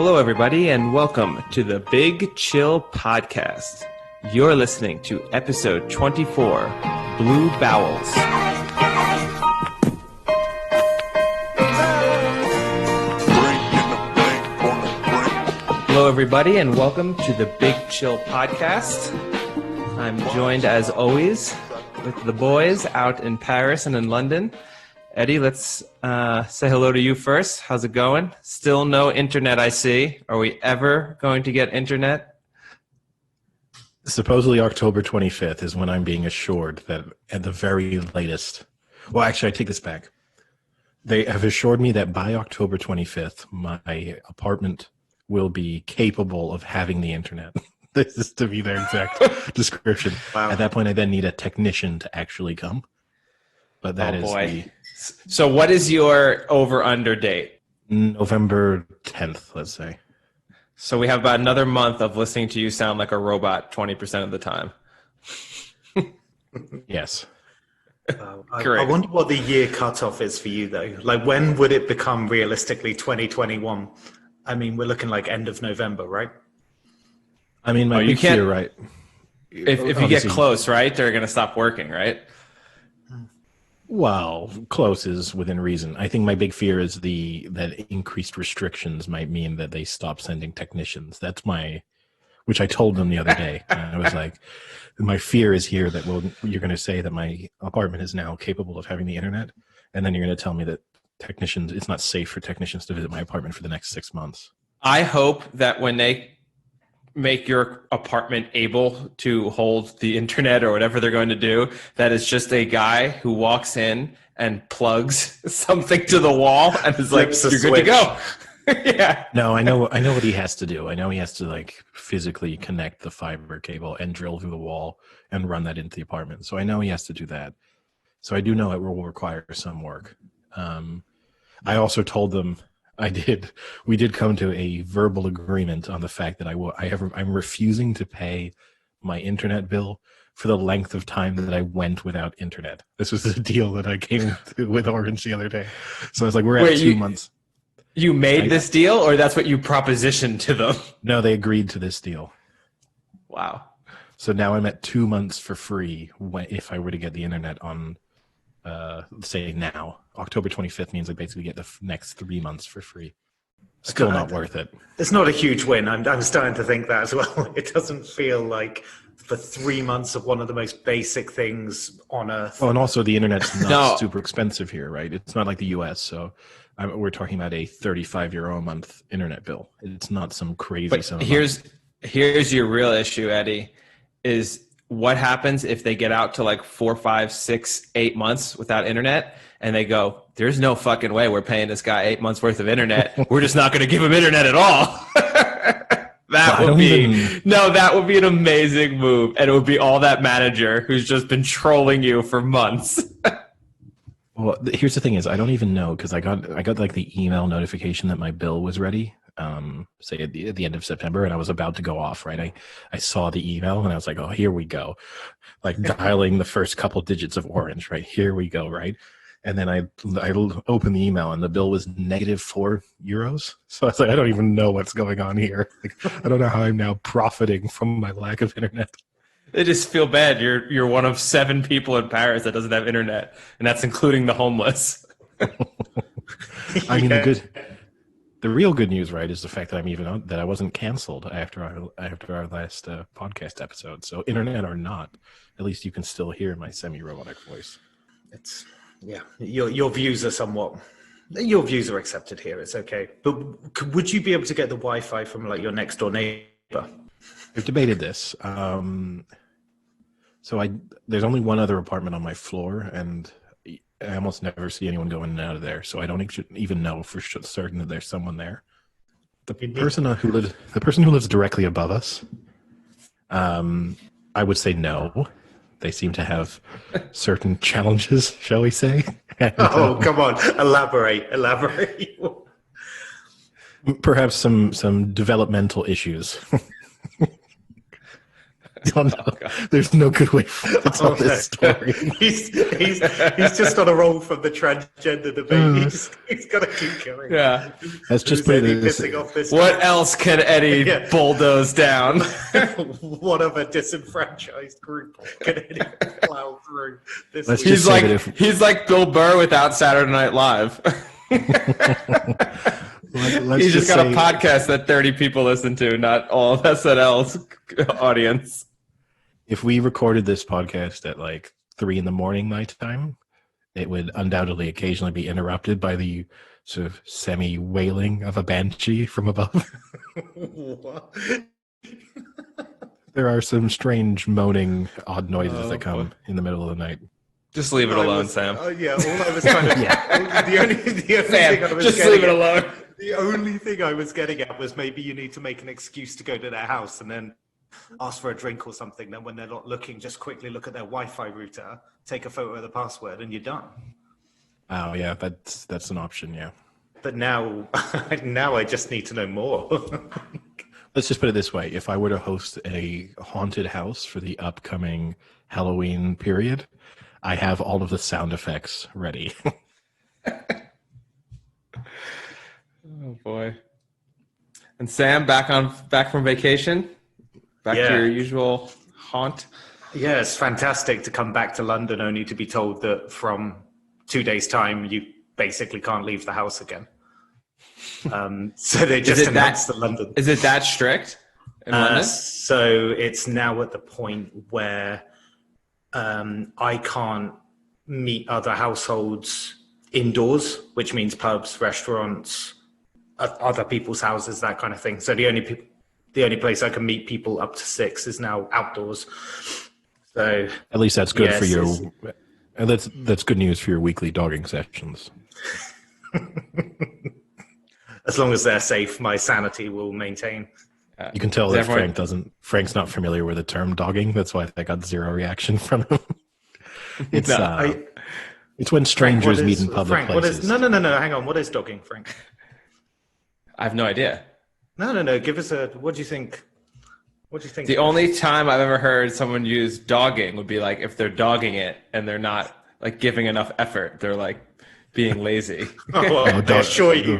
Hello, everybody, and welcome to the Big Chill Podcast. You're listening to episode 24, Blue Bowels. Hello, everybody, and welcome to the Big Chill Podcast. I'm joined, as always, with the boys out in Paris and in London. Eddie, let's say hello to you first. How's it going? Still no internet, I see. Are we ever going to get internet? Supposedly October 25th is when I'm being assured that at the very latest. Well, actually, I take this back. They have assured me that by October 25th, my apartment will be capable of having the internet. This is to be their exact description. Wow. At that point, I then need a technician to actually come. But that is boy. So what is your over-under date? November 10th, let's say. So we have about another month of listening to you sound like a robot 20% of the time. Yes. I wonder what the year cutoff is for you, though. Like, when would it become realistically 2021? I mean, we're looking like end of November, right? I mean, my big fear, right? If you get close, right, they're going to stop working, right? Well, close is within reason. I think my big fear is that increased restrictions might mean that they stop sending technicians. That's which I told them the other day. I was like, my fear is here that you're going to say that my apartment is now capable of having the internet, and then you're going to tell me that it's not safe for technicians to visit my apartment for the next 6 months. I hope that when they make your apartment able to hold the internet or whatever they're going to do, that is just a guy who walks in and plugs something to the wall and is like, you're good to go. Yeah. No, I know what he has to do. I know he has to like physically connect the fiber cable and drill through the wall and run that into the apartment. So I know he has to do that. So I do know it will require some work. I also told them we did come to a verbal agreement on the fact that I'm refusing to pay my internet bill for the length of time that I went without internet. This was the deal that I came to with Orange the other day. So I was like, we're at 2 months. You made this deal, or that's what you propositioned to them? No, they agreed to this deal. Wow. So now I'm at 2 months for free if I were to get the internet on, say now. October 25th means I basically get the next 3 months for free. Still not worth it. It's not a huge win. I'm starting to think that as well. It doesn't feel like for 3 months of one of the most basic things on earth. Oh, and also the internet's not super expensive here, right? It's not like the US. So we're talking about a €35 a month internet bill. It's not some crazy sum. Here's your real issue, Eddie, is what happens if they get out to like 4, 5, 6, 8 months without internet and they go, there's no fucking way we're paying this guy 8 months worth of internet. We're just not going to give him internet at all. That would be an amazing move. And it would be all that manager who's just been trolling you for months. Well, here's the thing is I don't even know because I got like the email notification that my bill was ready. Say at the end of September, and I was about to go off, right? I saw the email and I was like, oh, here we go. Like dialing the first couple digits of Orange, right? Here we go, right? And then I opened the email and the bill was -€4. So I was like, I don't even know what's going on here. Like, I don't know how I'm now profiting from my lack of internet. They just feel bad. You're one of 7 people in Paris that doesn't have internet, and that's including the homeless. I mean, the real good news, right, is the fact that that I wasn't canceled after our last podcast episode. So internet or not, at least you can still hear my semi-robotic voice. Your views are accepted here. It's okay. But would you be able to get the Wi-Fi from like your next door neighbor? I've debated this. There's only one other apartment on my floor, and I almost never see anyone going in and out of there, so I don't even know for certain that there's someone there. The person who lives directly above us, I would say no. They seem to have certain challenges, shall we say? Come on, elaborate. Perhaps some developmental issues. don't know. There's no good way to tell this story. He's just on a roll from the transgender debate. He's got to keep going. Yeah. Let's just put it pissing off this what else can Eddie bulldoze down? What other disenfranchised group can Eddie plow through this week? He's like Bill Burr without Saturday Night Live. He's just got a podcast that 30 people listen to, not all of SNL's audience. If we recorded this podcast at like 3 a.m. my time, it would undoubtedly occasionally be interrupted by the sort of semi-wailing of a banshee from above. There are some strange moaning, odd noises that come in the middle of the night. Just leave it alone, Sam. Yeah, all I was kind of the only thing I was just leave it alone. The only thing I was getting at was maybe you need to make an excuse to go to their house and then ask for a drink or something. Then when they're not looking, just quickly look at their Wi-Fi router, take a photo of the password, and you're done. Oh yeah, that's an option. Yeah. But now I just need to know more. Let's just put it this way: if I were to host a haunted house for the upcoming Halloween period, I have all of the sound effects ready. Oh boy! And Sam, back from vacation, back to your usual haunt. Yeah, it's fantastic to come back to London only to be told that from 2 days' time you basically can't leave the house again. So they just announced that London. Is it that strict in London? So it's now at the point where I can't meet other households indoors, which means pubs, restaurants, other people's houses, that kind of thing. So the only place I can meet people up to 6 is now outdoors. So at least that's good for your. And that's good news for your weekly dogging sessions. As long as they're safe, my sanity will maintain. You can tell that Frank's not familiar with the term dogging. That's why I got zero reaction from him. It's it's when strangers meet in public places. No. Hang on. What is dogging, Frank? I have no idea. No. Give us what do you think? What do you think? The only time I've ever heard someone use dogging would be like if they're dogging it and they're not like giving enough effort. They're like being lazy. I assure you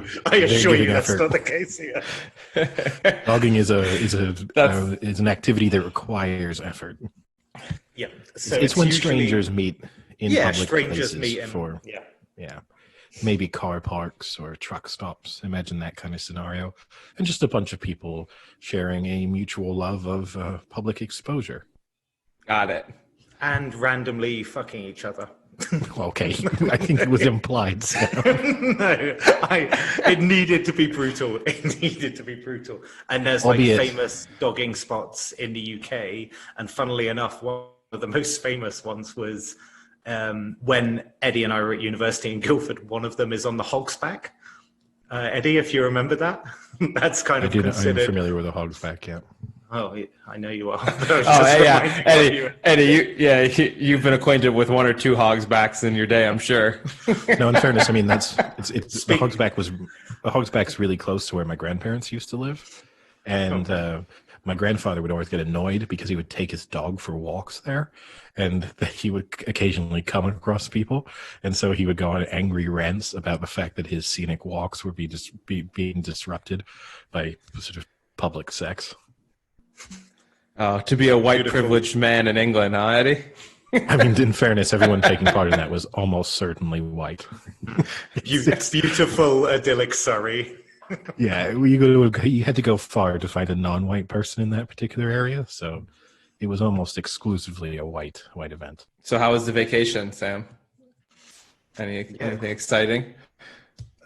that's not the case here. Dogging is an activity that requires effort. Yeah, so it's when strangers meet in public places meet maybe car parks or truck stops. Imagine that kind of scenario, and just a bunch of people sharing a mutual love of public exposure. Got it. And randomly fucking each other. Okay, I think it was implied. So. It needed to be brutal. And there's famous dogging spots in the UK. And funnily enough, one of the most famous ones was when Eddie and I were at university in Guildford. One of them is on the Hog's Back. Eddie, if you remember that, that's kind of considered. I'm familiar with the Hog's Back, yeah. Oh, I know you are. Eddie, you've been acquainted with 1 or 2 Hog's Backs in your day, I'm sure. No, in fairness, I mean the Hog's Back's really close to where my grandparents used to live, and my grandfather would always get annoyed because he would take his dog for walks there, and he would occasionally come across people, and so he would go on angry rants about the fact that his scenic walks were being disrupted by sort of public sex. Oh, to be a white privileged man in England, huh, Eddie? I mean, in fairness, everyone taking part in that was almost certainly white. Beautiful, idyllic Surrey. Yeah, you had to go far to find a non-white person in that particular area, so it was almost exclusively a white event. So how was the vacation, Sam? Anything exciting?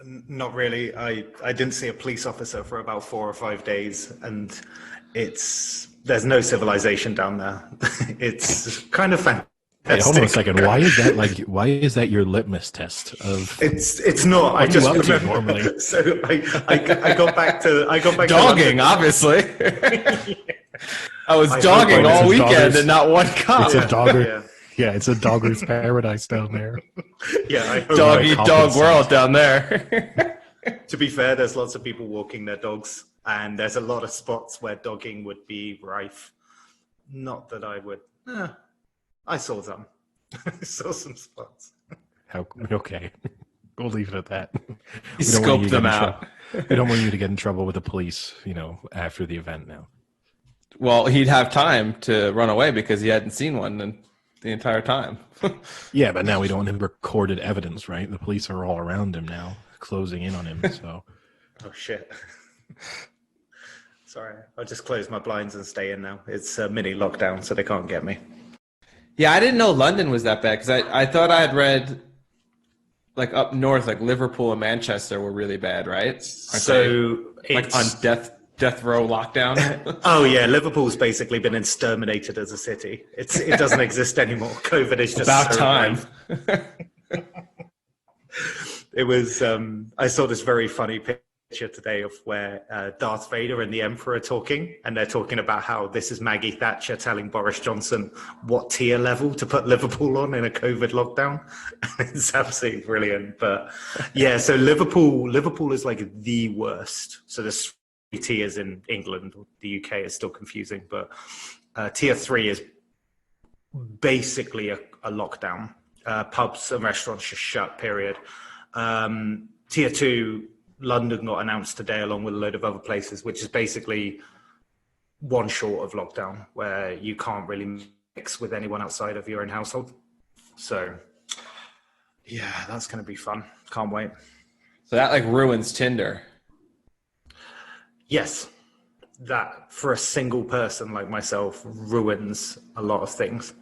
Not really. I didn't see a police officer for about 4 or 5 days, and there's no civilization down there. It's kind of fantastic. Hey, hold on a second. Why is that your litmus test of? It's not. I just remember. Normally. So I got back to dogging. Obviously, I was dogging all weekend and not one cop. It's a dogger. Yeah, it's a dogger's paradise down there. Yeah, dog eat dog world down there. To be fair, there's lots of people walking their dogs, and there's a lot of spots where dogging would be rife. Not that I would. I saw them. I saw some spots. Okay. We'll leave it at that. He scoped them out. We don't want you to get in trouble with the police, after the event now. Well, he'd have time to run away because he hadn't seen one in the entire time. Yeah, but now we don't want him recorded evidence, right? The police are all around him now, closing in on him. So, oh shit! Sorry, I'll just close my blinds and stay in now. It's a mini lockdown, so they can't get me. Yeah, I didn't know London was that bad because I thought I had read like up north, like Liverpool and Manchester were really bad, right? Like on death row lockdown. Oh yeah, Liverpool's basically been exterminated as a city. It doesn't exist anymore. COVID is just about time. It was. I saw this very funny picture today of where Darth Vader and the Emperor are talking, and they're talking about how this is Maggie Thatcher telling Boris Johnson what tier level to put Liverpool on in a COVID lockdown. It's absolutely brilliant. But yeah, so Liverpool is like the worst. So there's 3 tiers in England. The UK is still confusing, but tier 3 is basically a lockdown. Pubs and restaurants just shut, period. Tier 2, London got announced today along with a load of other places, which is basically one short of lockdown where you can't really mix with anyone outside of your own household. So yeah, that's going to be fun. Can't wait. So that like ruins Tinder. Yes, that for a single person like myself ruins a lot of things.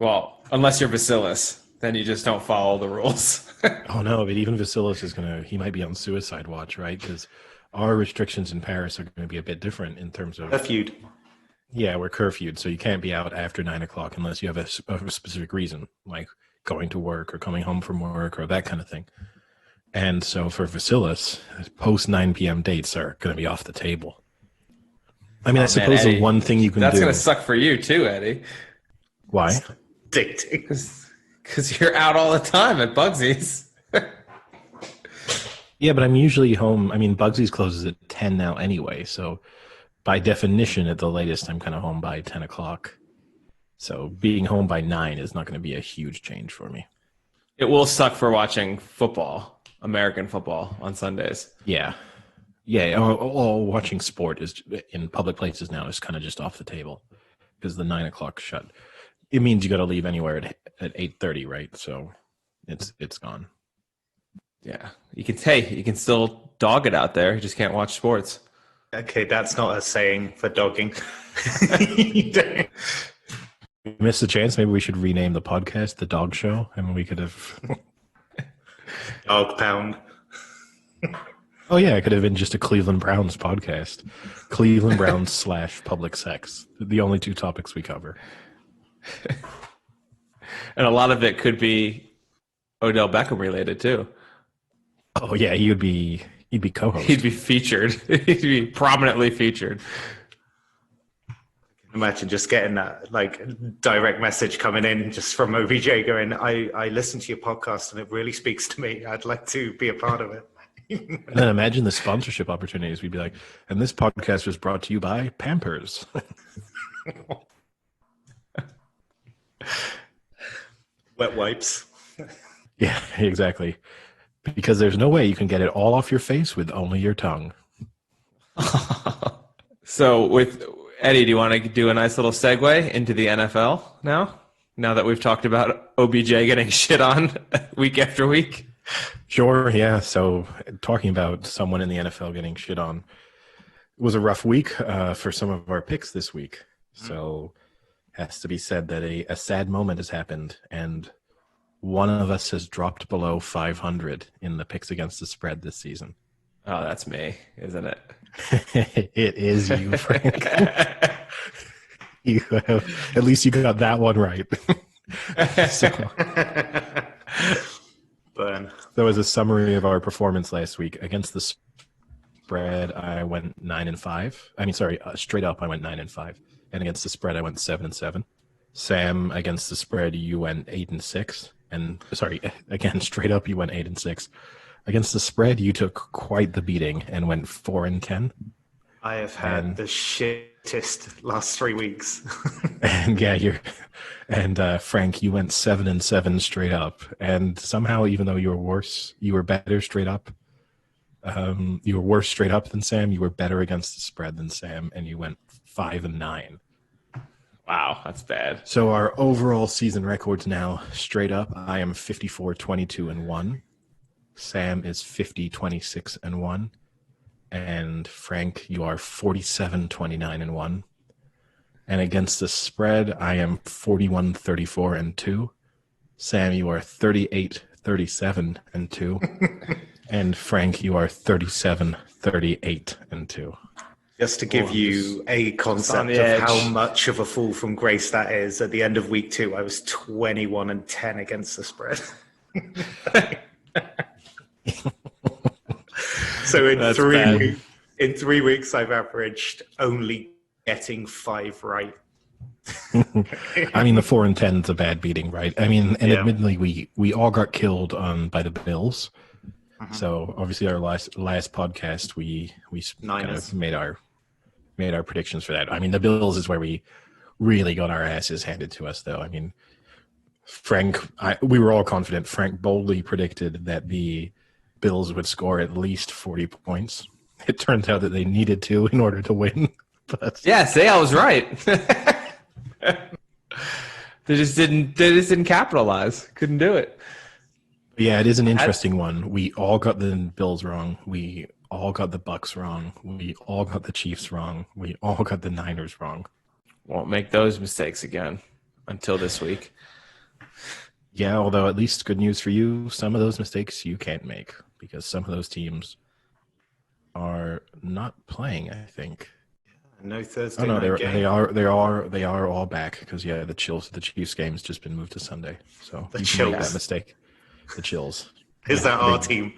Well, unless you're Vasilis, then you just don't follow the rules. Oh no, but even Vasilis he might be on suicide watch, right? Because our restrictions in Paris are going to be a bit different in terms of curfewed. Yeah, we're curfewed, so you can't be out after 9 o'clock unless you have a specific reason, like going to work or coming home from work or that kind of thing. And so for Vasilis, post 9 p.m. dates are going to be off the table. I mean, I suppose Eddie, the one thing you can that's do... going to suck for you too, Eddie. Why? Because you're out all the time at Bugsy's. Yeah, but I'm usually home. I mean, Bugsy's closes at 10 now anyway, so by definition, at the latest, I'm kind of home by 10 o'clock. So being home by 9 is not going to be a huge change for me. It will suck for watching football, American football, on Sundays. Yeah. Yeah, all watching sport is in public places now is kind of just off the table because the 9 o'clock shut. It means you got to leave anywhere at 8:30, right? So it's gone. Yeah, you can still dog it out there. You just can't watch sports. Okay, that's not a saying for dogging. You missed a chance. Maybe we should rename the podcast The Dog Show, and we could have Dog Pound. Oh yeah, it could have been just a Cleveland Browns podcast. Cleveland Browns / public sex. The only 2 topics we cover. And a lot of it could be Odell Beckham related too. Oh yeah, he'd be co-host. He'd be featured. He'd be prominently featured. Imagine just getting that like direct message coming in just from OBJ going, I listened to your podcast and it really speaks to me. I'd like to be a part of it. And then imagine the sponsorship opportunities. We'd be like, and this podcast was brought to you by Pampers. Wet wipes. Yeah, exactly. Because there's no way you can get it all off your face with only your tongue. So with Eddie, do you want to do a nice little segue into the NFL now? Now that we've talked about OBJ getting shit on week after week? Sure, yeah. So talking about someone in the NFL getting shit on, it was a rough week for some of our picks this week. So has to be said that a sad moment has happened, and one of us has dropped below 500 in the picks against the spread this season. Oh, that's me, isn't it? It is you, Frank. At least you got that one right. So, Burn. there was a summary of our performance last week. Against the spread, I went 9-5. I mean, sorry, straight up, I went 9-5. And against the spread, I went 7-7. Sam, against the spread, you went 8-6. And sorry, again, straight up, you went 8-6. Against the spread, you took quite the beating and went 4-10. I have had the shittest last 3 weeks. And Frank, you went 7-7 straight up, and somehow, even though you were worse, you were better straight up. You were worse straight up than Sam. You were better against the spread than Sam, and you went 5-9. Wow, that's bad. So our overall season records now straight up. I am 54-22-1. Sam is 50-26-1. And Frank, you are 47-29-1. And against the spread, I am 41-34-2. Sam, you are 38-37-2. And Frank, you are 37-38-2. Just to give you a concept of how much of a fall from grace that is, at the end of week 2, I was 21-10 against the spread. So in 3 weeks, I've averaged only getting 5 right. I mean, the 4-10 is a bad beating, right? I mean, and admittedly, we all got killed by the Bills. So obviously, our last podcast, we kind of made our predictions for that. I mean, the Bills is where we really got our asses handed to us, though. I mean, we were all confident. Frank boldly predicted that the Bills would score at least 40 points. It turns out that they needed to in order to win. But yeah, say I was right. They just didn't capitalize. Couldn't do it. Yeah, it is an interesting one. We all got the Bills wrong. We all got the Bucks wrong. We all got the Chiefs wrong. We all got the Niners wrong. Won't make those mistakes again until this week. Yeah, although at least good news for you, some of those mistakes you can't make because some of those teams are not playing, I think. No Thursday night game. They are all back because the Chiefs game's just been moved to Sunday. So the you Chills. can make that mistake. The Chills. Is that our team?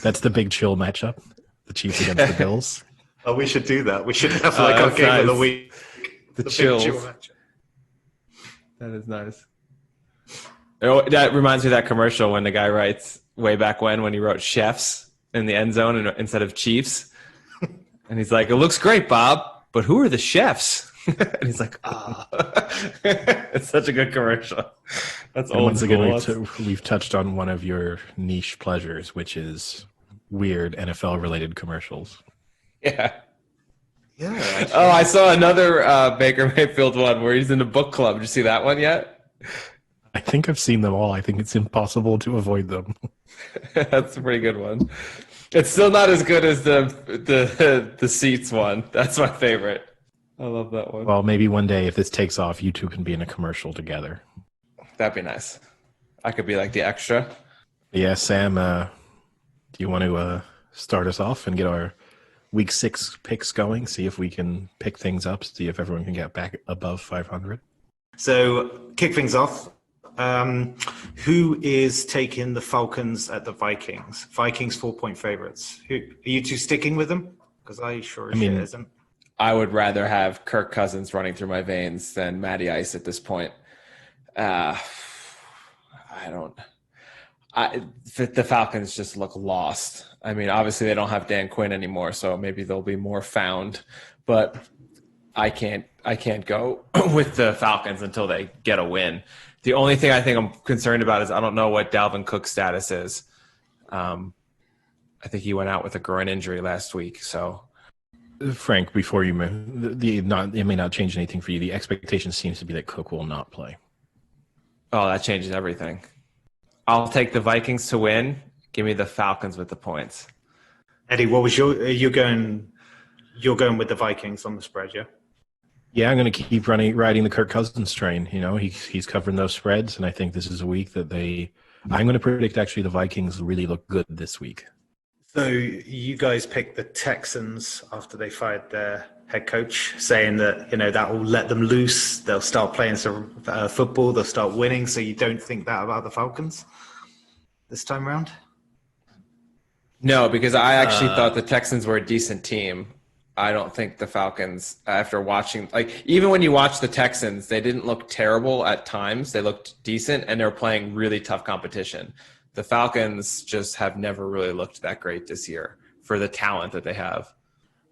That's the big chill matchup. The Chiefs against the Bills. Oh, we should do that. We should have our game of the week. The Chills. Big chill matchup. That is nice. That reminds me of that commercial when the guy writes way back when he wrote chefs in the end zone instead of Chiefs. And he's like, it looks great, Bob, but who are the chefs? And he's like, it's such a good commercial. That's old. Once again, we've touched on one of your niche pleasures, which is weird NFL-related commercials. Yeah. Yeah. Oh, I saw another Baker Mayfield one where he's in a book club. Did you see that one yet? I think I've seen them all. I think it's impossible to avoid them. That's a pretty good one. It's still not as good as the seats one. That's my favorite. I love that one. Well, maybe one day if this takes off, you two can be in a commercial together. That'd be nice. I could be like the extra. Yeah, Sam, do you want to start us off and get our week 6 picks going? See if we can pick things up, see if everyone can get back above 500. So, kick things off. Who is taking the Falcons at the Vikings? Vikings 4-point favorites. Are you two sticking with them? Because I sure as shit isn't. I would rather have Kirk Cousins running through my veins than Matty Ice at this point. The Falcons just look lost. I mean, obviously they don't have Dan Quinn anymore, so maybe they'll be more found. But I can't go with the Falcons until they get a win. The only thing I think I'm concerned about is I don't know what Dalvin Cook's status is. I think he went out with a groin injury last week. So, Frank, before you move, it may not change anything for you. The expectation seems to be that Cook will not play. Oh, that changes everything. I'll take the Vikings to win. Give me the Falcons with the points. Eddie, what was you're going with the Vikings on the spread, yeah? Yeah, I'm going to keep riding the Kirk Cousins train. You know, he's covering those spreads, and I think this is a week that I'm going to predict actually the Vikings really look good this week. So you guys picked the Texans after they fired their head coach, saying that, that will let them loose. They'll start playing some football. They'll start winning. So you don't think that about the Falcons this time around? No, because I actually thought the Texans were a decent team. I don't think the Falcons, after watching, even when you watch the Texans, they didn't look terrible at times. They looked decent, and they're playing really tough competition. The Falcons just have never really looked that great this year for the talent that they have.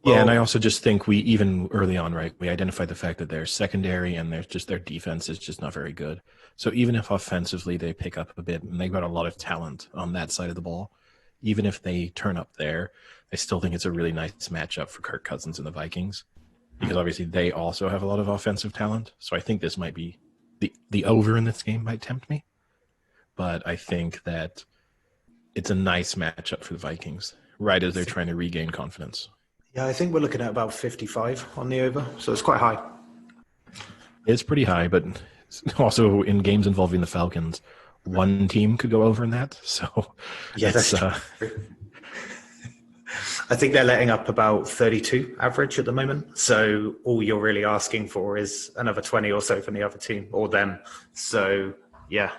Yeah, and I also just think we, even early on, right, we identified the fact that their secondary and their defense is just not very good. So even if offensively they pick up a bit, and they've got a lot of talent on that side of the ball, even if they turn up there, I still think it's a really nice matchup for Kirk Cousins and the Vikings, because obviously they also have a lot of offensive talent. So I think this might be the over in this game might tempt me, but I think that it's a nice matchup for the Vikings right as they're trying to regain confidence. Yeah, I think we're looking at about 55 on the over, so it's quite high. It's pretty high, but also in games involving the Falcons, one team could go over in that. So yeah, that's true. I think they're letting up about 32 average at the moment. So all you're really asking for is another 20 or so from the other team or them. So yeah.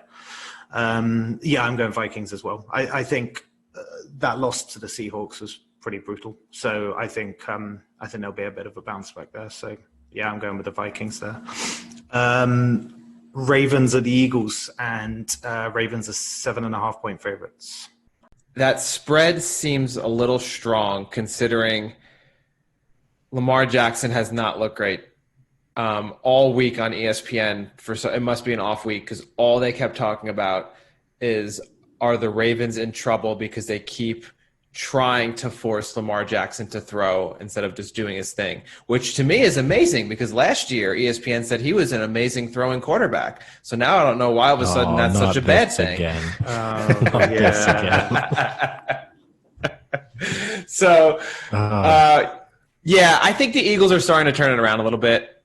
I'm going Vikings as well. I think that loss to the Seahawks was pretty brutal. So I think there'll be a bit of a bounce back there. So yeah, I'm going with the Vikings there. Ravens are the Eagles, and Ravens are 7.5 point favorites. That spread seems a little strong considering Lamar Jackson has not looked great all week on ESPN. It must be an off week because all they kept talking about are the Ravens in trouble because they keep trying to force Lamar Jackson to throw instead of just doing his thing, which to me is amazing because last year ESPN said he was an amazing throwing quarterback. So now I don't know why all of a sudden that's such a bad thing. So, I think the Eagles are starting to turn it around a little bit.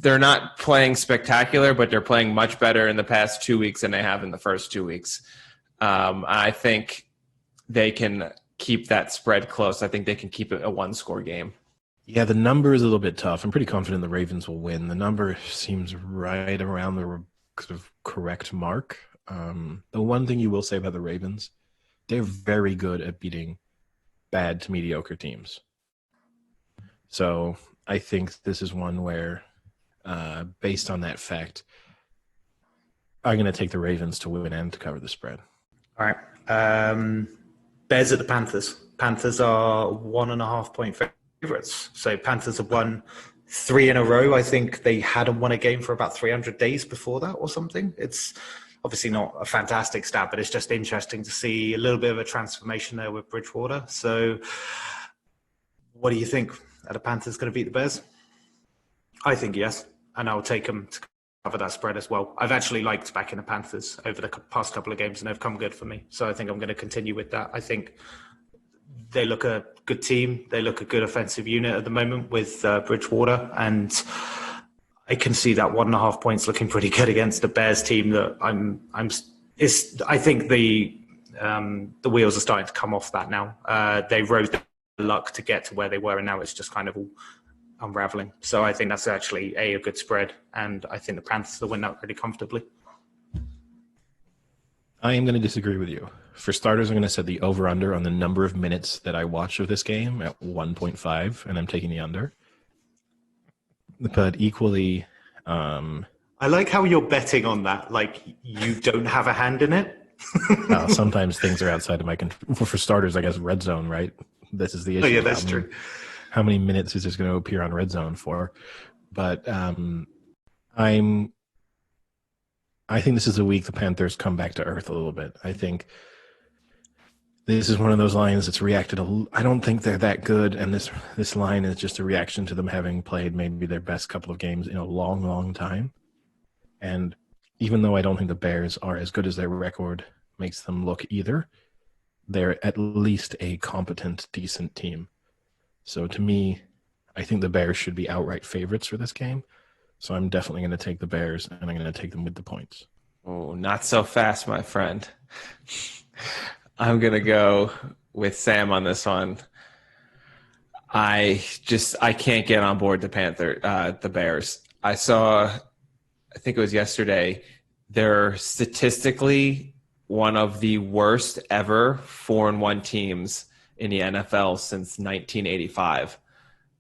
They're not playing spectacular, but they're playing much better in the past 2 weeks than they have in the first 2 weeks. I think they can keep that spread close. I think they can keep it a one-score game. Yeah, the number is a little bit tough. I'm pretty confident the Ravens will win. The number seems right around the sort of correct mark. The one thing you will say about the Ravens, they're very good at beating bad to mediocre teams. So I think this is one where, based on that fact, I'm going to take the Ravens to win and to cover the spread. All right. Bears at the Panthers. Panthers are 1.5 point favorites. So Panthers have won 3 in a row. I think they hadn't won a game for about 300 days before that or something. It's obviously not a fantastic stat, but it's just interesting to see a little bit of a transformation there with Bridgewater. So what do you think? Are the Panthers going to beat the Bears? I think yes. And I'll take them to cover that spread as well. I've actually liked backing the Panthers over the past couple of games and they've come good for me. So I think I'm going to continue with that. I think they look a good team. They look a good offensive unit at the moment with Bridgewater. And I can see that 1.5 points looking pretty good against the Bears team that I think the wheels are starting to come off that now. They rode the luck to get to where they were and now it's just kind of all unraveling. So I think that's actually a good spread, and I think the Panthers will win that pretty comfortably. I am going to disagree with you. For starters, I'm going to set the over-under on the number of minutes that I watch of this game at 1.5, and I'm taking the under. But equally... I like how you're betting on that, like you don't have a hand in it. Sometimes things are outside of my control. For starters, I guess red zone, right? This is the issue. Oh, yeah, that's true. How many minutes is this going to appear on red zone for? But I think this is a week the Panthers come back to earth a little bit. I think this is one of those lines that's reacted. I don't think they're that good, and this line is just a reaction to them having played maybe their best couple of games in a long, long time. And even though I don't think the Bears are as good as their record makes them look either, they're at least a competent, decent team. So to me, I think the Bears should be outright favorites for this game. So I'm definitely going to take the Bears, and I'm going to take them with the points. Oh, not so fast, my friend. I'm going to go with Sam on this one. I can't get on board the Bears. I think it was yesterday, they're statistically one of the worst ever 4-1 teams in the NFL since 1985.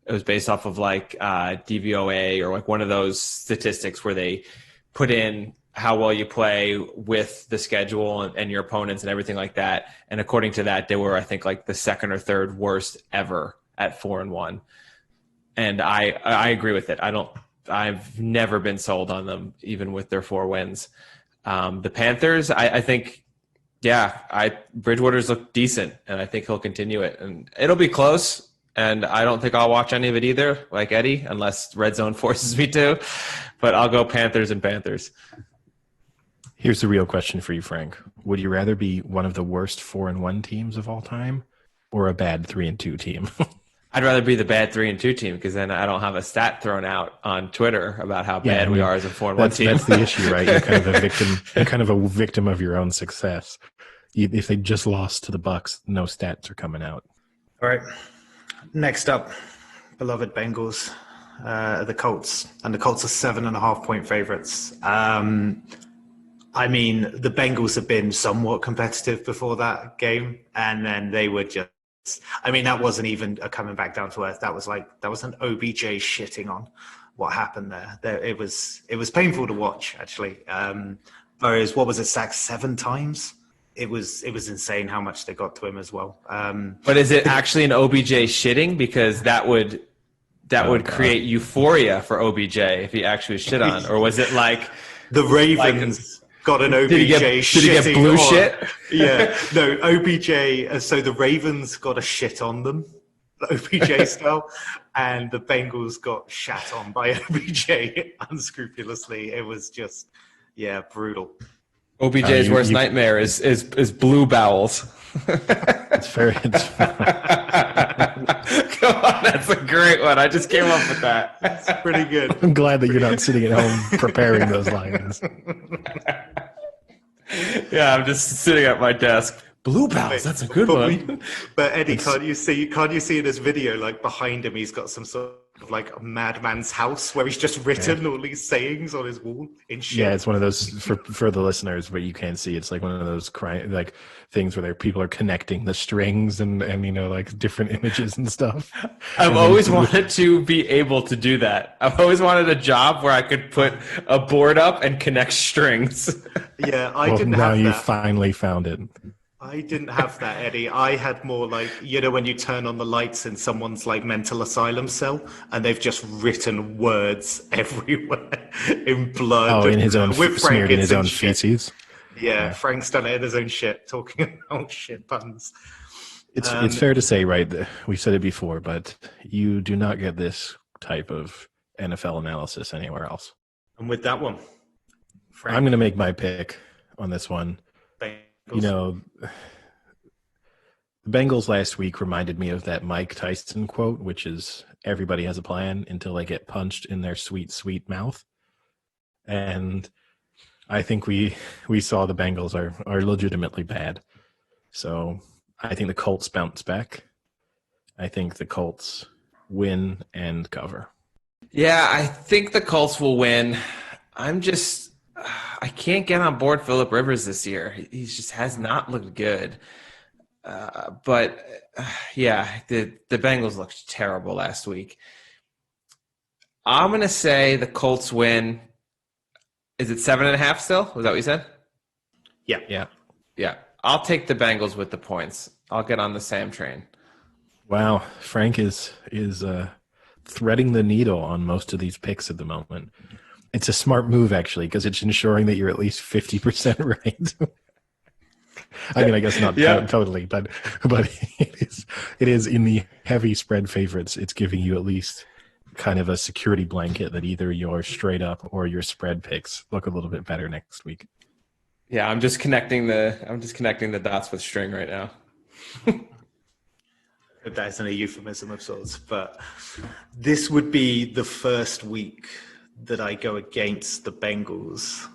It was based off of like DVOA or like one of those statistics where they put in how well you play with the schedule and your opponents and everything like that. And according to that, they were, I think, like the second or third worst ever at 4-1. And I agree with it. I've never been sold on them, even with their 4 wins. The Panthers, I think, Bridgewater's looked decent, and I think he'll continue it. And it'll be close, and I don't think I'll watch any of it either, like Eddie, unless Red Zone forces me to. But I'll go Panthers and Panthers. Here's the real question for you, Frank. Would you rather be one of the worst 4-1 teams of all time or a bad 3-2 team? I'd rather be the bad 3-2 team, because then I don't have a stat thrown out on Twitter about how bad we are as a 4-1 team. That's the issue, right? You're kind of a victim. You're kind of a victim of your own success. If they just lost to the Bucks, no stats are coming out. All right. Next up, beloved Bengals, the Colts, and the Colts are 7.5-point favorites. I mean, the Bengals have been somewhat competitive before that game, and then they were just. I mean, that wasn't even a coming back down to earth. That was an OBJ shitting on what happened there. It was painful to watch, actually. Whereas, what was it, sacked 7 times? It was insane how much they got to him as well. But is it actually an OBJ shitting? Because that would create euphoria for OBJ if he actually was shit on, or was it like the Ravens? Got an OBJ did he get blue on. Shit? Yeah, no, OBJ. So the Ravens got a shit on them, OBJ style, and the Bengals got shat on by OBJ unscrupulously. It was just, brutal. OBJ's worst nightmare is blue bowels. It's fair. Come on, that's a great one. I just came up with that. That's pretty good. I'm glad that you're not sitting at home preparing those lines. Yeah, I'm just sitting at my desk. Blue bowels, that's a good one. But Eddie, can't you see in this video, like behind him, he's got some sort of like a madman's house where he's just written all these sayings on his wall in shit. Yeah, it's one of those for the listeners, but you can't see. It's like one of those like things where people are connecting the strings and like different images and stuff. I've always wanted to be able to do that. I've always wanted a job where I could put a board up and connect strings. Yeah, didn't have that. Now you finally found it. I didn't have that, Eddie. I had more like, when you turn on the lights in someone's like mental asylum cell and they've just written words everywhere in blood. Oh, in his own, smeared in his own feces. Yeah, Frank's done it in his own shit, talking about shit puns. It's fair to say, right, we've said it before, but you do not get this type of NFL analysis anywhere else. And with that one, Frank, I'm going to make my pick on this one. The Bengals last week reminded me of that Mike Tyson quote, which is everybody has a plan until they get punched in their sweet, sweet mouth. And I think we saw the Bengals are legitimately bad. So I think the Colts bounce back. I think the Colts win and cover. Yeah, I think the Colts will win. I can't get on board Phillip Rivers this year. He just has not looked good. The Bengals looked terrible last week. I'm going to say the Colts win. Is it 7.5 still? Was that what you said? Yeah. Yeah. I'll take the Bengals with the points. I'll get on the Sam train. Wow. Frank is threading the needle on most of these picks at the moment. It's a smart move, actually, because it's ensuring that you're at least 50% right. I mean, I guess not totally, but it is in the heavy spread favorites. It's giving you at least kind of a security blanket that either your straight up or your spread picks look a little bit better next week. Yeah, I'm just connecting the dots with string right now. That's a euphemism of sorts, but this would be the first week that I go against the Bengals.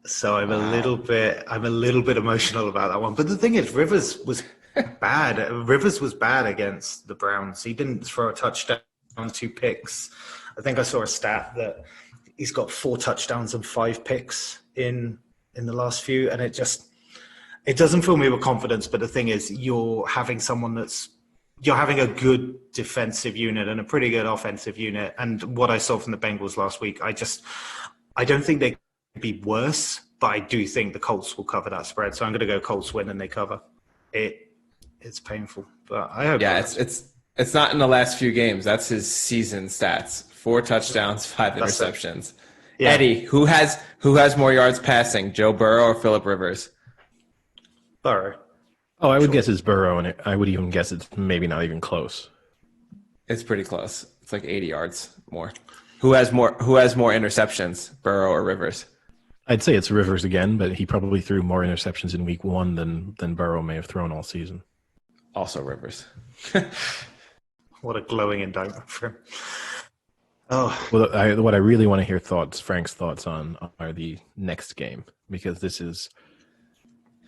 So I'm a little bit emotional about that one. But the thing is, Rivers was bad. Rivers was bad against the Browns. He didn't throw a touchdown, 2 picks. I think I saw a stat that he's got 4 touchdowns and 5 picks in the last few. And it doesn't fill me with confidence. But the thing is, you're having a good defensive unit and a pretty good offensive unit. And what I saw from the Bengals last week, I don't think they can be worse, but I do think the Colts will cover that spread. So I'm going to go Colts win and they cover. It's painful, but I hope. Yeah, it's It's not in the last few games. That's his season stats: 4 touchdowns, 5 That's it. interceptions. Yeah. Eddie, who has more yards passing, Joe Burrow or Phillip Rivers? Burrow. Oh, I would guess it's Burrow, and I would even guess it's maybe not even close. It's pretty close. It's like 80 yards more. Who has more interceptions, Burrow or Rivers? I'd say it's Rivers again, but he probably threw more interceptions in week 1 than Burrow may have thrown all season. Also Rivers. What a glowing indictment for him. Oh, Well, what I really want to hear Frank's thoughts on are the next game, because this is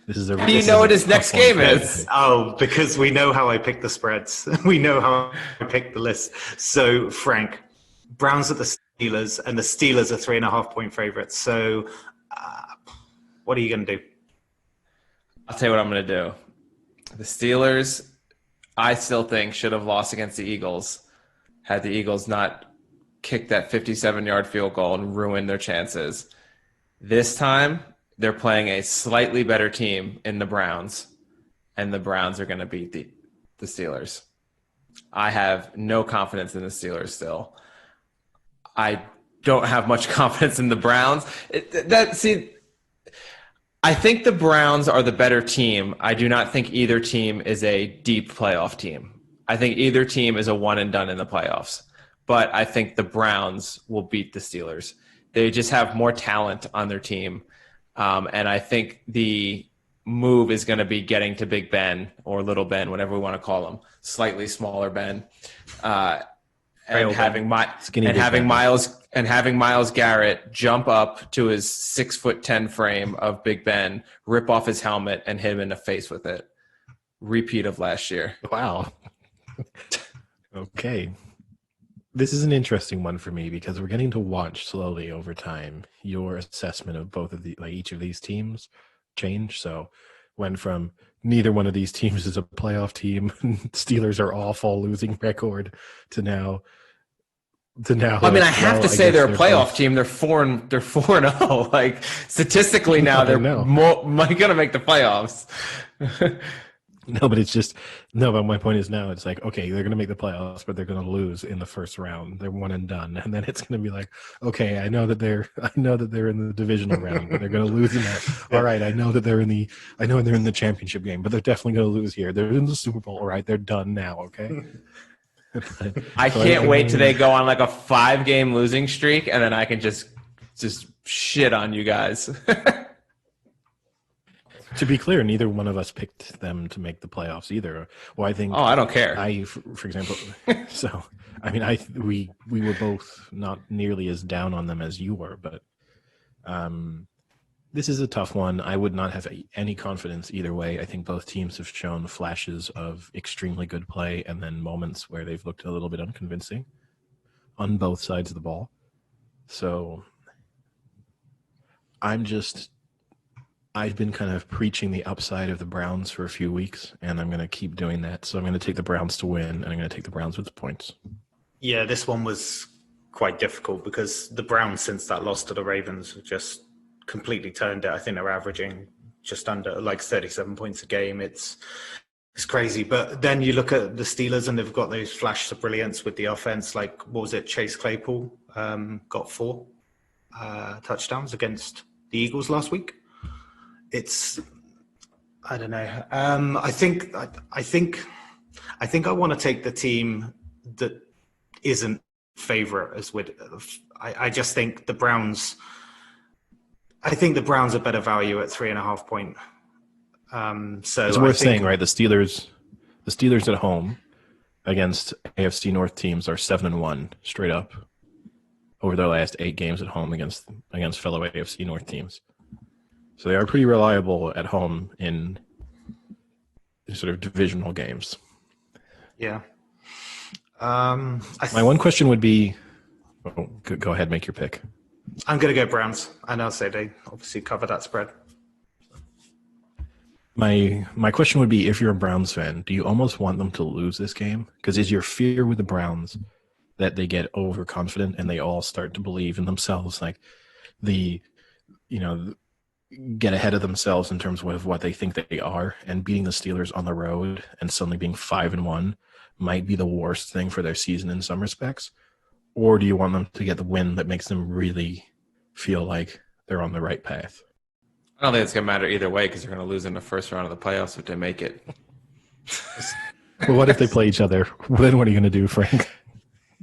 a. How do you know what his next game is? Oh, because we know how I pick the spreads. We know how I pick the list. So, Frank, Browns at the Steelers, and the Steelers are 3.5-point favorites. So, what are you going to do? I'll tell you what I'm going to do. The Steelers, I still think, should have lost against the Eagles had the Eagles not kicked that 57-yard field goal and ruined their chances. This time, they're playing a slightly better team in the Browns, and the Browns are going to beat the Steelers. I have no confidence in the Steelers still. I don't have much confidence in the Browns. I think the Browns are the better team. I do not think either team is a deep playoff team. I think either team is a one and done in the playoffs. But I think the Browns will beat the Steelers. They just have more talent on their team. And I think the move is going to be getting to Big Ben or Little Ben, whatever we want to call him, slightly smaller Ben, and having Myles Garrett jump up to his 6'10" frame of Big Ben, rip off his helmet, and hit him in the face with it. Repeat of last year. Wow. Okay. This is an interesting one for me because we're getting to watch slowly over time your assessment of both of each of these teams change. So went from neither one of these teams is a playoff team, Steelers are awful, losing record, to now. I mean, I have to say they're a playoff team. They're 4-0. Like statistically now, they're going to make the playoffs. No, but but my point is now it's like, okay, they're going to make the playoffs, but they're going to lose in the first round. They're one and done. And then it's going to be like, okay, I know that they're in the divisional round, but they're going to lose in that. All right. I know they're in the championship game, but they're definitely going to lose here. They're in the Super Bowl. All right. They're done now. Okay. I can't wait till they go on like a 5-game losing streak, and then I can just shit on you guys. To be clear, neither one of us picked them to make the playoffs either. Well, I think. Oh, I don't care. For example, so I mean, we were both not nearly as down on them as you were, but this is a tough one. I would not have any confidence either way. I think both teams have shown flashes of extremely good play and then moments where they've looked a little bit unconvincing on both sides of the ball. So I've been kind of preaching the upside of the Browns for a few weeks, and I'm going to keep doing that. So I'm going to take the Browns to win, and I'm going to take the Browns with the points. Yeah, this one was quite difficult because the Browns, since that loss to the Ravens, have just completely turned it. I think they're averaging just under like 37 points a game. It's crazy. But then you look at the Steelers, and they've got those flashes of brilliance with the offense. Like, what was it? Chase Claypool got 4 touchdowns against the Eagles last week. I don't know. I think I want to take the team that isn't favorite as with. I just think the Browns. I think the Browns are better value at 3.5 point. So it's worth saying, right? The Steelers at home against AFC North teams are 7-1 straight up over their last 8 games at home against fellow AFC North teams. So they are pretty reliable at home in sort of divisional games. Yeah. My one question would be, go ahead, make your pick. I'm going to go Browns, and I'll say they obviously cover that spread. My question would be, if you're a Browns fan, do you almost want them to lose this game? Because is your fear with the Browns that they get overconfident and they all start to believe in themselves, like get ahead of themselves in terms of what they think they are, and beating the Steelers on the road and suddenly being 5-1 might be the worst thing for their season in some respects? Or do you want them to get the win that makes them really feel like they're on the right path? I don't think it's going to matter either way because they're going to lose in the first round of the playoffs if they make it. Well, what if they play each other? Then what are you going to do, Frank?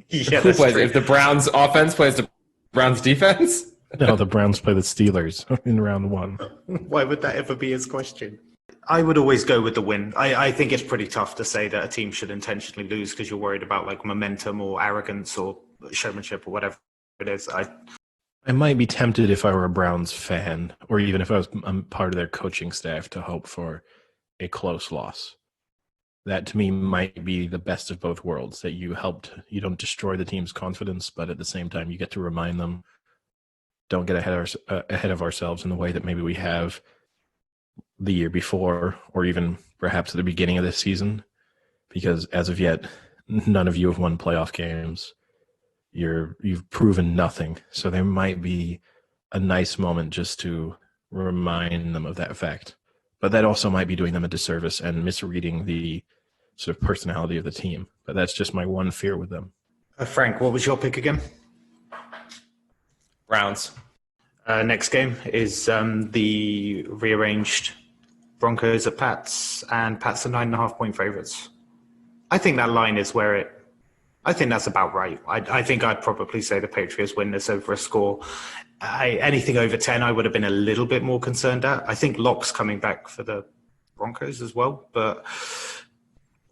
Yeah, Who that's plays? true. If the Browns offense plays the Browns defense? No, the Browns play the Steelers in round 1. Why would that ever be his question? I would always go with the win. I think it's pretty tough to say that a team should intentionally lose because you're worried about like momentum or arrogance or showmanship or whatever it is. I might be tempted if I were a Browns fan, or even if I was part of their coaching staff, to hope for a close loss. That to me might be the best of both worlds, that you don't destroy the team's confidence, but at the same time you get to remind them, don't get ahead of ourselves in the way that maybe we have the year before, or even perhaps at the beginning of this season, because as of yet, none of you have won playoff games. You've proven nothing. So there might be a nice moment just to remind them of that fact. But that also might be doing them a disservice and misreading the sort of personality of the team. But that's just my one fear with them. Frank, what was your pick again? Browns. Next game is the rearranged Broncos at Pats, and Pats are 9.5-point favorites. I think that line is I think that's about right. I think I'd probably say the Patriots win this over a score. Anything over 10, I would have been a little bit more concerned at. I think Locke's coming back for the Broncos as well. But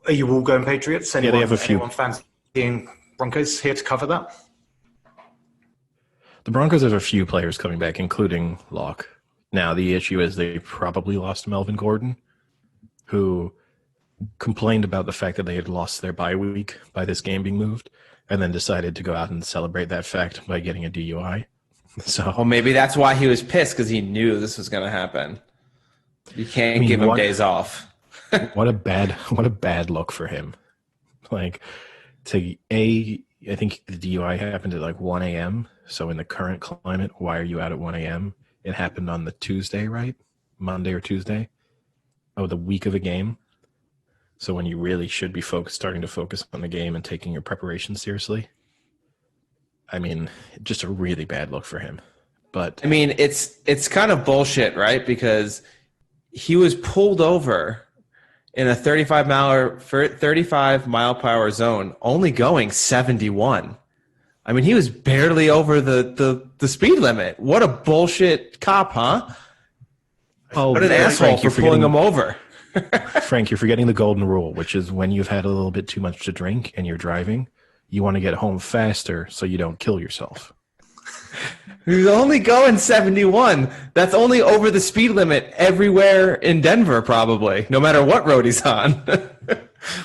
are you all going Patriots? They have a few. Anyone fancying Broncos here to cover that? The Broncos have a few players coming back, including Locke. Now, the issue is they probably lost Melvin Gordon, who complained about the fact that they had lost their bye week by this game being moved, and then decided to go out and celebrate that fact by getting a DUI. So, Well, maybe that's why he was pissed, because he knew this was going to happen. You can't give him days off. what a bad look for him. Like, I think the DUI happened at like 1 a.m. So in the current climate, why are you out at 1 a.m.? It happened on the Tuesday, right? Monday or Tuesday? Oh, the week of a game. So when you really should be starting to focus on the game and taking your preparation seriously. I mean, just a really bad look for him. But I mean, it's kind of bullshit, right? Because he was pulled over in a 35 mile per hour zone, only going 71. I mean, he was barely over the speed limit. What a bullshit cop, huh? Oh, what an asshole for pulling him over. Frank, you're forgetting the golden rule, which is when you've had a little bit too much to drink and you're driving, you want to get home faster so you don't kill yourself. He's only going 71. That's only over the speed limit everywhere in Denver, probably, no matter what road he's on,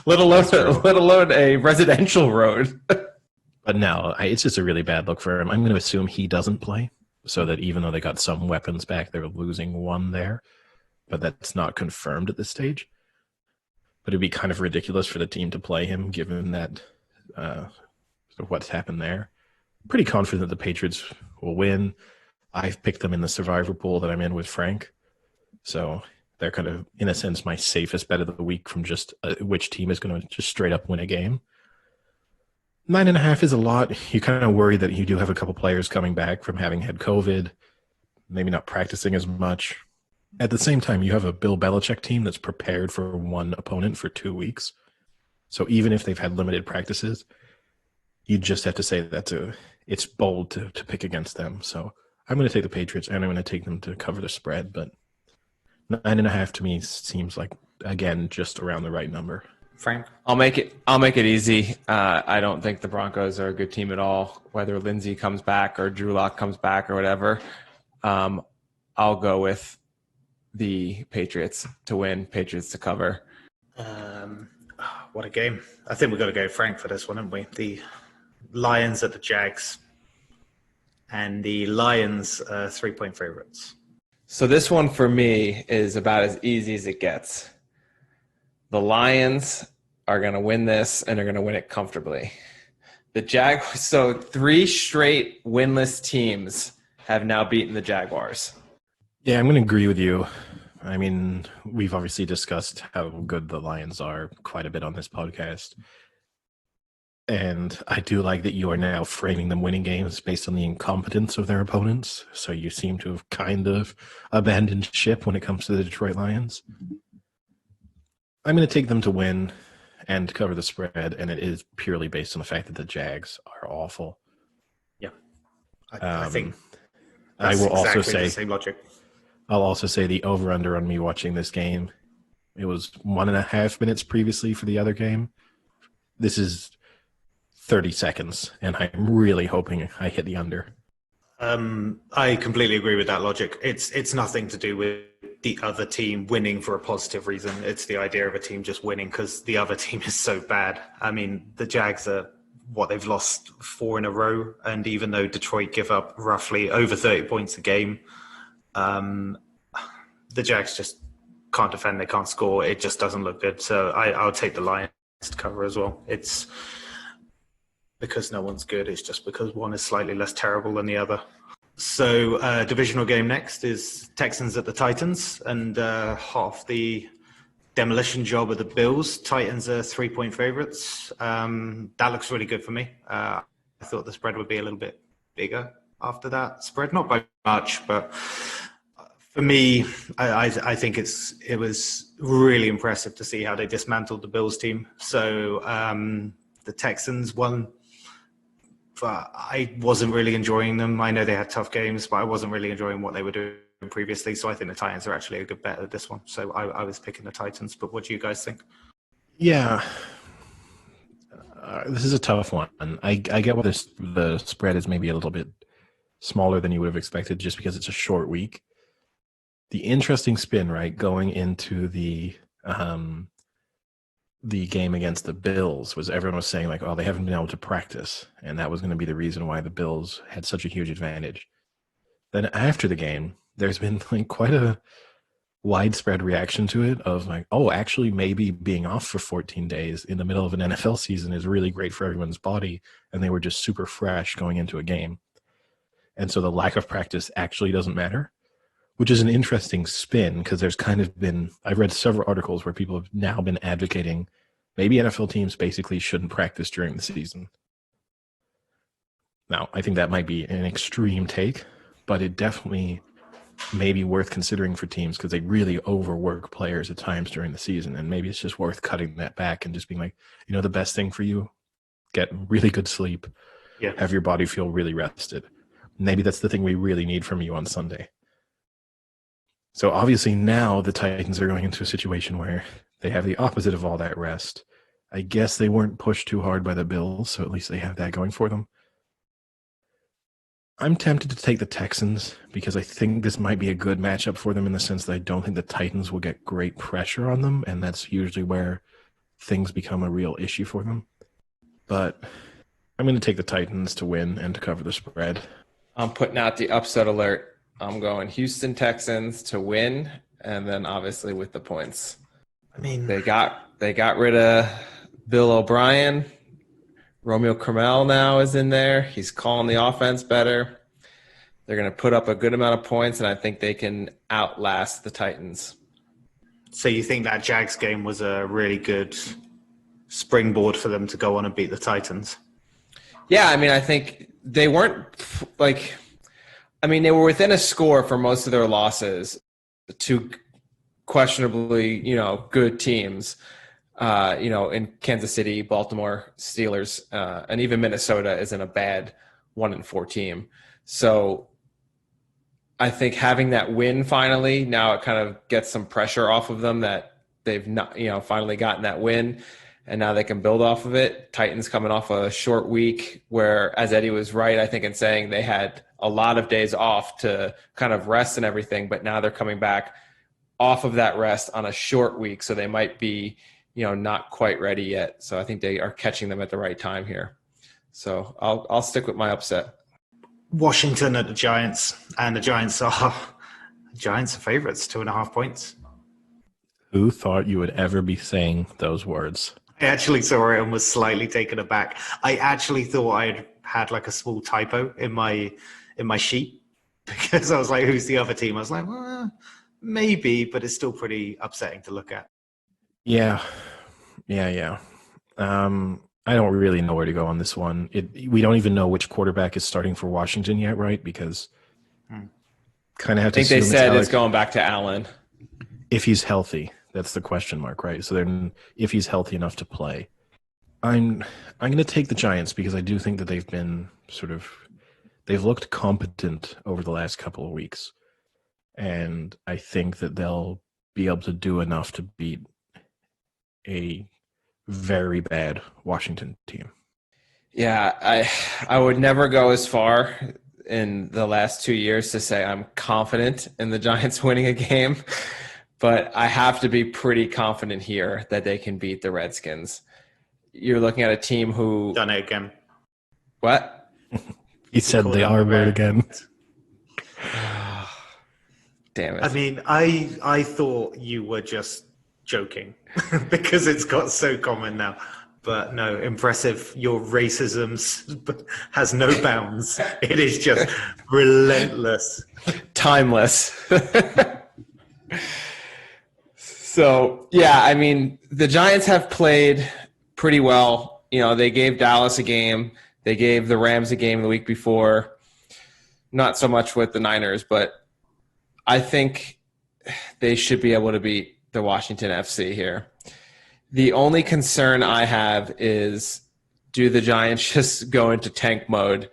let alone a residential road. But no, it's just a really bad look for him. I'm going to assume he doesn't play, so that even though they got some weapons back, they're losing one there. But that's not confirmed at this stage. But it'd be kind of ridiculous for the team to play him, given that what's happened there. Pretty confident that the Patriots will win. I've picked them in the survivor pool that I'm in with Frank. So they're kind of, in a sense, my safest bet of the week from just which team is going to just straight up win a game. 9.5 is a lot. You kind of worry that you do have a couple players coming back from having had COVID, maybe not practicing as much. At the same time, you have a Bill Belichick team that's prepared for one opponent for 2 weeks. So even if they've had limited practices, you just have to say that it's bold to pick against them. So I'm going to take the Patriots, and I'm going to take them to cover the spread. But 9.5 to me seems like, again, just around the right number. Frank? I'll make it easy. I don't think the Broncos are a good team at all, whether Lindsey comes back or Drew Lock comes back or whatever. I'll go with the Patriots to win, Patriots to cover. What a game. I think we've got to go Frank for this one, haven't we? The Lions at the Jags. And the Lions 3-point favorites. So this one for me is about as easy as it gets. The Lions are going to win this, and they're going to win it comfortably. The Jaguars, so 3 straight winless teams have now beaten the Jaguars. Yeah, I'm going to agree with you. I mean, we've obviously discussed how good the Lions are quite a bit on this podcast. And I do like that you are now framing them winning games based on the incompetence of their opponents. So you seem to have kind of abandoned ship when it comes to the Detroit Lions. I'm going to take them to win and cover the spread, and it is purely based on the fact that the Jags are awful. Yeah, I think I that's will also exactly say the same logic. I'll also say the over-under on me watching this game. It was 1.5 minutes previously for the other game. This is 30 seconds, and I'm really hoping I hit the under. I completely agree with that logic. It's nothing to do with the other team winning for a positive reason. It's the idea of a team just winning because the other team is so bad. I mean, the Jags are they've lost 4 in a row, and even though Detroit give up roughly over 30 points a game, the Jags just can't defend. They can't score. It just doesn't look good. So I'll take the Lions to cover as well. It's because no one's good. It's just because one is slightly less terrible than the other. So divisional game next is Texans at the Titans, and half the demolition job of the Bills. Titans are 3-point favorites. That looks really good for me. I thought the spread would be a little bit bigger after that spread, not by much, but for me, I think it was really impressive to see how they dismantled the Bills team. So the Texans won, but I wasn't really enjoying them. I know they had tough games, but I wasn't really enjoying what they were doing previously. So I think the Titans are actually a good bet at this one. So I was picking the Titans. But what do you guys think? Yeah. This is a tough one. I get why the spread is maybe a little bit smaller than you would have expected just because it's a short week. The interesting spin, right, going into the game against the Bills was everyone was saying like, oh, they haven't been able to practice, and that was going to be the reason why the Bills had such a huge advantage. Then after the game, there's been like quite a widespread reaction to it of like, oh, actually maybe being off for 14 days in the middle of an NFL season is really great for everyone's body, and they were just super fresh going into a game. And so the lack of practice actually doesn't matter, which is an interesting spin because there's kind of been, I've read several articles where people have now been advocating maybe NFL teams basically shouldn't practice during the season. Now, I think that might be an extreme take, but it definitely may be worth considering for teams because they really overwork players at times during the season. And maybe it's just worth cutting that back and just being like, you know, the best thing for you, get really good sleep, have your body feel really rested. Maybe that's the thing we really need from you on Sunday. So obviously now the Titans are going into a situation where they have the opposite of all that rest. I guess they weren't pushed too hard by the Bills, so at least they have that going for them. I'm tempted to take the Texans because I think this might be a good matchup for them in the sense that I don't think the Titans will get great pressure on them, and that's usually where things become a real issue for them. But I'm going to take the Titans to win and to cover the spread. I'm putting out the upset alert. I'm going Houston Texans to win, and then obviously with the points. I mean, they got rid of Bill O'Brien. Romeo Crennel now is in there. He's calling the offense better. They're going to put up a good amount of points, and I think they can outlast the Titans. So you think that Jags game was a really good springboard for them to go on and beat the Titans? Yeah, I mean, I think they weren't like – I mean, they were within a score for most of their losses to questionably, good teams. In Kansas City, Baltimore, Steelers, and even Minnesota isn't a bad 1-4 team. So I think having that win finally, now it kind of gets some pressure off of them that they've not, finally gotten that win, and now they can build off of it. Titans coming off a short week where, as Eddie was right, I think, in saying they had a lot of days off to kind of rest and everything, but now they're coming back off of that rest on a short week, so they might be not quite ready yet. So I think they are catching them at the right time here. So I'll stick with my upset. Washington at the Giants, and the Giants are favorites, 2.5 points. Who thought you would ever be saying those words? I actually saw it and was slightly taken aback. I actually thought I'd had like a small typo in my sheet. because I was like, who's the other team? I was like, well, maybe, but it's still pretty upsetting to look at. Yeah. I don't really know where to go on this one. We don't even know which quarterback is starting for Washington yet, right? Because kind of have to. I think they said it's going back to Allen if he's healthy. That's the question mark, right? So then, if he's healthy enough to play, I'm going to take the Giants because I do think that they've been they've looked competent over the last couple of weeks, and I think that they'll be able to do enough to beat a very bad Washington team. Yeah, I would never go as far in the last 2 years to say I'm confident in the Giants winning a game, but I have to be pretty confident here that they can beat the Redskins. You're looking at a team who done it again. What? He said the R word again. Damn it. I mean, I thought you were just joking because it's got so common now. But no, impressive. Your racism has no bounds. It is just relentless. Timeless. So, yeah, I mean, the Giants have played pretty well. You know, they gave Dallas a game. They gave the Rams a game the week before. Not so much with the Niners, but I think they should be able to beat the Washington FC here. The only concern I have is, do the Giants just go into tank mode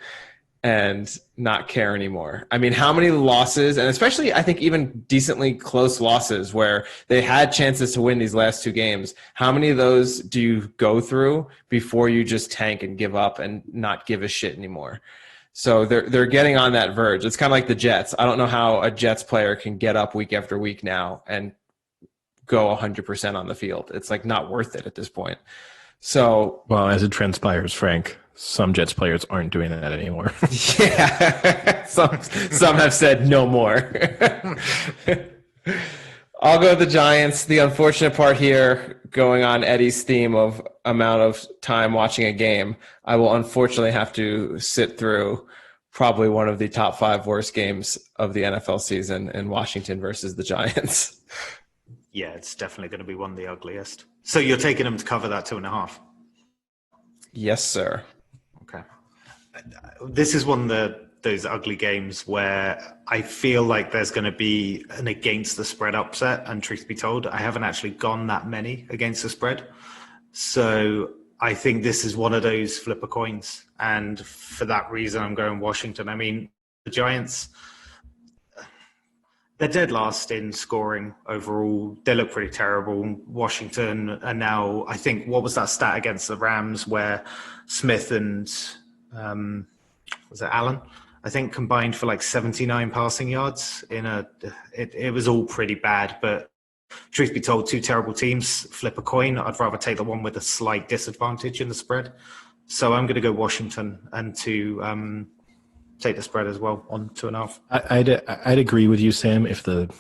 and not care anymore? I mean, how many losses, and especially I think even decently close losses where they had chances to win these last two games, how many of those do you go through before you just tank and give up and not give a shit anymore? So they're getting on that verge. It's kind of like the Jets. I don't know how a Jets player can get up week after week now and go 100% on the field. It's like not worth it at this point. So, well, as it transpires, Frank, some Jets players aren't doing that anymore. Yeah, some have said no more. I'll go with the Giants. The unfortunate part here, going on Eddie's theme of amount of time watching a game, I will unfortunately have to sit through probably one of the top 5 worst games of the NFL season in Washington versus the Giants. Yeah, it's definitely going to be one of the ugliest. So you're taking them to cover that 2.5? Yes, sir. Okay. This is one of those ugly games where I feel like there's going to be an against the spread upset. And truth be told, I haven't actually gone that many against the spread. So I think this is one of those flipper coins. And for that reason, I'm going Washington. I mean, the Giants, they're dead last in scoring overall. They look pretty terrible. Washington are now, I think, what was that stat against the Rams where Smith and, was it Allen? I think combined for like 79 passing yards it was all pretty bad. But truth be told, 2 terrible teams, flip a coin. I'd rather take the one with a slight disadvantage in the spread. So I'm going to go Washington and to take the spread as well on 2.5. I'd agree with you, Sam, if the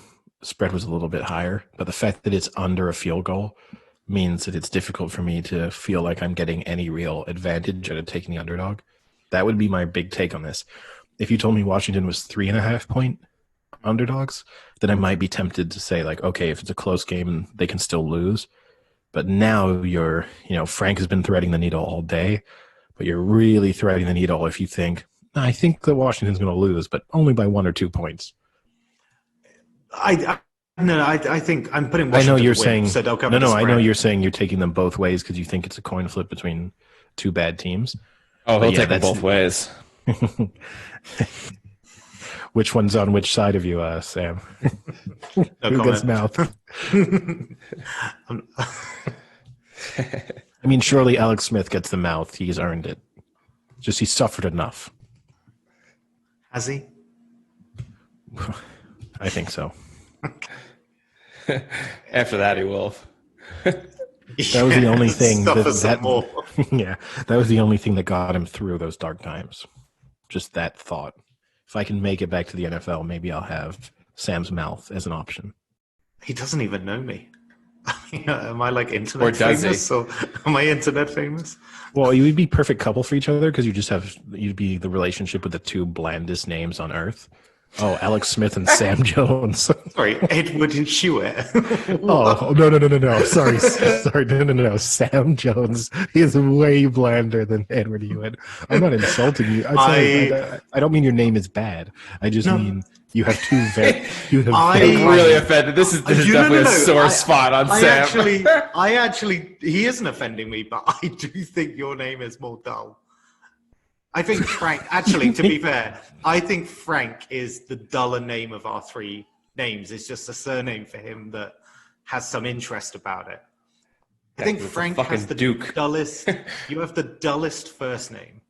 spread was a little bit higher. But the fact that it's under a field goal means that it's difficult for me to feel like I'm getting any real advantage out of taking the underdog. That would be my big take on this. If you told me Washington was 3.5 point underdogs, then I might be tempted to say, like, okay, if it's a close game, they can still lose. But now Frank has been threading the needle all day, but you're really threading the needle if you think, I think that Washington's going to lose, but only by 1 or 2 points. I think I'm putting Washington I know you're to win, saying so they'll cover I know you're saying you're taking them both ways because you think it's a coin flip between 2 bad teams. Oh, he'll take them both ways. Which one's on which side of you, Sam? No Who gets mouth? I mean, surely Alex Smith gets the mouth. He's earned it. Just he suffered enough. Has he? I think so. After that, he will. That was the only thing more. Yeah, that was the only thing that got him through those dark times. Just that thought. If I can make it back to the NFL, maybe I'll have Sam's mouth as an option. He doesn't even know me. Am I like internet or does famous? he? Or am I internet famous? Well, you would be perfect couple for each other because you'd be the relationship with the 2 blandest names on earth. Oh, Alex Smith and Sam Jones. Sorry, Edward and Hewitt. Oh, no. Sorry. No. Sam Jones is way blander than Edward Hewitt. I'm not insulting you. I don't mean your name is bad. I just mean you have two very. I'm really offended. This is definitely a sore spot on Sam. He isn't offending me, but I do think your name is more dull. I think Frank, actually, to be fair, I think Frank is the duller name of our three names. It's just a surname for him that has some interest about it. I think Frank has the dullest. You have the dullest first name.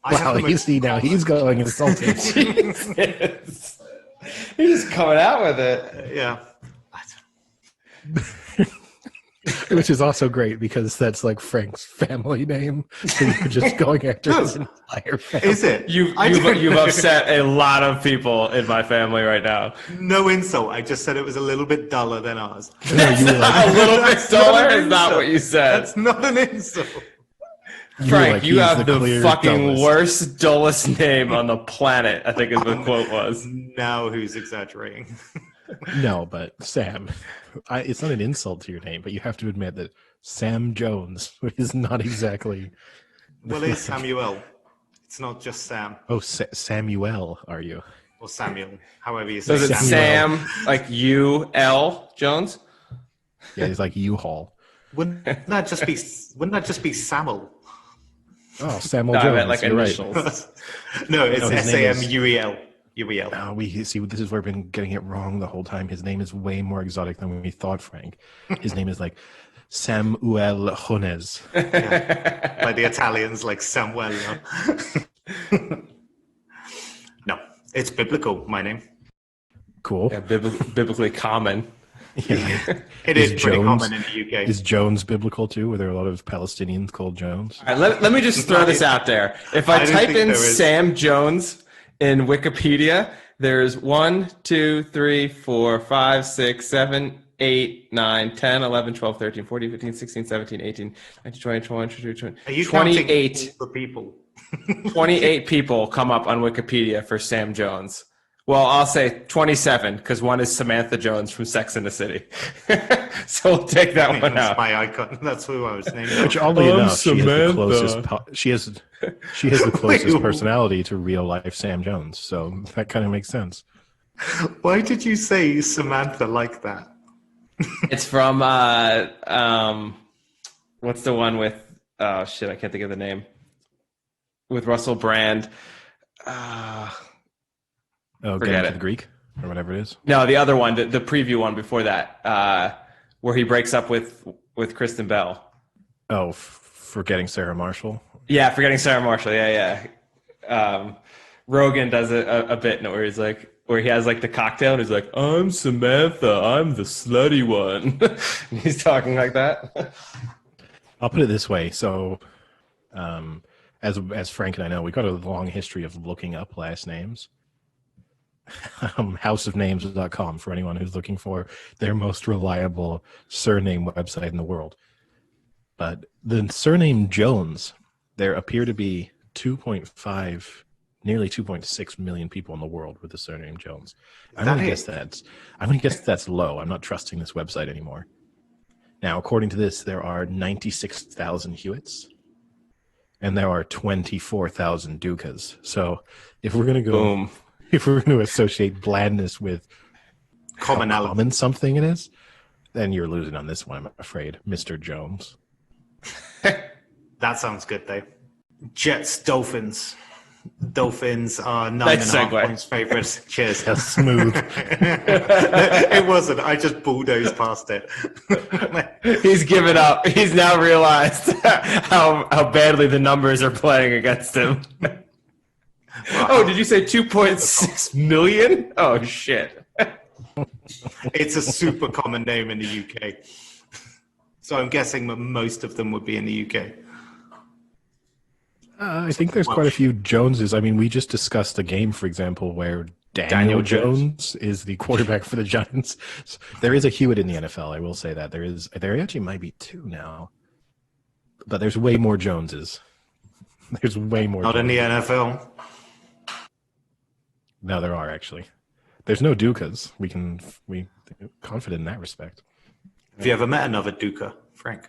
He's going insulting. He's coming out with it. Yeah. Which is also great because that's like Frank's family name. So you're just going after his entire family. Is it? You've upset a lot of people in my family right now. No insult. I just said it was a little bit duller than ours. No, you were like, a little bit duller is not what you said. That's not an insult. Frank, you have the fucking worst, dullest name on the planet, I think is what the quote was. Now who's exaggerating? No, but Sam, it's not an insult to your name, but you have to admit that Sam Jones is not exactly. Well, it's Samuel. It's not just Sam. Oh, Samuel, are you? Or Samuel, however you say it. So is it Sam, like U-L Jones? Yeah, he's like U-Haul. Wouldn't that just be Samuel? Oh, Samuel Jones. Like initials. Right. No, it's S-A-M-U-E-L. Oh, we see. This is where we've been getting it wrong the whole time. His name is way more exotic than we thought, Frank. His name is like Samuel Jones. Yeah. Like the Italians, like Samuel. No, it's biblical, my name. Cool. Yeah, biblically common. Yeah. It is pretty common in the UK. Is Jones biblical too? Were there a lot of Palestinians called Jones? All right, let me just throw this out there. If I type in Sam Jones in Wikipedia, there's 1, 2, 3, 4, 5, 6, 7, 8, 9, 10, 11, 12, 13, 14, 15, 16, 17, 18, 19, 20, 21, 22, 23, Are you 28 for people? 28 people come up on Wikipedia for Sam Jones. Well, I'll say 27 because one is Samantha Jones from Sex and the City. So we'll take that one That's out. my icon. That's who I was named. Which, oddly enough, she has the closest personality to real life Sam Jones. So that kind of makes sense. Why did you say Samantha like that? It's from what's the one with? Oh shit, I can't think of the name. With Russell Brand. Forget it. The Greek or whatever it is. No, the other one, the preview one before that, where he breaks up with Kristen Bell. Oh, Forgetting Sarah Marshall. Yeah, Forgetting Sarah Marshall. Yeah. Rogan does a bit where he's like, where he has like the cocktail and he's like, "I'm Samantha, I'm the slutty one." And he's talking like that. I'll put it this way. So, as Frank and I know, we've got a long history of looking up last names. Houseofnames.com for anyone who's looking for their most reliable surname website in the world. But the surname Jones, there appear to be 2.5, nearly 2.6 million people in the world with the surname Jones. I'm going to guess that's low. I'm not trusting this website anymore. Now, according to this, there are 96,000 Hewitts and there are 24,000 Dukas. So if we're going to go... Boom. If we're going to associate blandness with commonality, how common something it is, then you're losing on this one, I'm afraid, Mr. Jones. That sounds good, though. Jets, Dolphins. Dolphins are 9.5 points favourites. Cheers. That's smooth. It wasn't. I just bulldozed past it. He's given up. He's now realized how badly the numbers are playing against him. Oh, did you say 2.6 million? Oh, shit. It's a super common name in the UK. So I'm guessing that most of them would be in the UK. I think there's quite a few Joneses. I mean, we just discussed a game, for example, where Daniel Jones is the quarterback for the Giants. So there is a Hewitt in the NFL, I will say that. There actually might be two now. But there's way more Joneses. There's way more Not Joneses. in the NFL. No, there are actually. There's no Dukas. We confident in that respect. Have you ever met another Duca, Frank?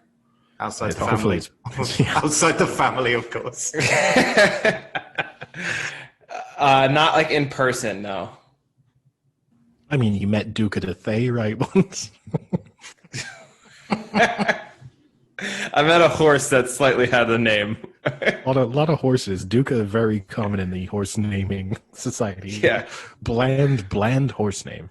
Outside the Hopefully family. Outside the family, of course. Not like in person, no. I mean, you met Duca de Thay, right? Once. I met a horse that slightly had a name. A lot of horses. Duca very common in the horse naming society. Yeah. Bland horse name.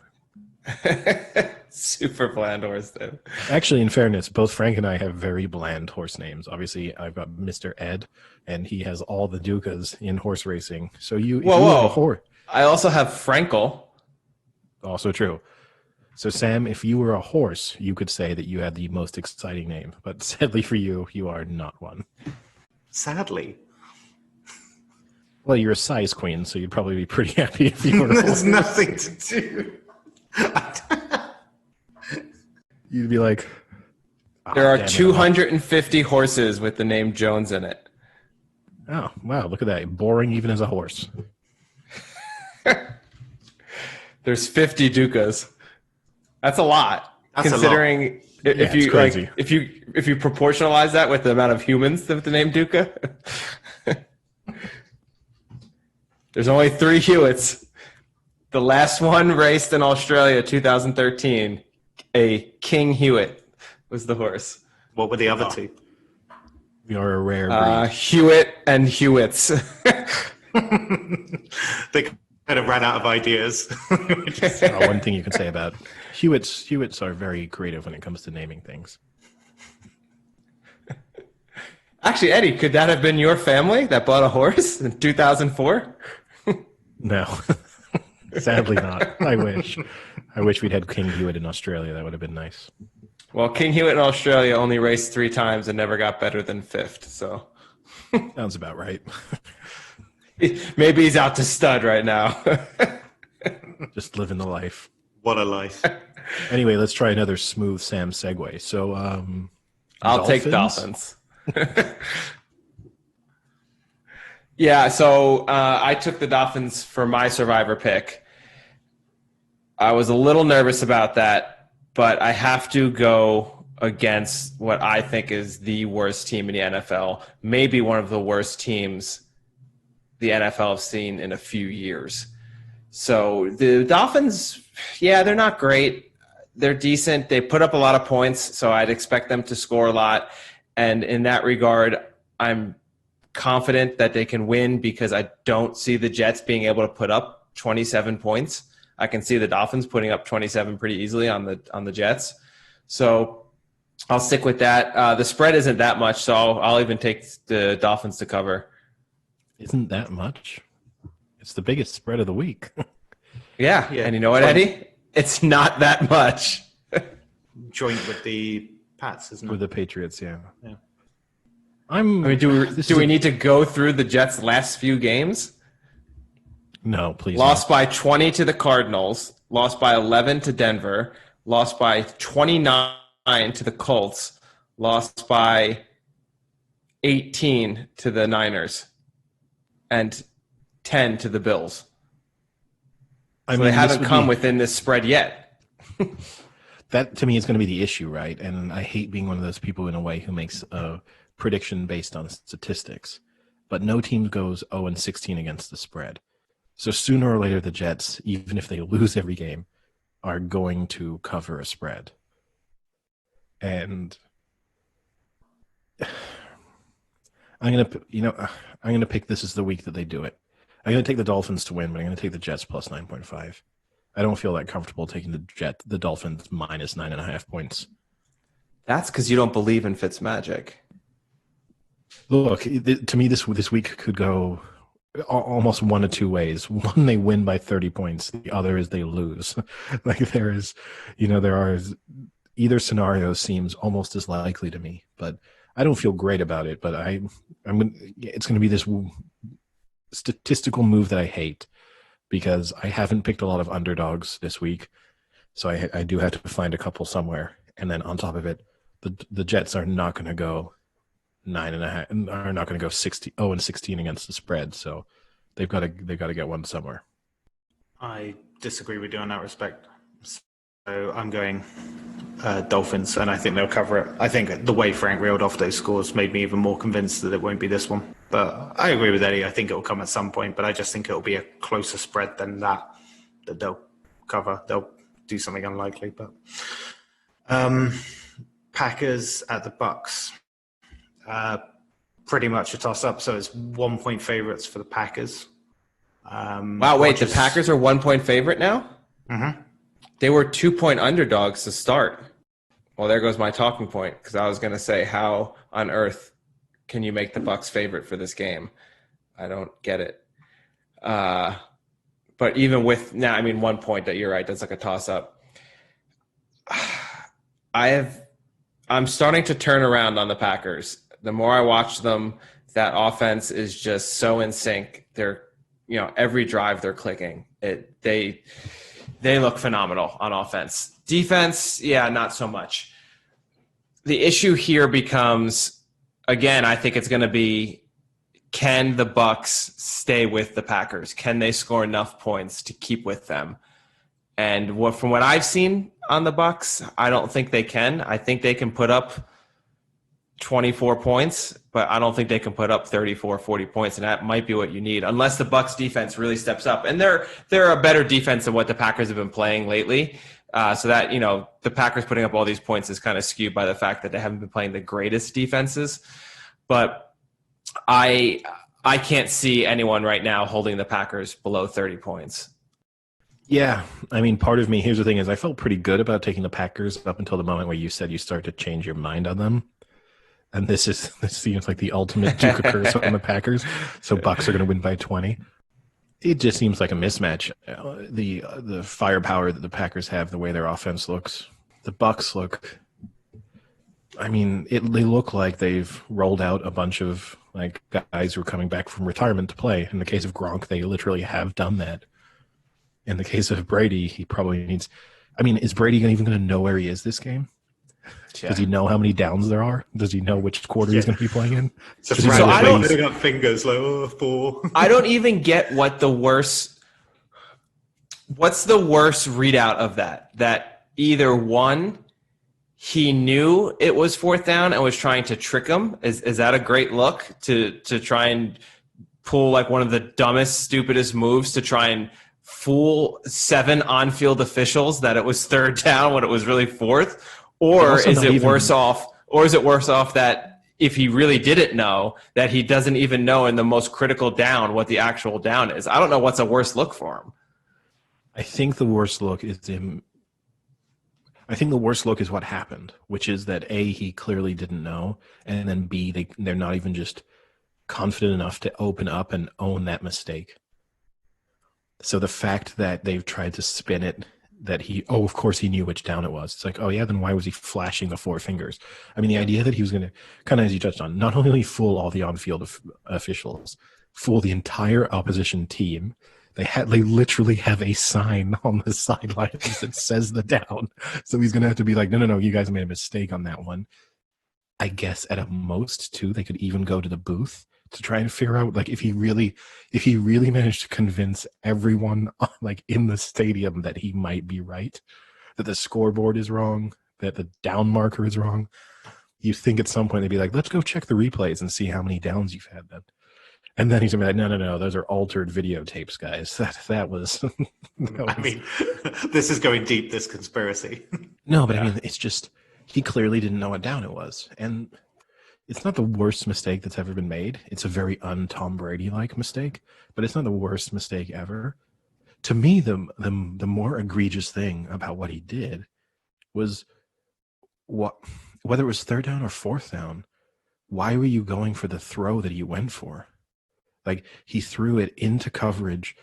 Super bland horse name. Actually, in fairness, both Frank and I have very bland horse names. Obviously, I've got Mr. Ed, and he has all the Ducas in horse racing. So if you have a horse. I also have Frankel. Also true. So, Sam, if you were a horse, you could say that you had the most exciting name. But sadly for you, you are not one. Sadly. Well, you're a size queen, so you'd probably be pretty happy if you were a horse. There's nothing to do. You'd be like... There are 250 horses with the name Jones in it. Oh, wow, look at that. Boring even as a horse. There's 50 Ducas. That's a lot. That's considering a lot. If you crazy. like if you proportionalize that with the amount of humans with the name Duca. There's only 3 Hewitts. The last one raced in Australia 2013. A King Hewitt was the horse. What were the other two? We are a rare breed. Hewitt and Hewitts. They kind of ran out of ideas. One thing you can say about Hewitts are very creative when it comes to naming things. Actually, Eddie, could that have been your family that bought a horse in 2004? No, sadly not. I wish we'd had King Hewitt in Australia. That would have been nice. Well, King Hewitt in Australia only raced 3 times and never got better than 5th. So Sounds about right. maybe he's out to stud right now. Just living the life. What a life. Anyway, let's try another smooth Sam segue. So, I'll take Dolphins. Yeah, so I took the Dolphins for my survivor pick. I was a little nervous about that, but I have to go against what I think is the worst team in the NFL, maybe one of the worst teams the NFL has seen in a few years. So the Dolphins, yeah, they're not great. They're decent. They put up a lot of points, so I'd expect them to score a lot. And in that regard, I'm confident that they can win because I don't see the Jets being able to put up 27 points. I can see the Dolphins putting up 27 pretty easily on the Jets. So I'll stick with that. The spread isn't that much, so I'll even take the Dolphins to cover. Isn't that much? It's the biggest spread of the week. Yeah. And you know what, Eddie? It's not that much. Joint with the Pats, isn't it? With the Patriots, yeah. Do we need to go through the Jets' last few games? No, please. Lost by 20 to the Cardinals, lost by 11 to Denver, lost by 29 to the Colts, lost by 18 to the Niners, and 10 to the Bills. So they haven't come within this spread yet. That, to me, is going to be the issue, right? And I hate being one of those people, in a way, who makes a prediction based on statistics. But no team goes 0-16 against the spread. So sooner or later, the Jets, even if they lose every game, are going to cover a spread. And I'm gonna pick this as the week that they do it. I'm gonna take the Dolphins to win, but I'm gonna take the Jets plus 9.5. I don't feel that comfortable taking the Dolphins minus 9.5 points. That's because you don't believe in Fitzmagic. Look, to me, this week could go almost one of two ways. One, they win by 30 points. The other is they lose. Either scenario seems almost as likely to me, but I don't feel great about it. But it's going to be this statistical move that I hate because I haven't picked a lot of underdogs this week. So I do have to find a couple somewhere. And then on top of it, the Jets are not going to go 9.5, are not going to go 0-16 against the spread. So they've got to get one somewhere. I disagree with you on that respect. So I'm going Dolphins, and I think they'll cover it. I think the way Frank reeled off those scores made me even more convinced that it won't be this one. But I agree with Eddie. I think it will come at some point, but I just think it will be a closer spread than that they'll cover. They'll do something unlikely. But Packers at the Bucks. Pretty much a toss-up. So it's 1 point favorites for the Packers. Wow, wait, the Packers are 1 point favorite now? Mm-hmm. They were 2 point underdogs to start. Well, there goes my talking point, because I was going to say, how on earth can you make the Bucks favorite for this game? I don't get it. But even with now, 1 point, that you're right, that's like a toss-up. I'm starting to turn around on the Packers. The more I watch them, that offense is just so in sync. They're, every drive they're clicking. They look phenomenal on offense. Defense, not so much. The issue here becomes, again, I think it's going to be, can the Bucks stay with the Packers? Can they score enough points to keep with them? And from what I've seen on the Bucks, I don't think they can. I think they can put up 24 points, but I don't think they can put up 34, 40 points, and that might be what you need, unless the Bucks defense really steps up. And they're a better defense than what the Packers have been playing lately. So that, the Packers putting up all these points is kind of skewed by the fact that they haven't been playing the greatest defenses. But I can't see anyone right now holding the Packers below 30 points. Yeah, part of me, here's the thing, is I felt pretty good about taking the Packers up until the moment where you said you start to change your mind on them. And this seems like the ultimate Duke curse on the Packers. So Bucks are going to win by 20. It just seems like a mismatch. The firepower that the Packers have, the way their offense looks, the Bucks look. They look like they've rolled out a bunch of guys who are coming back from retirement to play. In the case of Gronk, they literally have done that. In the case of Brady, he probably needs. Is Brady even going to know where he is this game? Yeah. Does he know how many downs there are? Does he know which quarter he's going to be playing in? So I don't putting up fingers like 4. I don't even get what's the worst readout of that. That either one, he knew it was 4th down and was trying to trick him. Is that a great look to try and pull one of the dumbest, stupidest moves to try and fool 7 on-field officials that it was 3rd down when it was really 4th? Or is it worse off? Or is it worse off that if he really didn't know, that he doesn't even know in the most critical down what the actual down is? I don't know what's a worse look for him. I think the worst look is him. I think the worst look is what happened, which is that A, he clearly didn't know, and then B, they're not even just confident enough to open up and own that mistake. So the fact that they've tried to spin it that of course he knew which down it was. It's like, oh yeah, then why was he flashing the 4 fingers? The idea that he was going to, kind of as you touched on, not only fool all the on-field officials, fool the entire opposition team. They literally have a sign on the sidelines that says the down. So he's going to have to be like, no, you guys made a mistake on that one. I guess at a most too, they could even go to the booth to try and figure out if he really managed to convince everyone in the stadium that he might be right, that the scoreboard is wrong, that the down marker is wrong. You think at some point they'd be like, let's go check the replays and see how many downs you've had then. And then he's gonna be like, no, those are altered videotapes, guys. That was. This is going deep. This conspiracy. No, but it's just he clearly didn't know what down it was, and. It's not the worst mistake that's ever been made. It's a very un-Tom Brady-like mistake, but it's not the worst mistake ever. To me, the more egregious thing about what he did was whether it was 3rd down or 4th down, why were you going for the throw that he went for? He threw it into coverage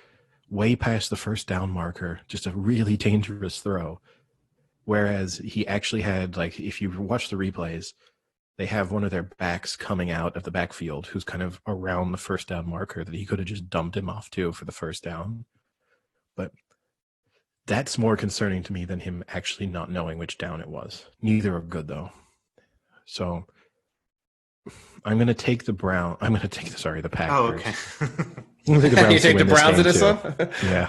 way past the 1st down marker, just a really dangerous throw. Whereas he actually had, if you watch the replays, they have one of their backs coming out of the backfield who's kind of around the 1st down marker that he could have just dumped him off to for the 1st down. But that's more concerning to me than him actually not knowing which down it was. Neither are good, though. So I'm going to take the Packers. Oh, okay. I think the Browns You take the win this Browns in game, this too. one? Yeah.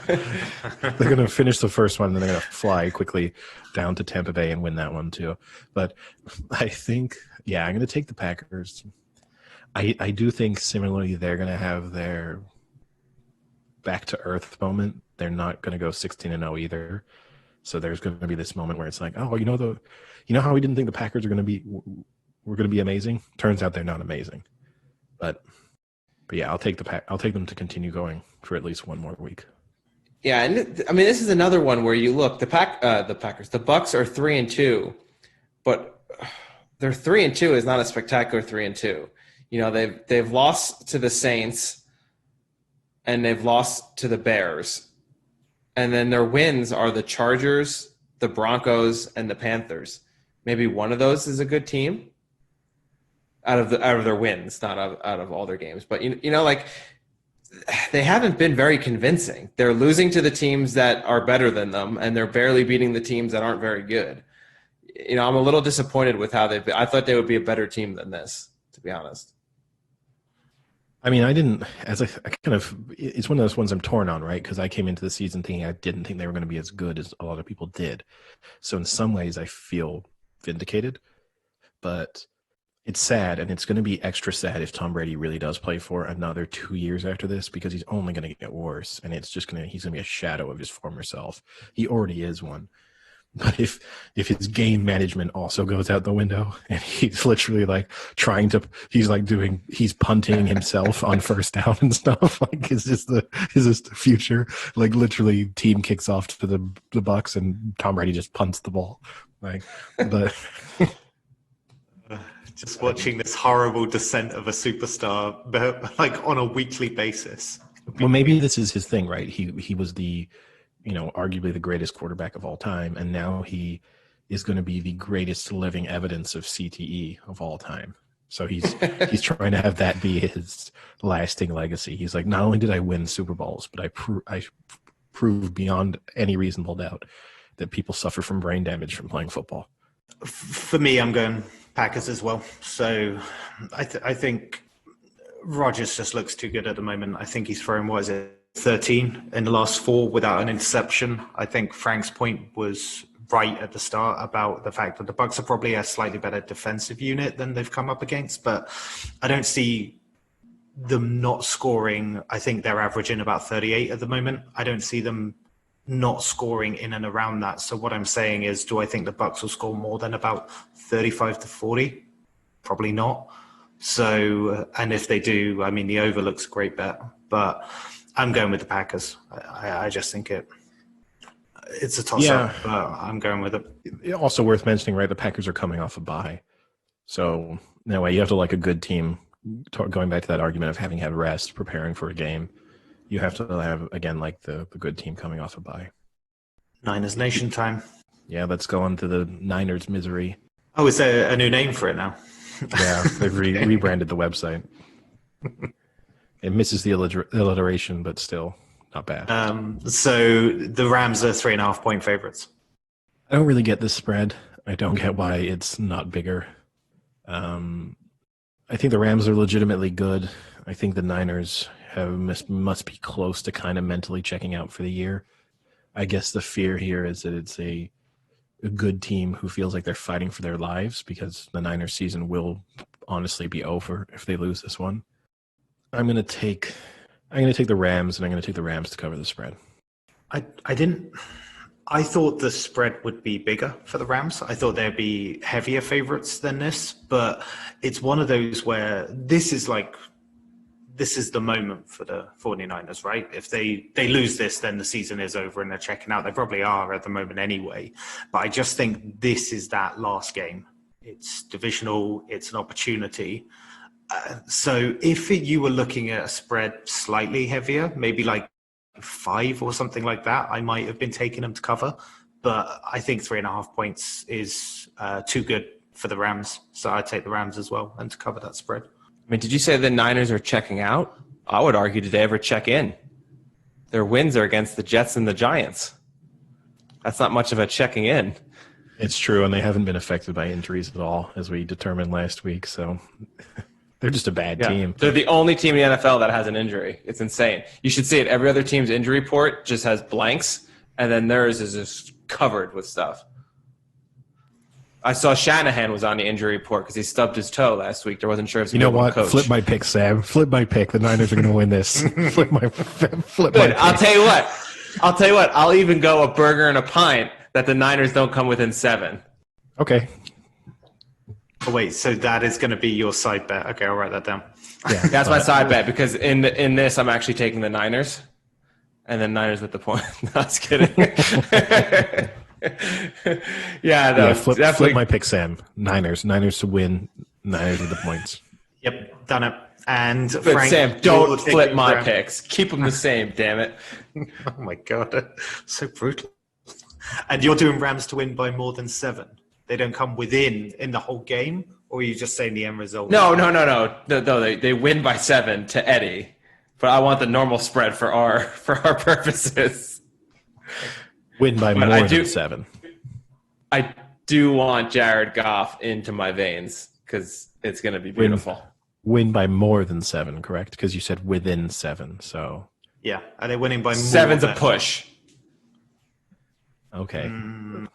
They're going to finish the first one, and then they're going to fly quickly down to Tampa Bay and win that one, too. But I think, I'm going to take the Packers. I do think, similarly, they're going to have their back-to-earth moment. They're not going to go 16-0 either. So there's going to be this moment where it's like, oh, you know how we didn't think the Packers were going to be amazing? Turns out they're not amazing. But yeah, I'll take them to continue going for at least one more week. Yeah, and I mean, this is another one where you look, the Packers, the Bucks are 3-2, but their 3-2 is not a spectacular 3-2. You know, they've lost to the Saints and they've lost to the Bears. And then their wins are the Chargers, the Broncos, and the Panthers. Maybe one of those is a good team out of their wins, not out of all their games. But you know, like, they haven't been very convincing. They're losing to the teams that are better than them, and they're barely beating the teams that aren't very good. You know, I'm a little disappointed with how they've been. I thought they would be a better team than this, to be honest. I mean, it's one of those ones I'm torn on, right? Because I came into the season thinking I didn't think they were going to be as good as a lot of people did. So in some ways I feel vindicated, but it's sad, and it's going to be extra sad if Tom Brady really does play for another 2 years after this, because he's only going to get worse, and he's going to be a shadow of his former self. He already is one. But if his game management also goes out the window, and he's literally like he's punting himself on first down and stuff, like, is this the future? Like, literally, team kicks off to the Bucks and Tom Brady just punts the ball, like, but. Just watching this horrible descent of a superstar, but like on a weekly basis. Well, maybe this is his thing, right? He was the, arguably the greatest quarterback of all time, and now he is going to be the greatest living evidence of CTE of all time. So he's trying to have that be his lasting legacy. He's like, not only did I win Super Bowls, but I proved beyond any reasonable doubt that people suffer from brain damage from playing football. For me, I'm going Packers as well. So I think Rodgers just looks too good at the moment. I think he's thrown, 13 in the last 4 without an interception. I think Frank's point was right at the start about the fact that the Bucs are probably a slightly better defensive unit than they've come up against, but I don't see them not scoring. I think they're averaging about 38 at the moment. I don't see them not scoring in and around that. So what I'm saying is, do I think the Bucs will score more than about 35 to 40? Probably not. So, and if they do, I mean, the over looks a great bet, but I'm going with the Packers. I just think it's a toss-up, but I'm going with it. Also worth mentioning, right, the Packers are coming off a bye. So, in a way, you have to like a good team, going back to that argument of having had rest, preparing for a game. You have to have, again, like the good team coming off a bye. Niners Nation time. Yeah, let's go on to the Niners misery. Oh, is there a new name for it now? Yeah, they've rebranded the website. It misses the alliteration, but still not bad. So the Rams are 3.5 point favorites. I don't really get this spread. I don't get why it's not bigger. I think the Rams are legitimately good. I think the Niners must be close to kind of mentally checking out for the year. I guess the fear here is that it's a good team who feels like they're fighting for their lives, because the Niners season will honestly be over if they lose this one. I'm going to take the Rams, and I'm going to take the Rams to cover the spread. I thought the spread would be bigger for the Rams. I thought there'd be heavier favorites than this, but it's one of those where this is the moment for the 49ers, right? If they lose this, then the season is over and they're checking out. They probably are at the moment anyway. But I just think this is that last game. It's divisional. It's an opportunity. So if you were looking at a spread slightly heavier, maybe like 5 or something like that, I might have been taking them to cover. But I think 3.5 points is too good for the Rams. So I'd take the Rams as well and to cover that spread. I mean, did you say the Niners are checking out? I would argue, did they ever check in? Their wins are against the Jets and the Giants. That's not much of a checking in. It's true, and they haven't been affected by injuries at all, as we determined last week. So They're just a bad Yeah. team. They're the only team in the NFL that has an injury. It's insane. You should see it. Every other team's injury report just has blanks, and then theirs is just covered with stuff. I saw Shanahan was on the injury report because he stubbed his toe last week. I wasn't sure if he You know was what? coach. Flip my pick, Sam. Flip my pick. The Niners are going to win this. Flip my Good. pick. I'll tell you what. I'll even go a burger and a pint that the Niners don't come within 7. Okay. Oh, wait, so that is going to be your side bet. Okay, I'll write that down. Yeah, That's my side bet because in this I'm actually taking the Niners, and then Niners with the point. No, I was kidding. Flip my pick, Sam. Niners to win. Niners with the points. Yep, done it. And But Frank, Sam, don't you're flip taking my Rams. picks. Keep them the same. Damn it. Oh my god, so brutal. And you're doing Rams to win by more than 7. They don't come within in the whole game, or are you just saying the end result? No. They win by 7 to Eddie, but I want the normal spread for our purposes. Win by But more I do- than 7. I do want Jared Goff into my veins because it's going to be beautiful. Win by more than 7, correct? Because you said within 7. So Yeah, are they winning by more? 7's a than- push. okay.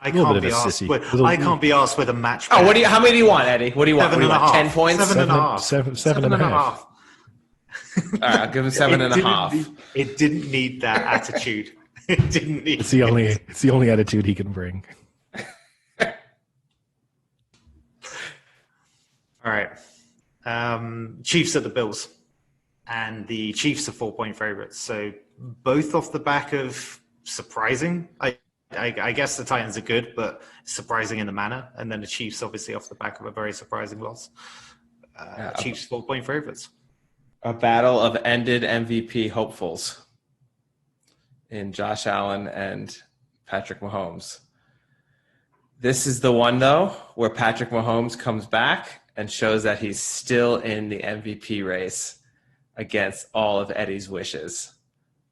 I little can't bit be of a asked. sissy. I can't be asked with a match. Oh, bet. how many do you want, Eddie? What do you want? 7 What do you and a want? half. 10 points? 7 and a half. Seven and a half. All right, I'll give him 7.5. It didn't need that attitude. It didn't need. It's the only attitude he can bring. All right. Chiefs at the Bills, and the Chiefs are 4-point favorites. So both off the back of surprising. I guess the Titans are good, but surprising in the manner, and then the Chiefs obviously off the back of a very surprising loss. Chiefs 4-point favorites. A battle of ended MVP hopefuls in Josh Allen and Patrick Mahomes. This is the one, though, where Patrick Mahomes comes back and shows that he's still in the MVP race against all of Eddie's wishes.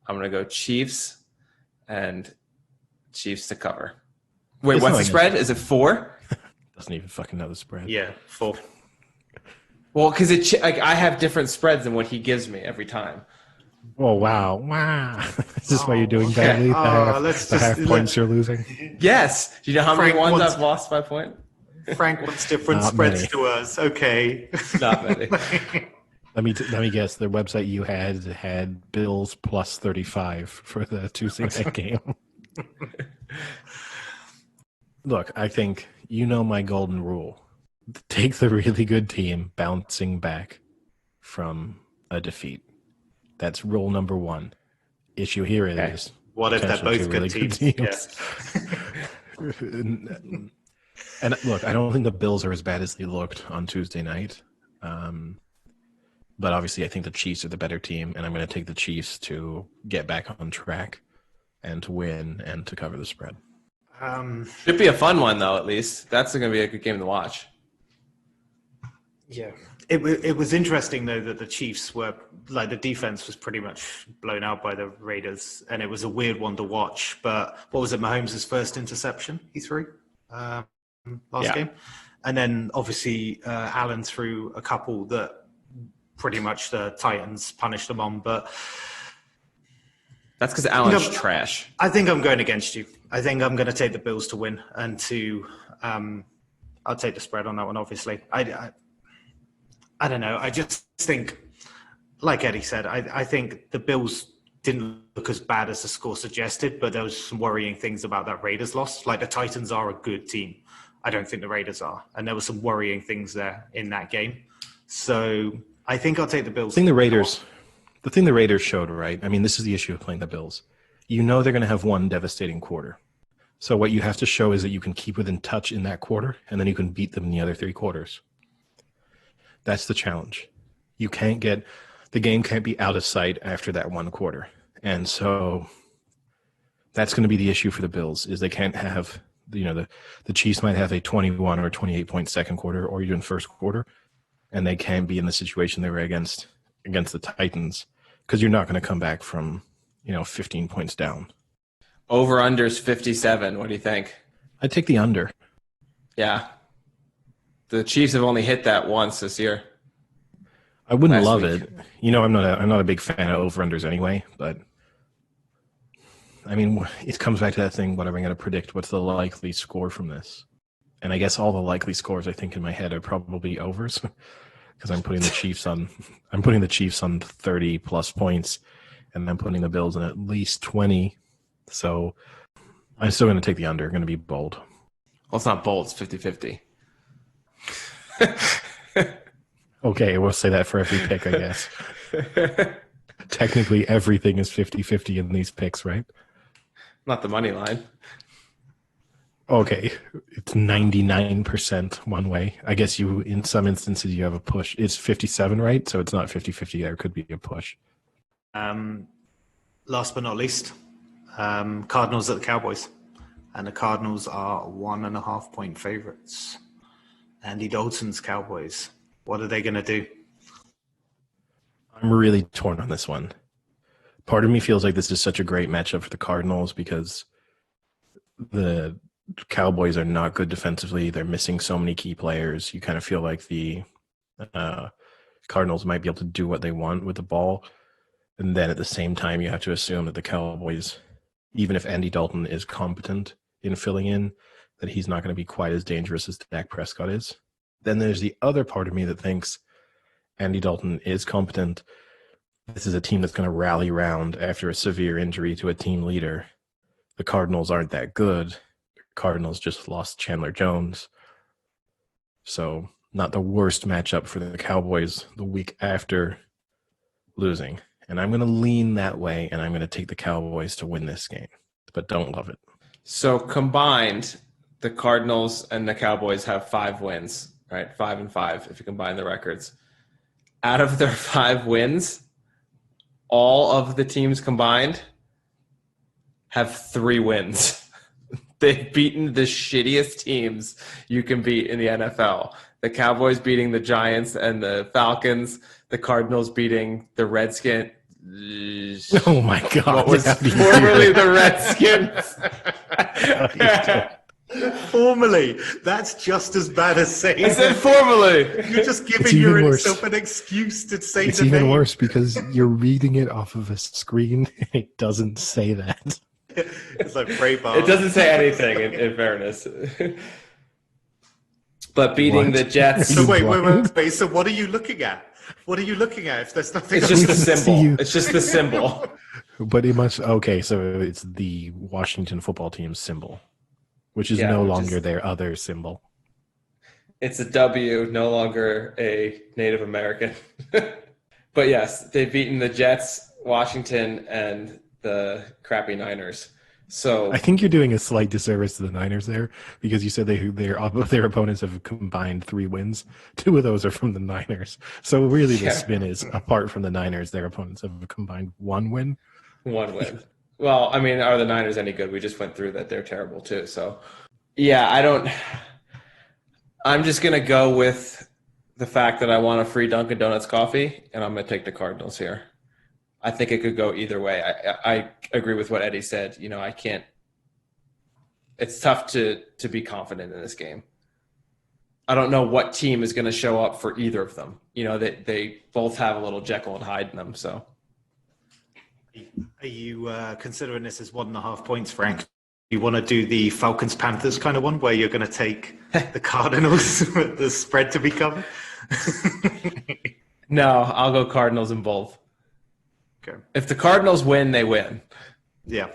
I'm going to go Chiefs and Chiefs to cover. Wait, It's what's not the spread? Is it 4? Doesn't even fucking know the spread. Yeah, 4. Well, because I have different spreads than what he gives me every time. Oh wow! Is this why you're doing badly? The half points you're losing. Yes. Do you know how many Frank ones wants- I've lost by point? Frank wants different Not spreads many. to us. Okay. Not many. Let me guess. The website you had Bills plus 35 for the Tuesday night game. Look, I think you know my golden rule. Take the really good team bouncing back from a defeat. That's rule number 1. Issue here is What if they're potentially both two good really teams? Yes. And look, I don't think the Bills are as bad as they looked on Tuesday night. But obviously, I think the Chiefs are the better team, and I'm going to take the Chiefs to get back on track and to win and to cover the spread. Should be a fun one, though, at least. That's going to be a good game to watch. Yeah. It was interesting, though, that the Chiefs were, like, the defense was pretty much blown out by the Raiders, and it was a weird one to watch. But what was it, Mahomes' first interception he threw last game? And then, obviously, Allen threw a couple that pretty much the Titans punished them on. But That's because Allen's trash. I think I'm going against you. I think I'm going to take the Bills to win, and to I'll take the spread on that one, obviously. I don't know. I just think, like Eddie said, I think the Bills didn't look as bad as the score suggested, but there was some worrying things about that Raiders loss. Like, the Titans are a good team. I don't think the Raiders are. And there were some worrying things there in that game. So I think I'll take the Bills. The thing the Raiders showed, right? I mean, this is the issue of playing the Bills. You know they're going to have one devastating quarter. So what you have to show is that you can keep within touch in that quarter, and then you can beat them in the other 3 quarters. That's the challenge. The game can't be out of sight after that one quarter. And so that's going to be the issue for the Bills, is they can't have, the Chiefs might have a 21 or 28 point second quarter or even first quarter, and they can't be in the situation they were against the Titans, because you're not going to come back from, 15 points down. Over-under's 57. What do you think? I'd take the under. Yeah. The Chiefs have only hit that once this year. I wouldn't last love week. it. I'm not a big fan of over-unders anyway, but I mean, it comes back to that thing, what am I going to predict? What's the likely score from this? And I guess all the likely scores I think in my head are probably overs because I'm putting the Chiefs on 30 plus points, and I'm putting the Bills in at least 20. So I'm still going to take the under. I'm going to be bold. Well, it's not bold. It's 50-50. Okay, we'll say that for every pick, I guess. Technically, everything is 50-50 in these picks, right? Not the money line. Okay, it's 99% one way. I guess in some instances, you have a push. It's 57, right? So it's not 50-50. There could be a push. Last but not least, Cardinals at the Cowboys. And the Cardinals are 1.5 point favorites. Andy Dalton's Cowboys. What are they going to do? I'm really torn on this one. Part of me feels like this is such a great matchup for the Cardinals because the Cowboys are not good defensively. They're missing so many key players. You kind of feel like the Cardinals might be able to do what they want with the ball. And then at the same time, you have to assume that the Cowboys, even if Andy Dalton is competent in filling in, that he's not going to be quite as dangerous as Dak Prescott is. Then there's the other part of me that thinks Andy Dalton is competent. This is a team that's going to rally round after a severe injury to a team leader. The Cardinals aren't that good. The Cardinals just lost Chandler Jones. So not the worst matchup for the Cowboys the week after losing. And I'm going to lean that way, and I'm going to take the Cowboys to win this game, but don't love it. So combined, the Cardinals and the Cowboys have 5 wins, right? 5-5 if you combine the records. Out of their 5 wins, all of the teams combined have 3 wins. They've beaten the shittiest teams you can beat in the NFL. The Cowboys beating the Giants and the Falcons. The Cardinals beating the Redskins. Oh my God. What was formerly the Redskins. Formerly, that's just as bad as saying. I said formerly. You're just giving yourself an excuse to say it's the name. It's even worse because you're reading it off of a screen. It doesn't say that. It's like Braveheart. It doesn't say anything, in fairness. But beating the Jets. So wait. So what are you looking at? What are you looking at? If there's nothing, it's just the symbol. It's just the symbol. But it must. Okay, so it's the Washington football team's symbol, which is no longer their other symbol. It's a W, no longer a Native American. But yes, they've beaten the Jets, Washington, and the crappy Niners. So I think you're doing a slight disservice to the Niners there because you said their opponents have combined 3 wins. 2 of those are from the Niners. So really the spin is, apart from the Niners, their opponents have combined 1 win. 1 win. Well, I mean, are the Niners any good? We just went through that. They're terrible too. So yeah, I'm just going to go with the fact that I want a free Dunkin' Donuts coffee, and I'm going to take the Cardinals here. I think it could go either way. I agree with what Eddie said. I can't – it's tough to be confident in this game. I don't know what team is going to show up for either of them. They both have a little Jekyll and Hyde in them. So, are you considering this as 1.5 points, Frank? You want to do the Falcons-Panthers kind of one where you're going to take the Cardinals, the spread to be covered? No, I'll go Cardinals in both. Okay. If the Cardinals win, they win. Yeah.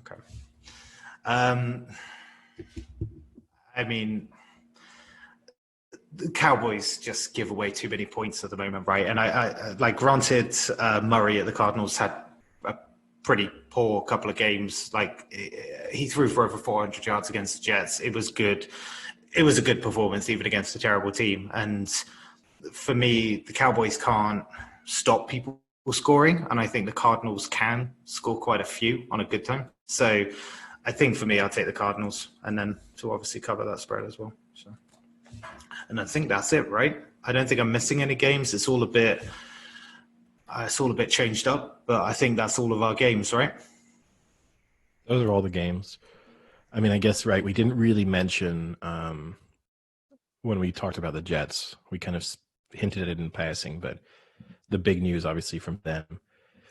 Okay. I mean, the Cowboys just give away too many points at the moment, right? And I granted, Murray at the Cardinals had a pretty poor couple of games. Like, he threw for over 400 yards against the Jets. It was good. It was a good performance, even against a terrible team. And for me, the Cowboys can't stop people scoring, and I think the Cardinals can score quite a few on a good time. So I think for me, I'll take the Cardinals, and then to obviously cover that spread as well. So, and I think that's it, right? I don't think I'm missing any games. It's all a bit changed up, but I think that's all of our games, right? Those are all the games. I mean, I guess, right, we didn't really mention when we talked about the Jets, we kind of hinted at it in passing, but the big news, obviously, from them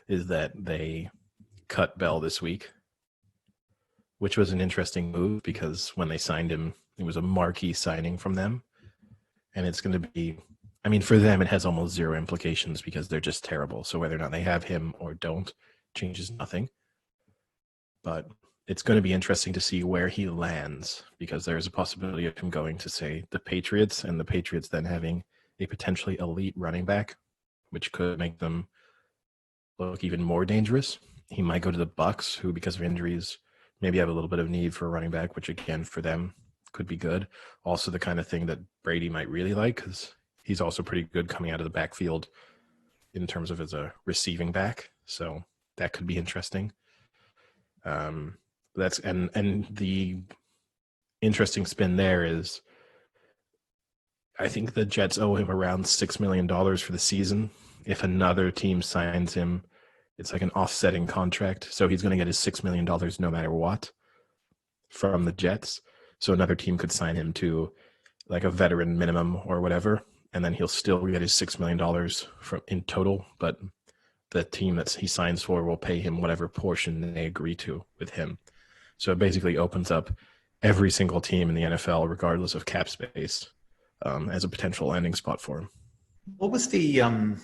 is that they cut Bell this week, which was an interesting move because when they signed him, it was a marquee signing from them. And it's going to be, I mean, for them, it has almost zero implications because they're just terrible. So whether or not they have him or don't changes nothing. But it's going to be interesting to see where he lands because there's a possibility of him going to, say, the Patriots, and the Patriots then having a potentially elite running back, which could make them look even more dangerous. He might go to the Bucks, who, because of injuries, maybe have a little bit of need for a running back, which again, for them, could be good. Also the kind of thing that Brady might really like because he's also pretty good coming out of the backfield in terms of as a receiving back. So that could be interesting. That's and the interesting spin there is I think the Jets owe him around $6 million for the season. If another team signs him, it's like an offsetting contract. So he's going to get his $6 million no matter what from the Jets. So another team could sign him to like a veteran minimum or whatever, and then he'll still get his $6 million in total. But the team that he signs for will pay him whatever portion they agree to with him. So it basically opens up every single team in the NFL, regardless of cap space, as a potential landing spot for him. What was the I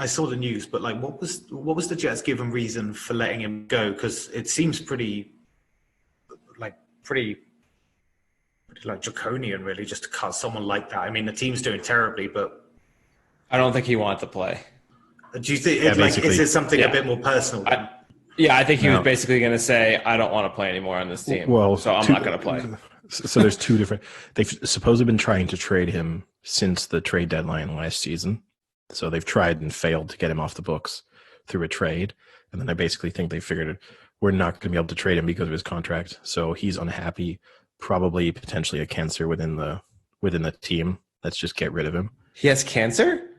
saw the news, but like what was the Jets' given reason for letting him go? Because it seems pretty draconian, really, just to cut someone like that. I mean, the team's doing terribly, but I don't think he wanted to play. Do you think is it something a bit more personal? I think he was basically going to say, I don't want to play anymore on this team. Well, so I'm not going to play. So there's two different. They've supposedly been trying to trade him since the trade deadline last season. So they've tried and failed to get him off the books through a trade. And then I basically think they figured we're not going to be able to trade him because of his contract. So he's unhappy, probably potentially a cancer within the team. Let's just get rid of him. He has cancer?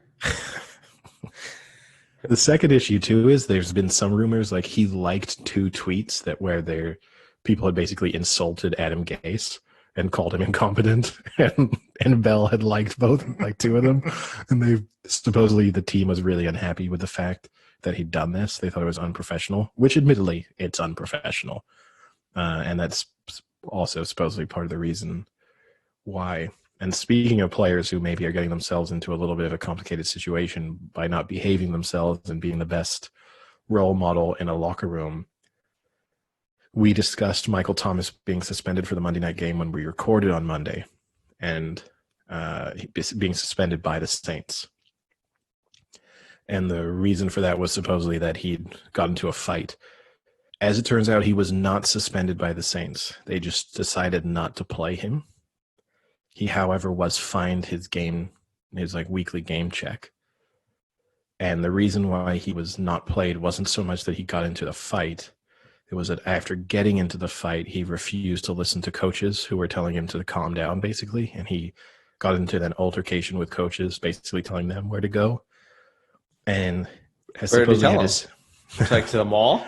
The second issue too is there's been some rumors like he liked 2 tweets where people had basically insulted Adam Gase and called him incompetent, and Bell had liked both, like 2 of them, and supposedly the team was really unhappy with the fact that he'd done this. They thought it was unprofessional, which admittedly it's unprofessional, and that's also supposedly part of the reason why. And speaking of players who maybe are getting themselves into a little bit of a complicated situation by not behaving themselves and being the best role model in a locker room, we discussed Michael Thomas being suspended for the Monday night game when we recorded on Monday, and being suspended by the Saints. And the reason for that was supposedly that he'd got into a fight. As it turns out, he was not suspended by the Saints. They just decided not to play him. He, however, was fined his weekly game check. And the reason why he was not played wasn't so much that he got into the fight. It was that after getting into the fight, he refused to listen to coaches who were telling him to calm down, basically. And he got into an altercation with coaches, basically telling them where to go. And where did he tell him? Like to the mall?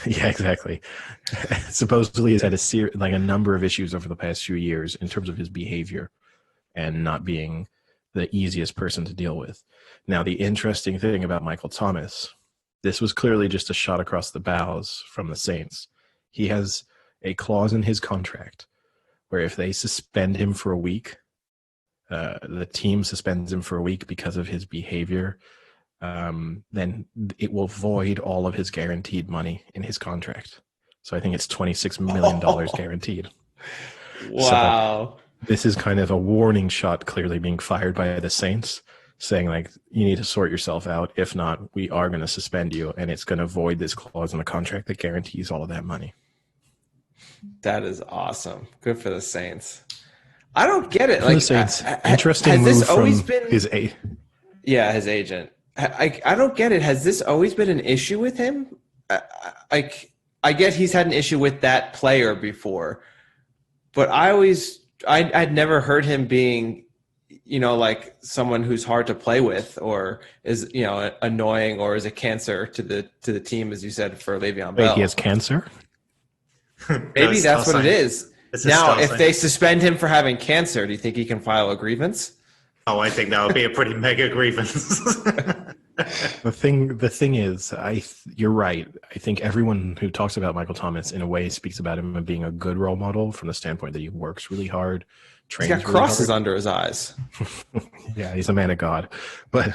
Yeah, exactly. Supposedly he's had a number of issues over the past few years in terms of his behavior and not being the easiest person to deal with. Now, the interesting thing about Michael Thomas, this was clearly just a shot across the bows from the Saints. He has a clause in his contract where if they suspend him for a week, the team suspends him for a week because of his behavior, then it will void all of his guaranteed money in his contract. So I think it's $26 million guaranteed. Wow. So this is kind of a warning shot clearly being fired by the Saints, saying like, you need to sort yourself out. If not, we are going to suspend you, and it's going to void this clause in the contract that guarantees all of that money. That is awesome. Good for the Saints. I don't get it. Like, the Saints, interesting move from his agent. Yeah, his agent. I don't get it. Has this always been an issue with him? I get he's had an issue with that player before, but I'd never heard him being, like someone who's hard to play with or is, annoying or is a cancer to the team, as you said, for Le'Veon Bell. Wait, he has cancer? Maybe that's what it is. Now, if they suspend him for having cancer, do you think he can file a grievance? Oh, I think that would be a pretty mega grievance. The thing is, you're right. I think everyone who talks about Michael Thomas in a way speaks about him as being a good role model from the standpoint that he works really hard, He's trains got really crosses hard. under his eyes. Yeah, he's a man of God. But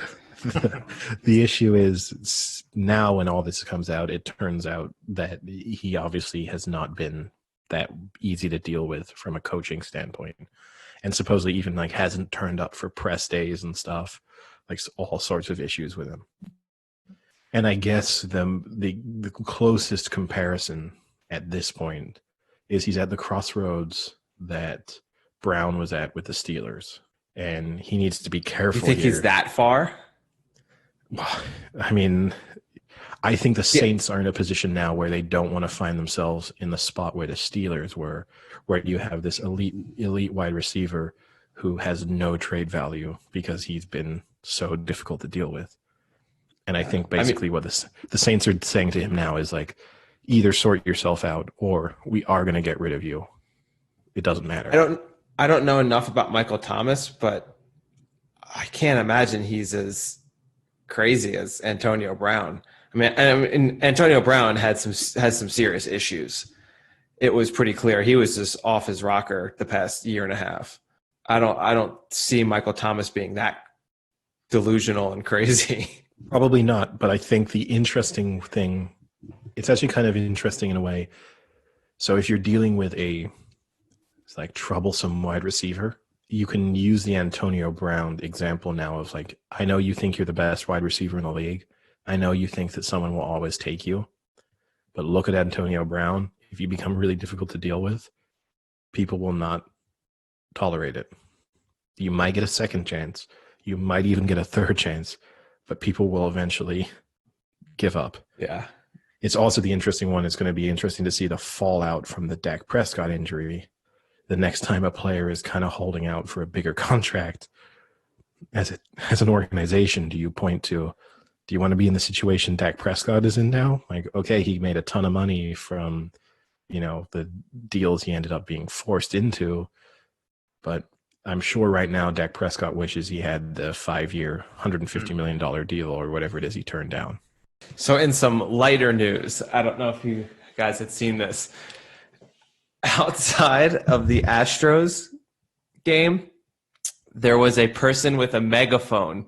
the issue is now when all this comes out, it turns out that he obviously has not been that easy to deal with from a coaching standpoint. And supposedly even like hasn't turned up for press days and stuff, like all sorts of issues with him. And I guess the closest comparison at this point is he's at the crossroads that Brown was at with the Steelers. And he needs to be careful. You think here. he's that far? I mean, I think the Saints are in a position now where they don't want to find themselves in the spot where the Steelers were, where you have this elite wide receiver who has no trade value because he's been so difficult to deal with. And I think basically what the Saints are saying to him now is like, either sort yourself out or we are going to get rid of you. It doesn't matter. I don't know enough about Michael Thomas, but I can't imagine he's as crazy as Antonio Brown. I mean, Antonio Brown has some serious issues. It was pretty clear he was just off his rocker the past year and a half. I don't see Michael Thomas being that delusional and crazy. Probably not, but I think the interesting thing, it's actually kind of interesting in a way. So if you're dealing with a like troublesome wide receiver, you can use the Antonio Brown example now of like, I know you think you're the best wide receiver in the league. I know you think that someone will always take you, but look at Antonio Brown. If you become really difficult to deal with, people will not tolerate it. You might get a second chance. You might even get a third chance, but people will eventually give up. Yeah. It's also the interesting one. It's going to be interesting to see the fallout from the Dak Prescott injury. The next time a player is kind of holding out for a bigger contract, as an organization, do you point to, do you want to be in the situation Dak Prescott is in now? Like, okay, he made a ton of money from, the deals he ended up being forced into, but I'm sure right now Dak Prescott wishes he had the 5-year, $150 million deal or whatever it is he turned down. So in some lighter news, I don't know if you guys had seen this. Outside of the Astros game, there was a person with a megaphone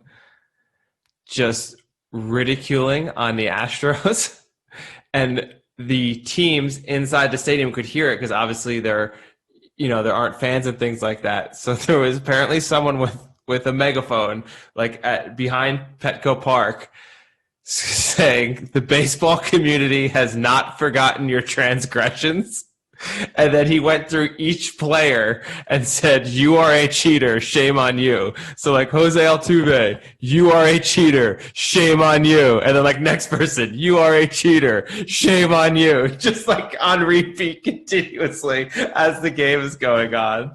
just ridiculing on the Astros, and the teams inside the stadium could hear it because obviously there aren't fans and things like that. So there was apparently someone with a megaphone behind Petco Park saying the baseball community has not forgotten your transgressions. And then he went through each player and said, "You are a cheater. Shame on you." So Jose Altuve, "You are a cheater. Shame on you." And then next person, "You are a cheater. Shame on you." Just on repeat continuously as the game is going on.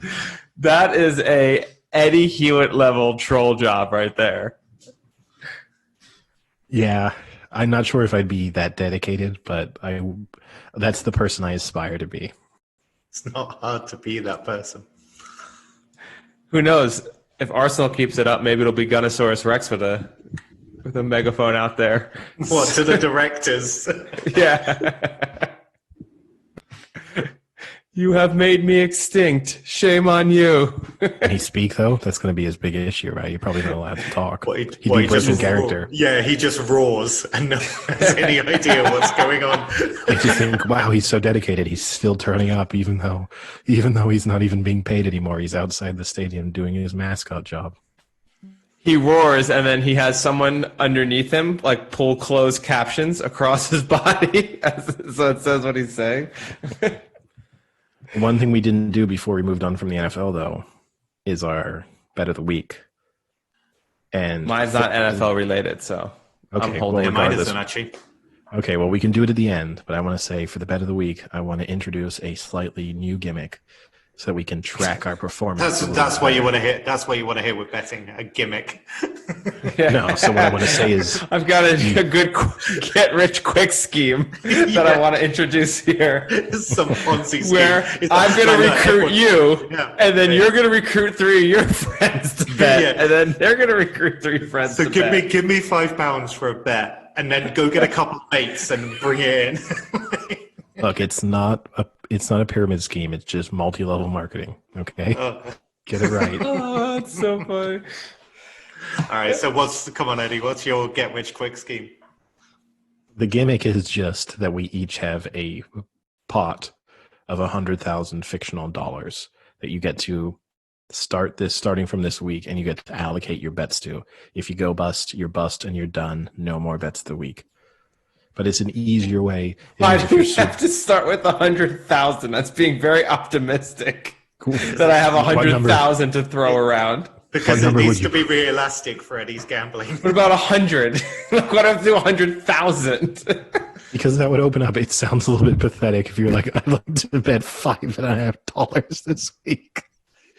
That is a Eddie Hewitt level troll job right there. Yeah. I'm not sure if I'd be that dedicated, but that's the person I aspire to be. It's not hard to be that person. Who knows? If Arsenal keeps it up, maybe it'll be Gunnosaurus Rex with a megaphone out there. What, to the directors? Yeah. "You have made me extinct. Shame on you." Can he speak, though? That's going to be his big issue, right? You're probably not allowed to talk. He'd be he breaking character. Yeah, he just roars and no one has any idea what's going on. I just think, wow, he's so dedicated. He's still turning up, even though he's not even being paid anymore. He's outside the stadium doing his mascot job. He roars, and then he has someone underneath him pull closed captions across his body, so it says what he's saying. One thing we didn't do before we moved on from the NFL, though, is our bet of the week. And mine's not NFL related, so okay, I'm holding mine isn't actually. Okay, well, we can do it at the end, but I want to say for the bet of the week, I want to introduce a slightly new gimmick. so that we can track our performance. That's what you want to hear. That's what you want to hear with betting, a gimmick. No, so what I want to say is I've got a good get rich quick scheme that I want to introduce here. Some Ponzi scheme. Where I'm going to recruit you, and then you're going to recruit 3 of your friends to bet, and then they're going to recruit 3 friends to bet. So give me £5 for a bet, and then go get a couple of mates and bring it in. Look, it's not a pyramid scheme. It's just multi-level marketing. Okay, get it right. Oh, that's so funny. All right. So come on, Eddie? What's your get rich quick scheme? The gimmick is just that we each have a pot of 100,000 fictional dollars that you get to starting from this week, and you get to allocate your bets to. If you go bust, you're bust, and you're done. No more bets of the week. But it's an easier way. Why do we have to start with 100,000? That's being very optimistic. Cool. That I have 100,000 to throw around. Because it needs to be realistic for Eddie's gambling. What about 100? What if I do 100,000? Because that would open up. It sounds a little bit pathetic if you're like, I'd like to bet $5.50 this week.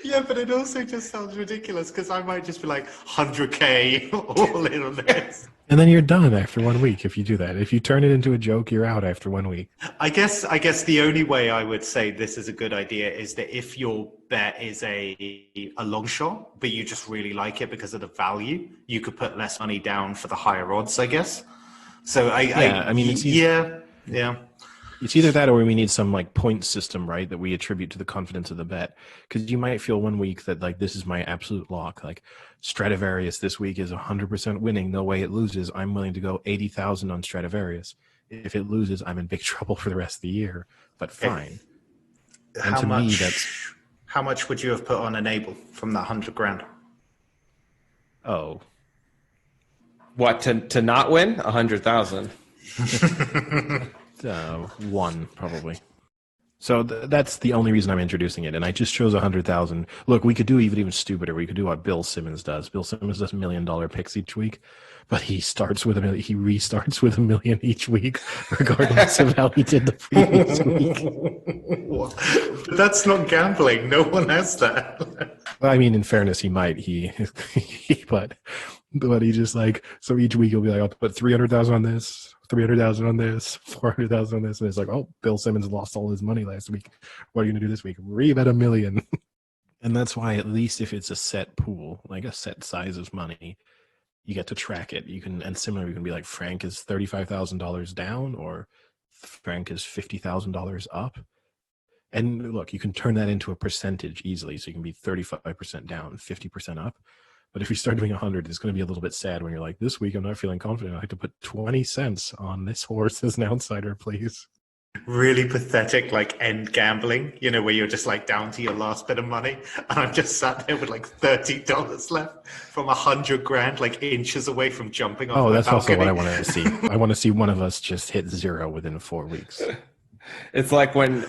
Yeah, but it also just sounds ridiculous because I might just be like 100K all in on this. And then you're done after 1 week if you do that. If you turn it into a joke, you're out after 1 week. I guess the only way I would say this is a good idea is that if your bet is a long shot, but you just really like it because of the value, you could put less money down for the higher odds, I guess. So It's either that or we need some like point system, right, that we attribute to the confidence of the bet. Because you might feel 1 week that like this is my absolute lock. Like Stradivarius this week is 100% winning. No way it loses. I'm willing to go 80,000 on Stradivarius. If it loses, I'm in big trouble for the rest of the year. But fine. How much would you have put on Enable from that 100 grand? Oh, what to not win 100,000? 1 probably. So that's the only reason I'm introducing it, and I just chose 100,000. Look, we could do even stupider. We could do what Bill Simmons does. Bill Simmons does $1 million picks each week, but he starts with $1 million. He restarts with $1 million each week, regardless of how he did the previous week. That's not gambling. No one has that. I mean, in fairness, he might. But he just like, so each week he'll be like, I'll put 300,000 on this, 300,000 on this, 400,000 on this, and it's like, oh, Bill Simmons lost all his money last week. What are you gonna do this week? Rebet $1 million. And that's why, at least if it's a set pool, like a set size of money, you get to track it. You can, and similarly, you can be like, Frank is $35,000 down, or Frank is $50,000 up. And look, you can turn that into a percentage easily. So you can be 35% down, 50% up. But if you start doing 100, it's going to be a little bit sad when you're like, this week I'm not feeling confident. I have to put 20 cents on this horse as an outsider, please. Really pathetic, like end gambling, where you're just like down to your last bit of money. And I'm just sat there with like $30 left from 100 grand, like inches away from jumping off. Oh, that's also what I want to see. I want to see one of us just hit 0 within 4 weeks. It's like when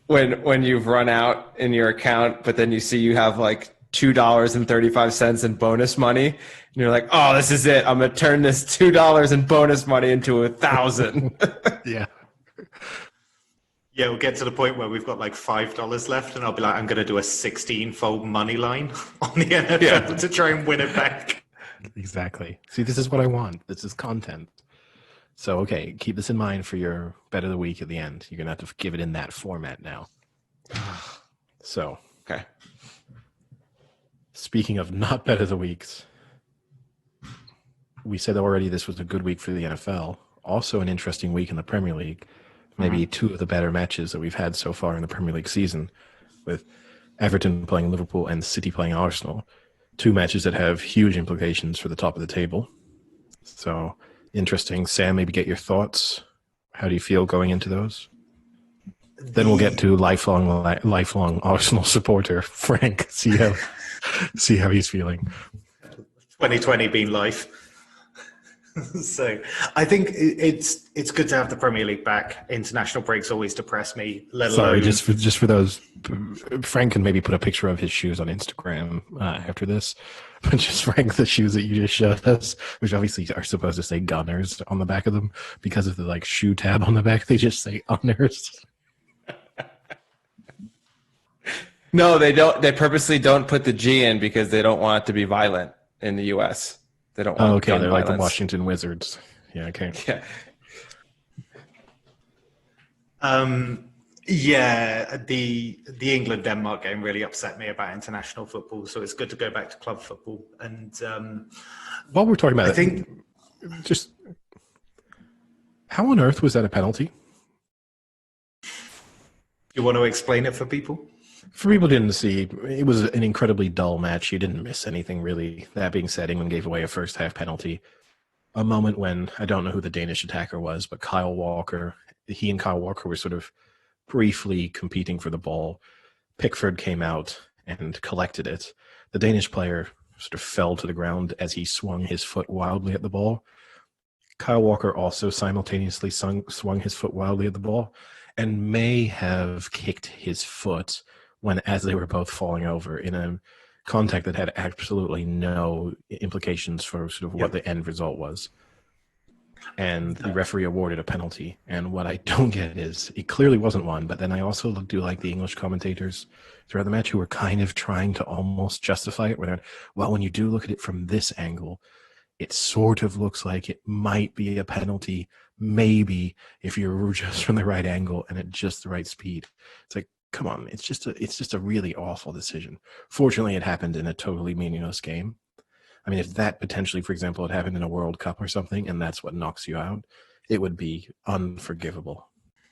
you've run out in your account, but then you see you have like $2.35 in bonus money, and you're like, oh, this is it. I'm gonna turn this $2 in bonus money into 1,000. Yeah, we'll get to the point where we've got like $5 left, and I'll be like, I'm gonna do a 16-fold money line on the NFL to try and win it back. Exactly. See, this is what I want. This is content. So okay, keep this in mind for your bet of the week at the end. You're gonna have to give it in that format now. So okay. Speaking of not bet of the weeks, we said already this was a good week for the NFL. Also an interesting week in the Premier League. Maybe 2 of the better matches that we've had so far in the Premier League season, with Everton playing Liverpool and City playing Arsenal. 2 matches that have huge implications for the top of the table. So interesting. Sam, maybe get your thoughts. How do you feel going into those? Then we'll get to lifelong Arsenal supporter Frank. See how he's feeling. 2020 being life. So I think it's good to have the Premier League back. International breaks always depress me. Sorry, just for those, Frank can maybe put a picture of his shoes on Instagram after this. But just Frank, the shoes that you just showed us, which obviously are supposed to say Gunners on the back of them, because of the like shoe tab on the back, they just say Gunners. No, they don't. They purposely don't put the G in because they don't want it to be violent in the U.S. They don't want Okay, gun they're like the violence. Washington Wizards. Yeah, okay. Yeah. Yeah, the England Denmark game really upset me about international football. So it's good to go back to club football. And While we're talking about I think just how on earth was that a penalty? you want to explain it for people. For people who didn't see, it was an incredibly dull match. You didn't miss anything really. That being said, England gave away a first half penalty. A moment when I don't know who the Danish attacker was, but he and Kyle Walker were sort of briefly competing for the ball. Pickford came out and collected it. The Danish player sort of fell to the ground as he swung his foot wildly at the ball. Kyle Walker also simultaneously swung his foot wildly at the ball and may have kicked his foot as they were both falling over in a contact that had absolutely no implications for sort of what the end result was. And the referee awarded a penalty. And what I don't get is it clearly wasn't one, but then I also do like the English commentators throughout the match who were kind of trying to almost justify it. Where they're, well, when you do look at it from this angle, it sort of looks like it might be a penalty, maybe if you're just from the right angle and at just the right speed. It's like, come on, it's just a really awful decision. Fortunately, it happened in a totally meaningless game. I mean, if that potentially, for example, had happened in a World Cup or something, and that's what knocks you out, it would be unforgivable.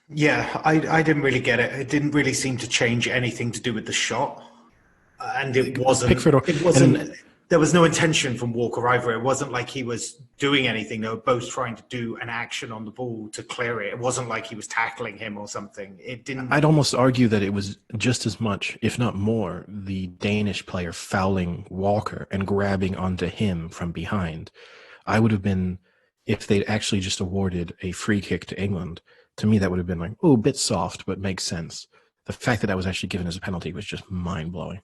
Yeah, I didn't really get it. It didn't really seem to change anything to do with the shot, and it wasn't. Pickford, It wasn't. There was no intention from Walker either. It wasn't like he was doing anything. They were both trying to do an action on the ball to clear it. It wasn't like he was tackling him or something. It didn't. I'd almost argue that it was just as much, if not more, the Danish player fouling Walker and grabbing onto him from behind. I would have been, if they'd actually just awarded a free kick to England, to me that would have been like, oh, a bit soft, but makes sense. The fact that was actually given as a penalty was just mind-blowing.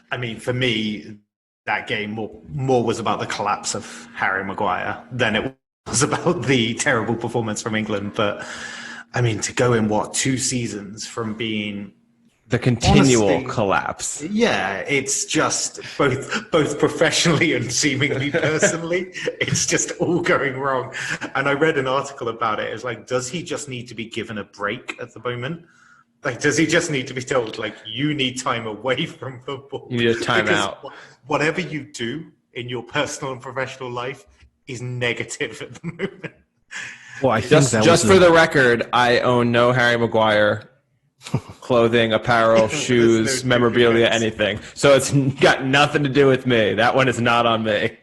I mean, for me, that game more was about the collapse of Harry Maguire than it was about the terrible performance from England. But I mean, to go in 2 seasons from being the continual collapse. Yeah, it's just both professionally and seemingly personally, it's just all going wrong. And I read an article about it. It's like, does he just need to be given a break at the moment? Like, does he just need to be told, like, you need time away from football? You need a timeout. Whatever you do in your personal and professional life is negative at the moment. Well, I think just for the record, I own no Harry Maguire clothing, apparel, shoes, memorabilia, anything. So it's got nothing to do with me. That one is not on me.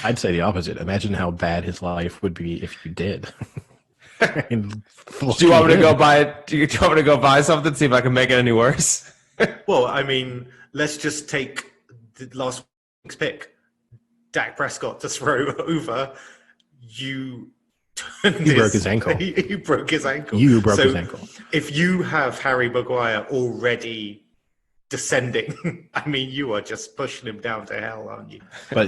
I'd say the opposite. Imagine how bad his life would be if you did. Do you want me to go buy? Do you want me to go buy something? See if I can make it any worse. Well, I mean, let's just take the last week's pick, Dak Prescott to throw over. He broke his ankle. He broke his ankle. You broke his ankle. If you have Harry Maguire already descending, I mean, you are just pushing him down to hell, aren't you? But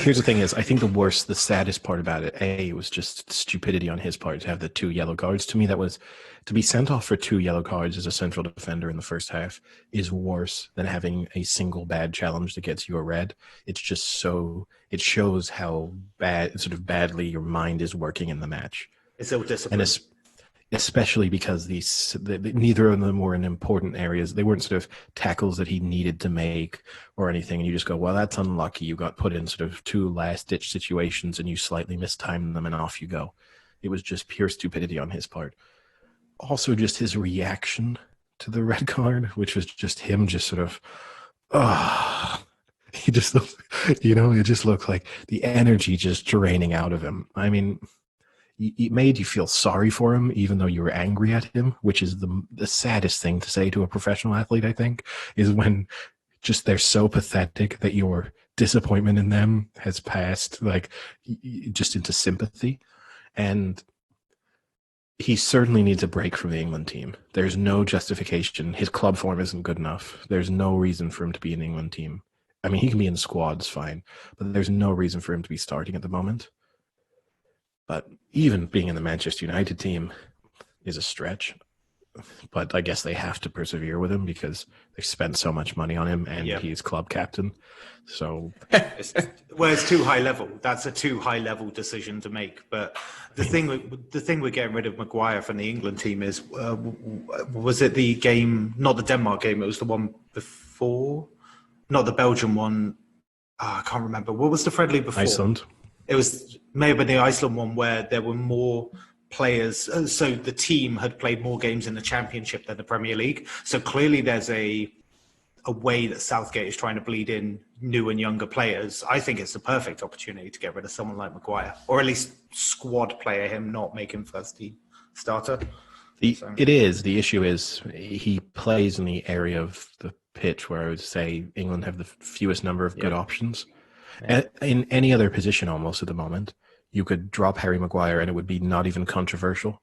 here's the thing is, I think the saddest part about it, was just stupidity on his part to have the 2 yellow cards. To me, that was, to be sent off for 2 yellow cards as a central defender in the first half is worse than having a single bad challenge that gets you a red. It's just it shows how badly your mind is working in the match. It's ill-disciplined. And especially because neither of them were in important areas. They weren't sort of tackles that he needed to make or anything. And you just go, well, that's unlucky. You got put in sort of 2 last-ditch situations and you slightly mistimed them and off you go. It was just pure stupidity on his part. Also, just his reaction to the red card, which was just him just sort of, he just looked, it just looked like the energy just draining out of him. I mean, it made you feel sorry for him, even though you were angry at him, which is the saddest thing to say to a professional athlete, I think, is when just they're so pathetic that your disappointment in them has passed just into sympathy. And he certainly needs a break from the England team. There's no justification. His club form isn't good enough. There's no reason for him to be in the England team. I mean, he can be in squads, fine, but there's no reason for him to be starting at the moment. But even being in the Manchester United team is a stretch. but I guess they have to persevere with him because they spent so much money on him, and he's club captain. So, it's too high level. That's a too high level decision to make. But the thing we're getting rid of Maguire from the England team is, was it the game? Not the Denmark game. It was the one before, not the Belgian one. I can't remember. What was the friendly before? Iceland. It was maybe the Iceland one where there were more players. So the team had played more games in the Championship than the Premier League. So clearly there's a way that Southgate is trying to bleed in new and younger players. I think it's the perfect opportunity to get rid of someone like Maguire, or at least squad player him, not make him first team starter. It is. The issue is he plays in the area of the pitch where I would say England have the fewest number of good options. Yeah. In any other position almost at the moment, you could drop Harry Maguire and it would be not even controversial.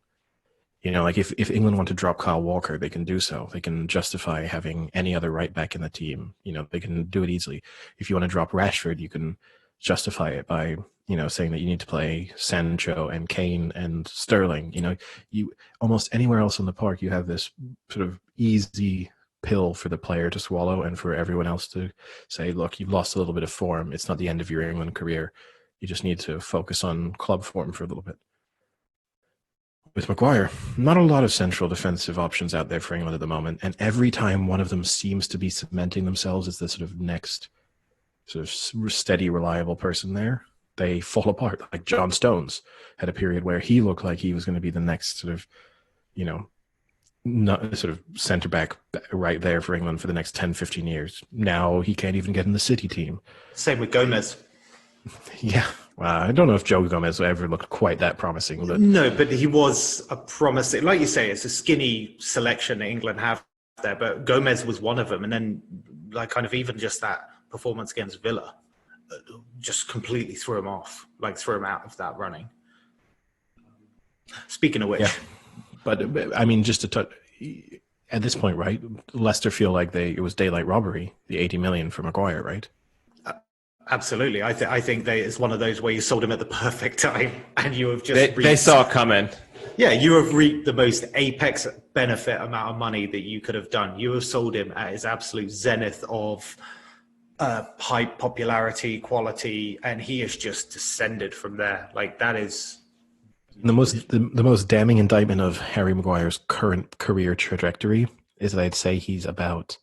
You know, like if England want to drop Kyle Walker, they can do so. They can justify having any other right back in the team. You know, they can do it easily. If you want to drop Rashford, you can justify it by, you know, saying that you need to play Sancho and Kane and Sterling. You know, you almost anywhere else in the park, you have this sort of easy pill for the player to swallow and for everyone else to say, look, you've lost a little bit of form. It's not the end of your England career. You just need to focus on club form for a little bit. With Maguire, not a lot of central defensive options out there for England at the moment. And every time one of them seems to be cementing themselves as the sort of next sort of steady, reliable person there, they fall apart. Like John Stones had a period where he looked like he was going to be the next sort of, you know, not sort of centre back right there for England for the next 10, 15 years. Now he can't even get in the City team. Same with Gomez. Yeah. I don't know if Joe Gomez ever looked quite that promising. But no, but he was a promising, like you say, it's a skinny selection that England have there, but Gomez was one of them. And then like kind of even just that performance against Villa just completely threw him off, like threw him out of that running. Speaking of which. Yeah. But I mean, just to touch, at this point, right, Leicester feel like it was daylight robbery, the 80 million for Maguire, right? Absolutely. I think it's one of those where you sold him at the perfect time and you have just they saw it coming. Yeah, you have reaped the most apex benefit amount of money that you could have done. You have sold him at his absolute zenith of hype, popularity, quality, and he has just descended from there. Like that is the most damning indictment of Harry Maguire's current career trajectory is that I'd say he's about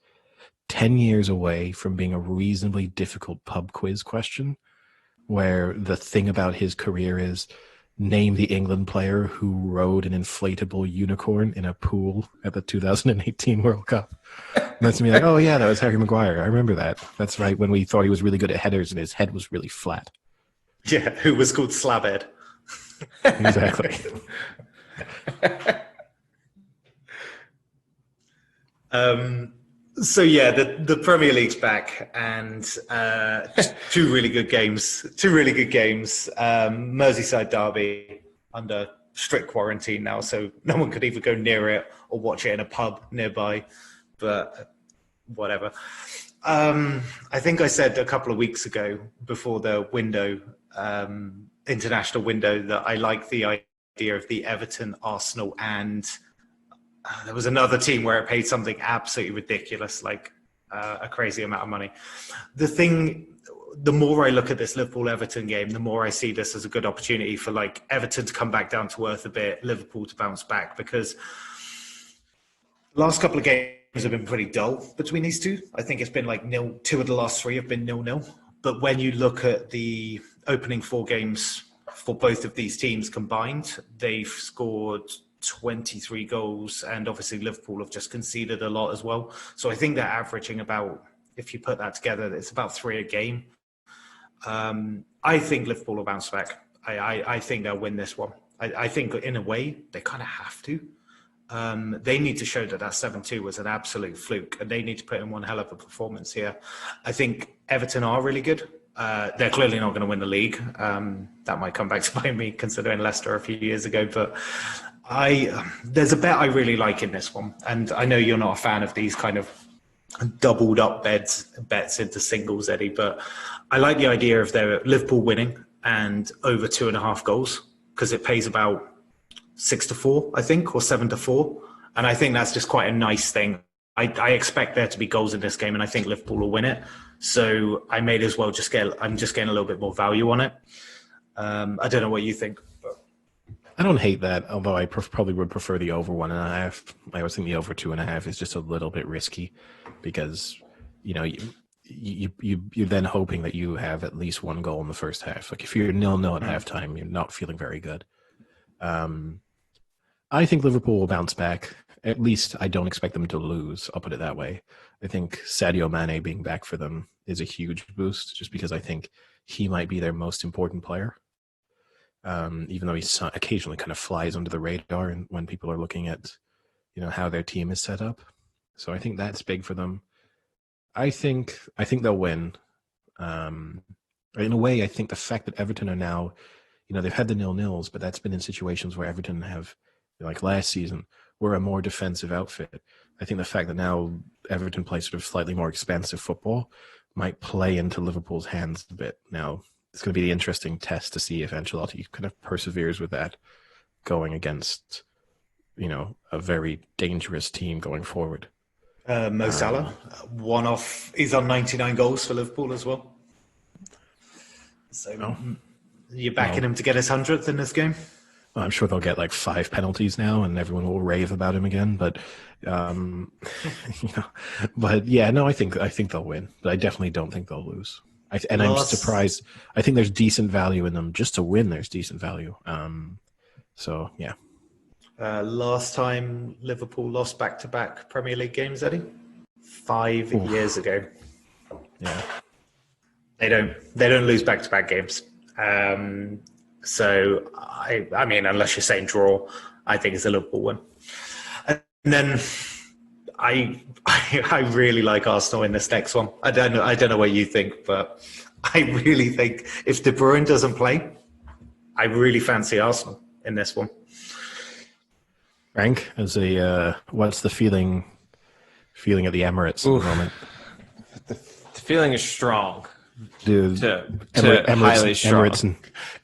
10 years away from being a reasonably difficult pub quiz question, where the thing about his career is name the England player who rode an inflatable unicorn in a pool at the 2018 World Cup. And that's me like, oh yeah, that was Harry Maguire. I remember that. That's right, when we thought he was really good at headers and his head was really flat. Yeah, who was called Slabhead. Exactly. So yeah, the Premier League's back, and two really good games. Merseyside Derby under strict quarantine now, so no one could either go near it or watch it in a pub nearby. But whatever. I think I said a couple of weeks ago before the window, international window, that I like the idea of the Everton, Arsenal, and there was another team where it paid something absolutely ridiculous, like a crazy amount of money. The more I look at this Liverpool-Everton game, the more I see this as a good opportunity for like Everton to come back down to earth a bit, Liverpool to bounce back, because the last couple of games have been pretty dull between these two. I think it's been like 0-2 of the last three have been 0-0. But when you look at the opening four games for both of these teams combined, they've scored 23 goals, and obviously Liverpool have just conceded a lot as well. So I think they're averaging about, if you put that together, it's about 3 a game. I think Liverpool will bounce back. I think they'll win this one. I think in a way they kind of have to. They need to show that 7-2 was an absolute fluke, and they need to put in one hell of a performance here. I think Everton are really good. They're clearly not going to win the league. That might come back to bite me, considering Leicester a few years ago, but there's a bet I really like in this one, and I know you're not a fan of these kind of doubled up bets into singles, Eddie, but I like the idea of their Liverpool winning and over 2.5 goals, because it pays about 6-4, I think, or 7-4. And I think that's just quite a nice thing. I expect there to be goals in this game, and I think Liverpool will win it. So I may as well I'm just getting a little bit more value on it. I don't know what you think. But. I don't hate that, although I probably would prefer the over 1.5. I always think the over 2.5 is just a little bit risky because, you're then hoping that you have at least one goal in the first half. Like if you're 0-0 at halftime, you're not feeling very good. I think Liverpool will bounce back. At least I don't expect them to lose. I'll put it that way. I think Sadio Mane being back for them is a huge boost just because I think he might be their most important player. Even though he occasionally kind of flies under the radar and when people are looking at, how their team is set up. So I think that's big for them. I think they'll win. In a way, I think the fact that Everton are now, they've had the 0-0s, but that's been in situations where Everton have, like last season, were a more defensive outfit. I think the fact that now Everton play sort of slightly more expansive football might play into Liverpool's hands a bit. Now, it's going to be the interesting test to see if Ancelotti kind of perseveres with that going against, a very dangerous team going forward. Mo Salah, one off. He's on 99 goals for Liverpool as well. So you're backing him to get his 100th in this game? Well, I'm sure they'll get like 5 penalties now, and everyone will rave about him again. But, but yeah, no, I think they'll win. But I definitely don't think they'll lose. I'm surprised. I think there's decent value in them. Just to win, there's decent value. So yeah. Last time Liverpool lost back-to-back Premier League games, Eddie? 5 years ago. Yeah. They don't lose back-to-back games. So I mean, unless you're saying draw, I think it's a Liverpool win. And then I really like Arsenal in this next one. I don't know what you think, but I really think if De Bruyne doesn't play, I really fancy Arsenal in this one. Frank, what's the feeling at the Emirates at the moment? The feeling is strong. Dude, Highly strong.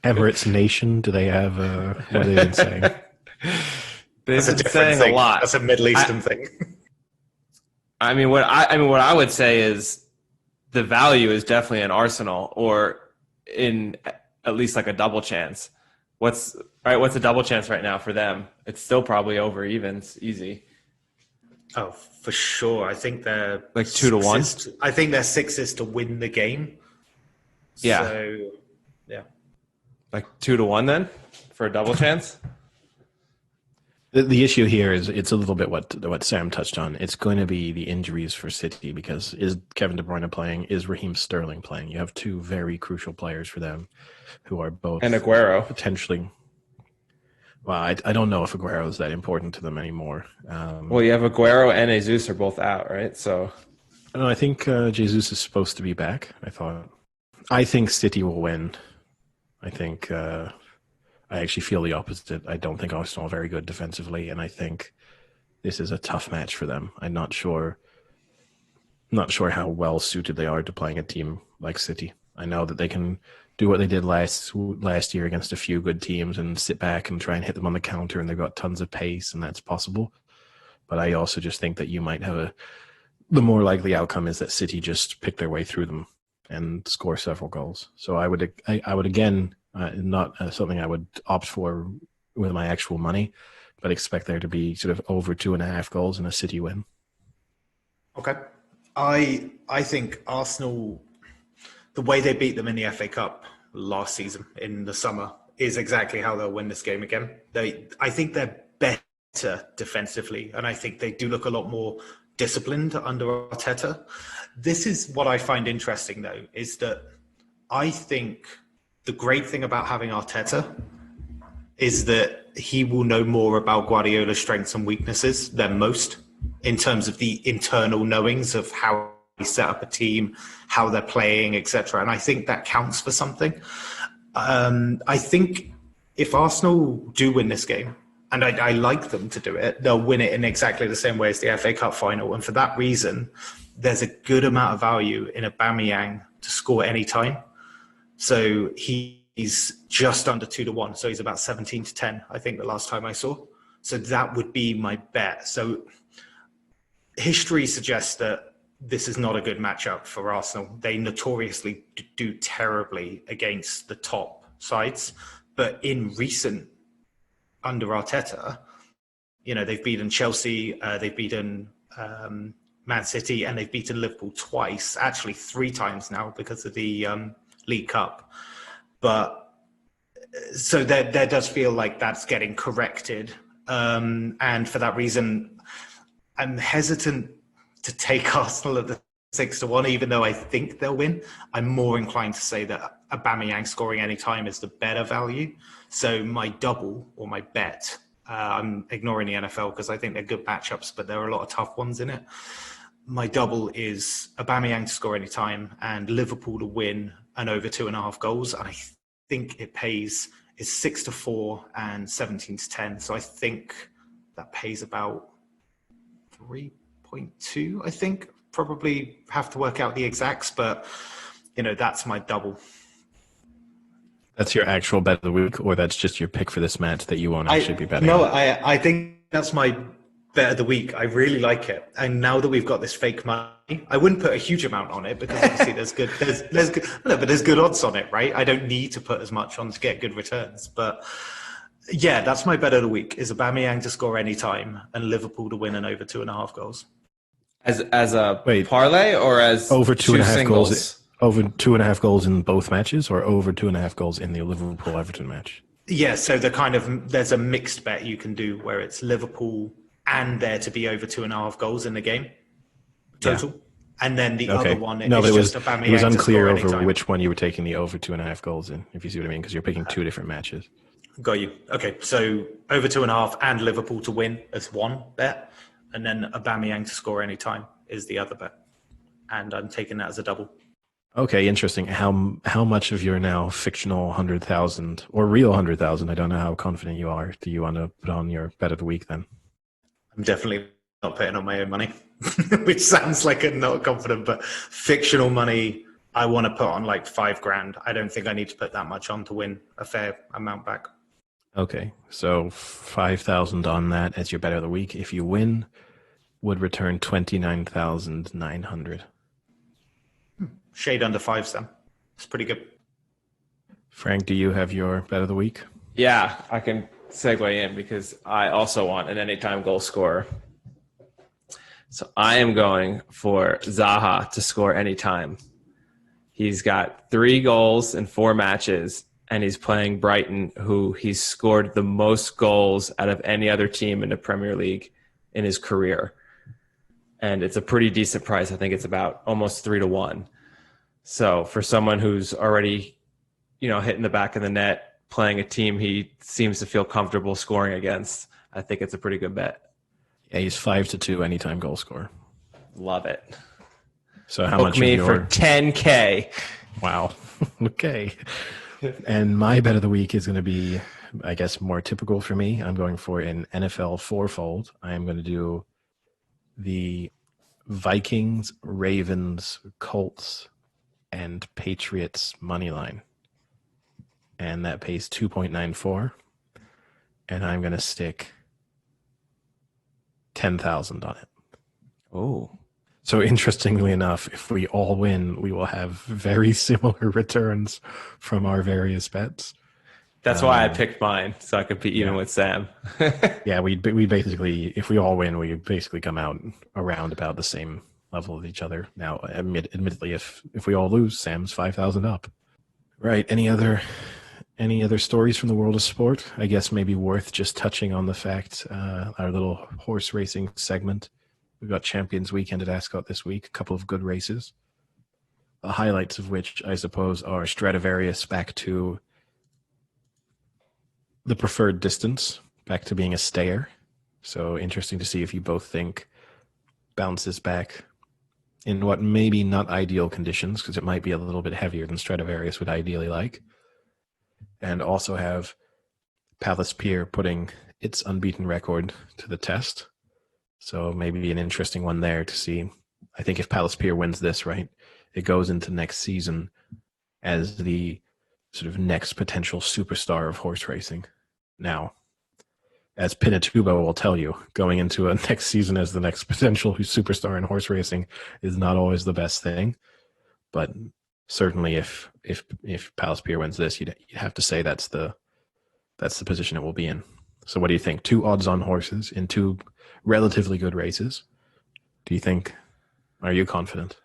Emirates Nation, do they have, what have they been saying? They've been saying thing. A lot. That's a Middle Eastern thing. I mean, what I would say is the value is definitely in Arsenal or in at least like a double chance. What's a double chance right now for them? It's still probably over evens, easy. Oh, for sure. I think they're like 2-1. I think their 6 to win the game. Yeah. So, yeah. Like 2-1 then for a double chance. The issue here is it's a little bit what Sam touched on. It's going to be the injuries for City because is Kevin De Bruyne playing? Is Raheem Sterling playing? You have 2 very crucial players for them who are both and Aguero potentially. Well, I don't know if Aguero is that important to them anymore. Well, you have Aguero and Jesus are both out, right? So I think Jesus is supposed to be back. I think City will win. I think. I actually feel the opposite. I don't think Arsenal are very good defensively, and I think this is a tough match for them. I'm not sure how well suited they are to playing a team like City. I know that they can do what they did last year against a few good teams and sit back and try and hit them on the counter, and they've got tons of pace, and that's possible. But I also just think that you might have the more likely outcome is that City just pick their way through them and score several goals. So I would again. Not something I would opt for with my actual money, but expect there to be sort of over 2.5 goals and a City win. Okay. I think Arsenal, the way they beat them in the FA Cup last season in the summer is exactly how they'll win this game again. I think they're better defensively, and I think they do look a lot more disciplined under Arteta. This is what I find interesting, though, is that I think the great thing about having Arteta is that he will know more about Guardiola's strengths and weaknesses than most in terms of the internal knowings of how he set up a team, how they're playing, etc. And I think that counts for something. I think if Arsenal do win this game, and I like them to do it, they'll win it in exactly the same way as the FA Cup final. And for that reason, there's a good amount of value in Aubameyang to score any time. So he's just under 2-1. So he's about 17-10, I think, the last time I saw. So that would be my bet. So history suggests that this is not a good matchup for Arsenal. They notoriously do terribly against the top sides. But in recent, under Arteta, they've beaten Chelsea, they've beaten Man City, and they've beaten Liverpool twice, actually 3 times now because of the League Cup. But so there does feel like that's getting corrected. And for that reason, I'm hesitant to take Arsenal at the 6-1, even though I think they'll win. I'm more inclined to say that Aubameyang scoring any time is the better value. So my double or my bet, I'm ignoring the NFL because I think they're good matchups, but there are a lot of tough ones in it. My double is Aubameyang to score any time and Liverpool to win and over 2.5 goals. And I think it pays is 6-4 and 17-10. So I think that pays about 3.2, I think. Probably have to work out the exacts, but that's my double. That's your actual bet of the week, or that's just your pick for this match that you won't actually be betting? No, I think that's my bet of the week. I really like it. And now that we've got this fake money, I wouldn't put a huge amount on it because obviously there's good odds on it, right? I don't need to put as much on to get good returns. But yeah, that's my bet of the week is Aubameyang to score any time and Liverpool to win and over 2.5 goals. As a parlay or as over 2.5 goals? Goals? Over 2.5 goals in both matches, or over 2.5 goals in the Liverpool-Everton match? Yeah, so there's a mixed bet you can do where it's Liverpool and there to be over 2.5 goals in the game total. Yeah. And then the other one is just Aubameyang. It was unclear over which one you were taking the over 2.5 goals in, if you see what I mean, because you're picking 2 different matches. Got you. Okay, so over 2.5 and Liverpool to win as one bet, and then Aubameyang to score any time is the other bet. And I'm taking that as a double. Okay, interesting. How much of your now fictional 100,000 or real 100,000, I don't know how confident you are, do you want to put on your bet of the week then? I'm definitely not putting on my own money, which sounds like I'm not confident, but fictional money, I want to put on like $5,000. I don't think I need to put that much on to win a fair amount back. Okay, so 5,000 on that as your bet of the week. If you win, would return 29,900. Shade under 5, Sam. It's pretty good. Frank, do you have your bet of the week? Yeah, I can segue in because I also want an anytime goal scorer. So I am going for Zaha to score anytime. He's got 3 goals in 4 matches, and he's playing Brighton, who he's scored the most goals out of any other team in the Premier League in his career. And it's a pretty decent price. I think it's about almost 3-1. So for someone who's already, hitting the back of the net, playing a team he seems to feel comfortable scoring against, I think it's a pretty good bet. Yeah, he's 5-2 anytime goal scorer. Love it. So how Book much me of your... for $10K? Wow. Okay. And my bet of the week is going to be, I guess, more typical for me. I'm going for an NFL fourfold. I am going to do the Vikings, Ravens, Colts, and Patriots money line. And that pays 2.94. And I'm going to stick 10,000 on it. Oh. So interestingly enough, if we all win, we will have very similar returns from our various bets. That's why I picked mine, so I could be even with Sam. Yeah, we basically, if we all win, we basically come out around about the same level of each other. Now, admittedly, if we all lose, Sam's 5,000 up. Right. Any other stories from the world of sport? I guess maybe worth just touching on the fact, our little horse racing segment. We've got Champions Weekend at Ascot this week, a couple of good races. The highlights of which, I suppose, are Stradivarius back to the preferred distance, back to being a stayer. So interesting to see if you both think bounces back in what maybe not ideal conditions, because it might be a little bit heavier than Stradivarius would ideally like. And also have Palace Pier putting its unbeaten record to the test. So maybe an interesting one there to see. I think if Palace Pier wins this, right, it goes into next season as the sort of next potential superstar of horse racing. Now, as Pinatubo will tell you, going into a next season as the next potential superstar in horse racing is not always the best thing. But certainly, if Palace Pier wins this, you'd have to say that's the position it will be in. So, what do you think? 2 odds-on horses in 2 relatively good races. Do you think? Are you confident?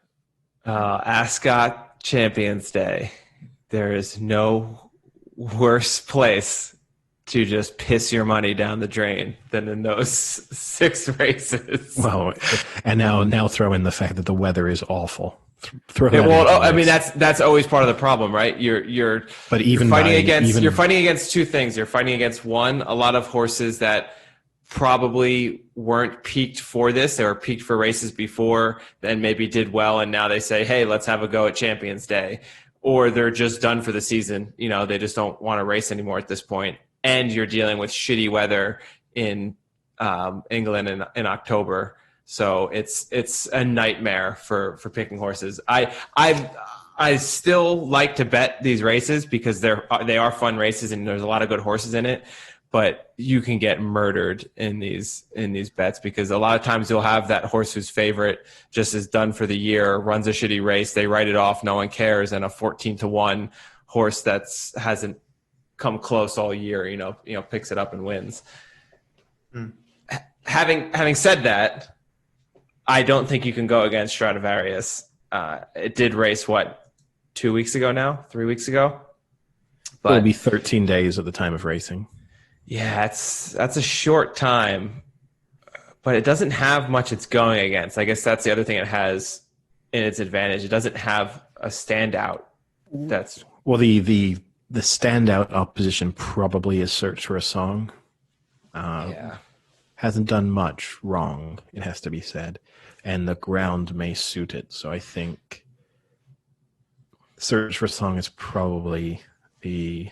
Ascot Champions Day. There is no worse place to just piss your money down the drain than in those 6 races. Well, and now throw in the fact that the weather is awful. I mean, that's always part of the problem, right? You're fighting against 2 things. You're fighting against, one, a lot of horses that probably weren't peaked for this. They were peaked for races before, then maybe did well, and now they say, hey, let's have a go at Champions Day. Or they're just done for the season. You know, they just don't want to race anymore at this point. And you're dealing with shitty weather in England in October. So it's a nightmare for picking horses. I still like to bet these races because they are fun races and there's a lot of good horses in it. But you can get murdered in these bets because a lot of times you'll have that horse whose favorite just is done for the year, runs a shitty race, they write it off, no one cares, and a 14-1 horse hasn't come close all year, you know, picks it up and wins. Mm. Having said that, I don't think you can go against Stradivarius. It did race 2 weeks ago now, 3 weeks ago. But it'll be 13 days at the time of racing. Yeah, that's a short time, but it doesn't have much it's going against. I guess that's the other thing it has in its advantage. It doesn't have a standout. That's well, the standout opposition probably is Search for a Song. Hasn't done much wrong, it has to be said, and the ground may suit it. So I think Search for a Song is probably the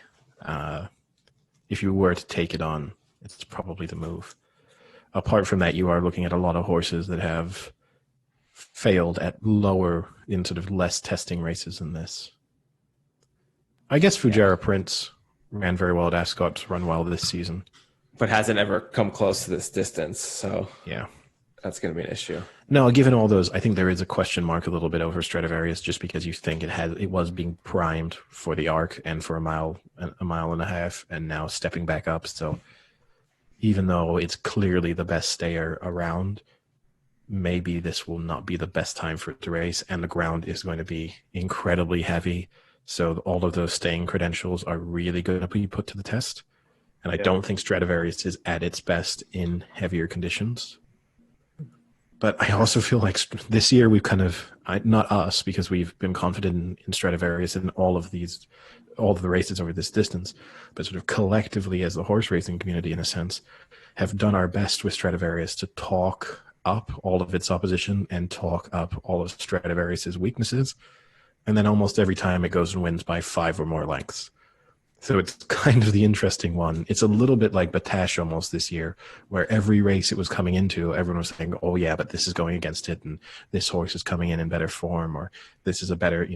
if you were to take it on, it's probably the move. Apart from that, you are looking at a lot of horses that have failed at lower, in sort of less testing races than this. I guess Fujairah Prince ran very well at Ascot, run well this season. But hasn't ever come close to this distance, so yeah, that's going to be an issue. No, given all those, I think there is a question mark a little bit over Stradivarius, just because you think it was being primed for the arc and for a mile and a half, and now stepping back up. So even though it's clearly the best stayer around, maybe this will not be the best time for it to race, and the ground is going to be incredibly heavy. So all of those staying credentials are really going to be put to the test. And I don't think Stradivarius is at its best in heavier conditions. But I also feel like this year we've kind of, not us, because we've been confident in Stradivarius in all of the races over this distance, but sort of collectively as the horse racing community, in a sense, have done our best with Stradivarius to talk up all of its opposition and talk up all of Stradivarius's weaknesses. And then almost every time it goes and wins by 5 or more lengths. So it's kind of the interesting one. It's a little bit like Batash almost this year, where every race it was coming into, everyone was saying, oh yeah, but this is going against it, and this horse is coming in better form, or this is a better,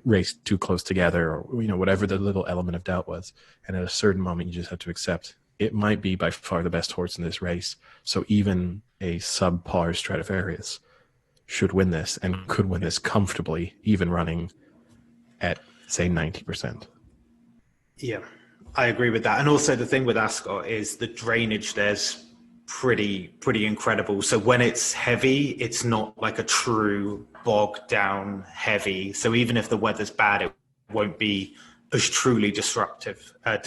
race too close together, or, whatever the little element of doubt was. And at a certain moment, you just have to accept it might be by far the best horse in this race. So even a subpar Stradivarius should win this, and could win this comfortably, even running at, say, 90%. Yeah, I agree with that. And also the thing with Ascot is the drainage there's pretty incredible. So when it's heavy, it's not like a true bog down heavy. So even if the weather's bad, it won't be as truly destructive. I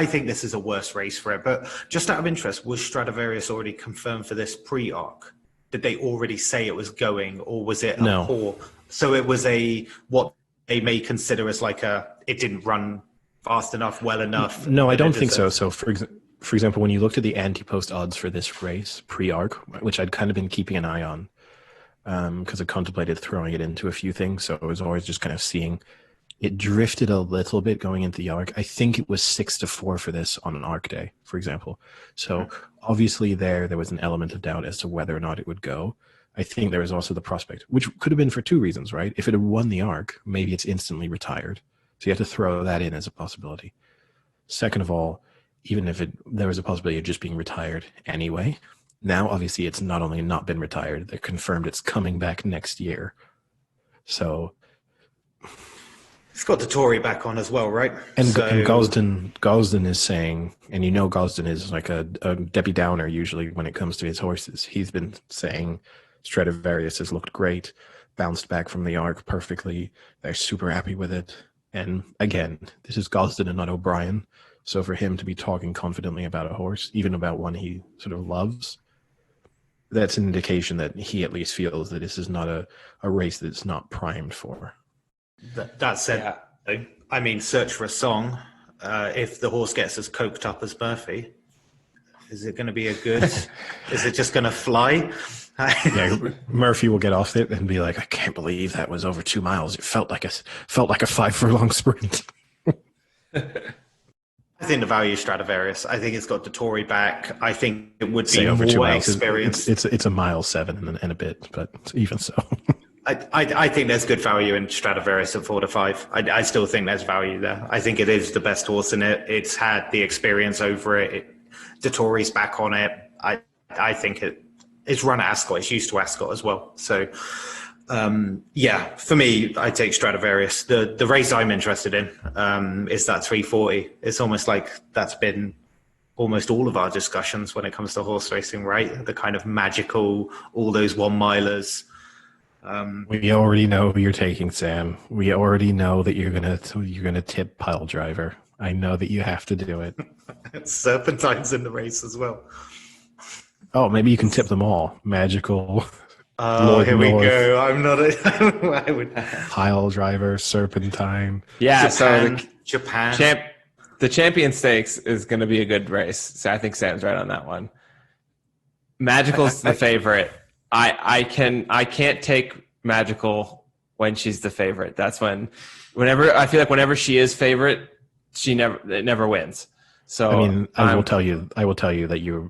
think this is a worse race for it. But just out of interest, was Stradivarius already confirmed for this pre-arc? Did they already say it was going, or was it a poor? So it was what they may consider as it didn't run fast enough, well enough. No, I don't think so. So for example, when you looked at the anti-post odds for this race pre-arc, which I'd kind of been keeping an eye on, because I contemplated throwing it into a few things. So I was always just kind of seeing it drifted a little bit going into the arc. I think it was 6-4 for this on an arc day, for example. So obviously there was an element of doubt as to whether or not it would go. I think there was also the prospect, which could have been for 2 reasons, right? If it had won the arc, maybe it's instantly retired. So you have to throw that in as a possibility. Second of all, even if there was a possibility of just being retired anyway. Now, obviously, it's not only not been retired, they're confirmed it's coming back next year. So it's got the Tory back on as well, right? And Gosden is saying, and Gosden is like a Debbie Downer usually when it comes to his horses. He's been saying Stradivarius has looked great, bounced back from the arc perfectly. They're super happy with it. And again, this is Gosden and not O'Brien. So for him to be talking confidently about a horse, even about one he sort of loves, that's an indication that he at least feels that this is not a race that it's not primed for. That said, I mean, Search for a Song, if the horse gets as coked up as Murphy, is it going to be a good, is it just going to fly? Yeah, Murphy will get off it and be like, I can't believe that was over 2 miles. It felt like a 5 furlong sprint. I think the value is Stradivarius. I think it's got the Tory back. I think it would be over 2 more miles. experience. It's a 1.7 and a bit, but even so. I think there's good value in Stradivarius at 4 to 5. I still think there's value there. I think it is the best horse in it. It's had the experience over it. The Tory's back on it. I think it's run at Ascot. It's used to Ascot as well. So, for me, I take Stradivarius. The race I'm interested in is that 340. It's almost like that's been almost all of our discussions when it comes to horse racing, right? The kind of magical, all those 1-milers. We already know who you're taking, Sam. We already know that you're gonna tip Pile Driver. I know that you have to do it. Serpentine's in the race as well. Oh, maybe you can tip them all. Magical. Oh, here we go. I'm not I would. Pile Driver, Serpentine. Yeah, Japan. The Champion Stakes is going to be a good race. So I think Sam's right on that one. Magical's the favorite. I can't take Magical when she's the favorite. That's whenever she is favorite, it never wins. So I mean, I will tell you that your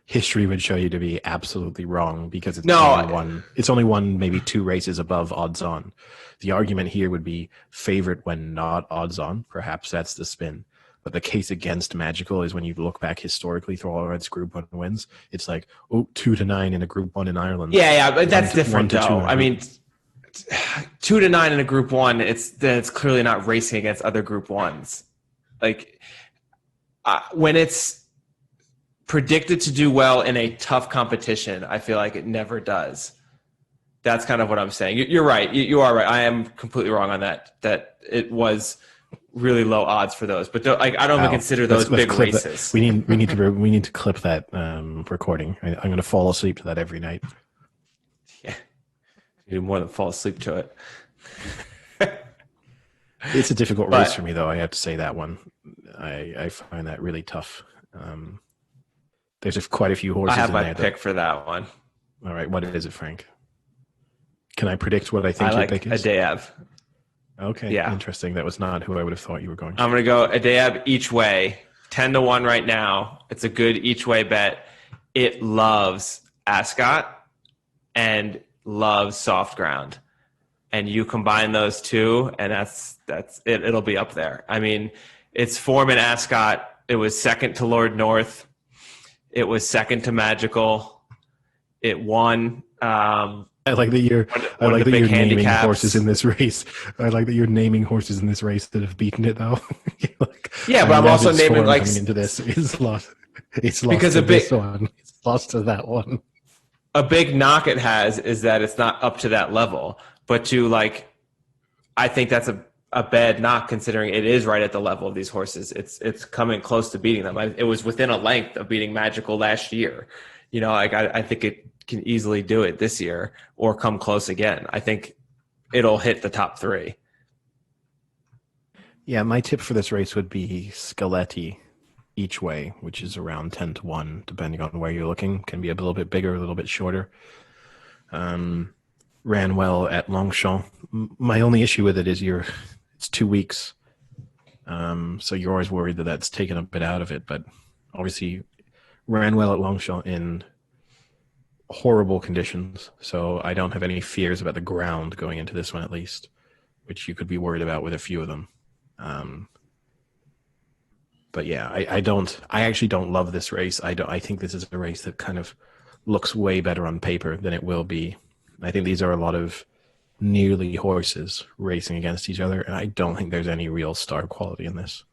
history would show you to be absolutely wrong because it's only one, maybe 2 races above odds on. The argument here would be favorite when not odds on. Perhaps that's the spin. But the case against Magical is when you look back historically through all of its Group 1 wins, it's like, 2 to 9 in a Group 1 in Ireland. Yeah, but that's different though. I mean, 2 to 9 in a Group 1, it's clearly not racing against other Group 1s. Like when it's predicted to do well in a tough competition, I feel like it never does. That's kind of what I'm saying. You're right. You are right. I am completely wrong on that it was really low odds for those, but I don't even consider those big races. We need to clip that recording. I'm going to fall asleep to that every night. Yeah, you do more than fall asleep to it. It's a difficult race for me, though. I have to say that one. I find that really tough. There's quite a few horses. I have in my there pick for that one. All right, what is it, Frank? Can I predict what I think your pick is? Adeab. Okay, yeah. Interesting. That was not who I would have thought you were going to. I'm going to go Adeab each way, 10 to 1 right now. It's a good each way bet. It loves Ascot and loves soft ground. And you combine those two, and that's it. It'll be up there. I mean, its form in Ascot, it was second to Lord North. It was second to Magical. It won. I like that you're naming horses in this race. I like that you're naming horses in this race that have beaten it, though. Yeah, but I'm also naming like coming into this. It's lost because to this one. It's lost to that one. A big knock it has is that it's not up to that level. But I think that's a bad knock considering it is right at the level of these horses. It's coming close to beating them. It was within a length of beating Magical last year. I think it can easily do it this year or come close again. I think it'll hit the top 3. Yeah, my tip for this race would be Scaletti each way, which is around 10 to 1, depending on where you're looking. Can be a little bit bigger, a little bit shorter. Ran well at Longchamp. My only issue with it is it's 2 weeks. So you're always worried that that's taken a bit out of it, but obviously ran well at Longchamp in horrible conditions. So I don't have any fears about the ground going into this one, at least, which you could be worried about with a few of them. But yeah, I actually don't love this race. I think this is a race that kind of looks way better on paper than it will be. I think these are a lot of nearly horses racing against each other, and I don't think there's any real star quality in this.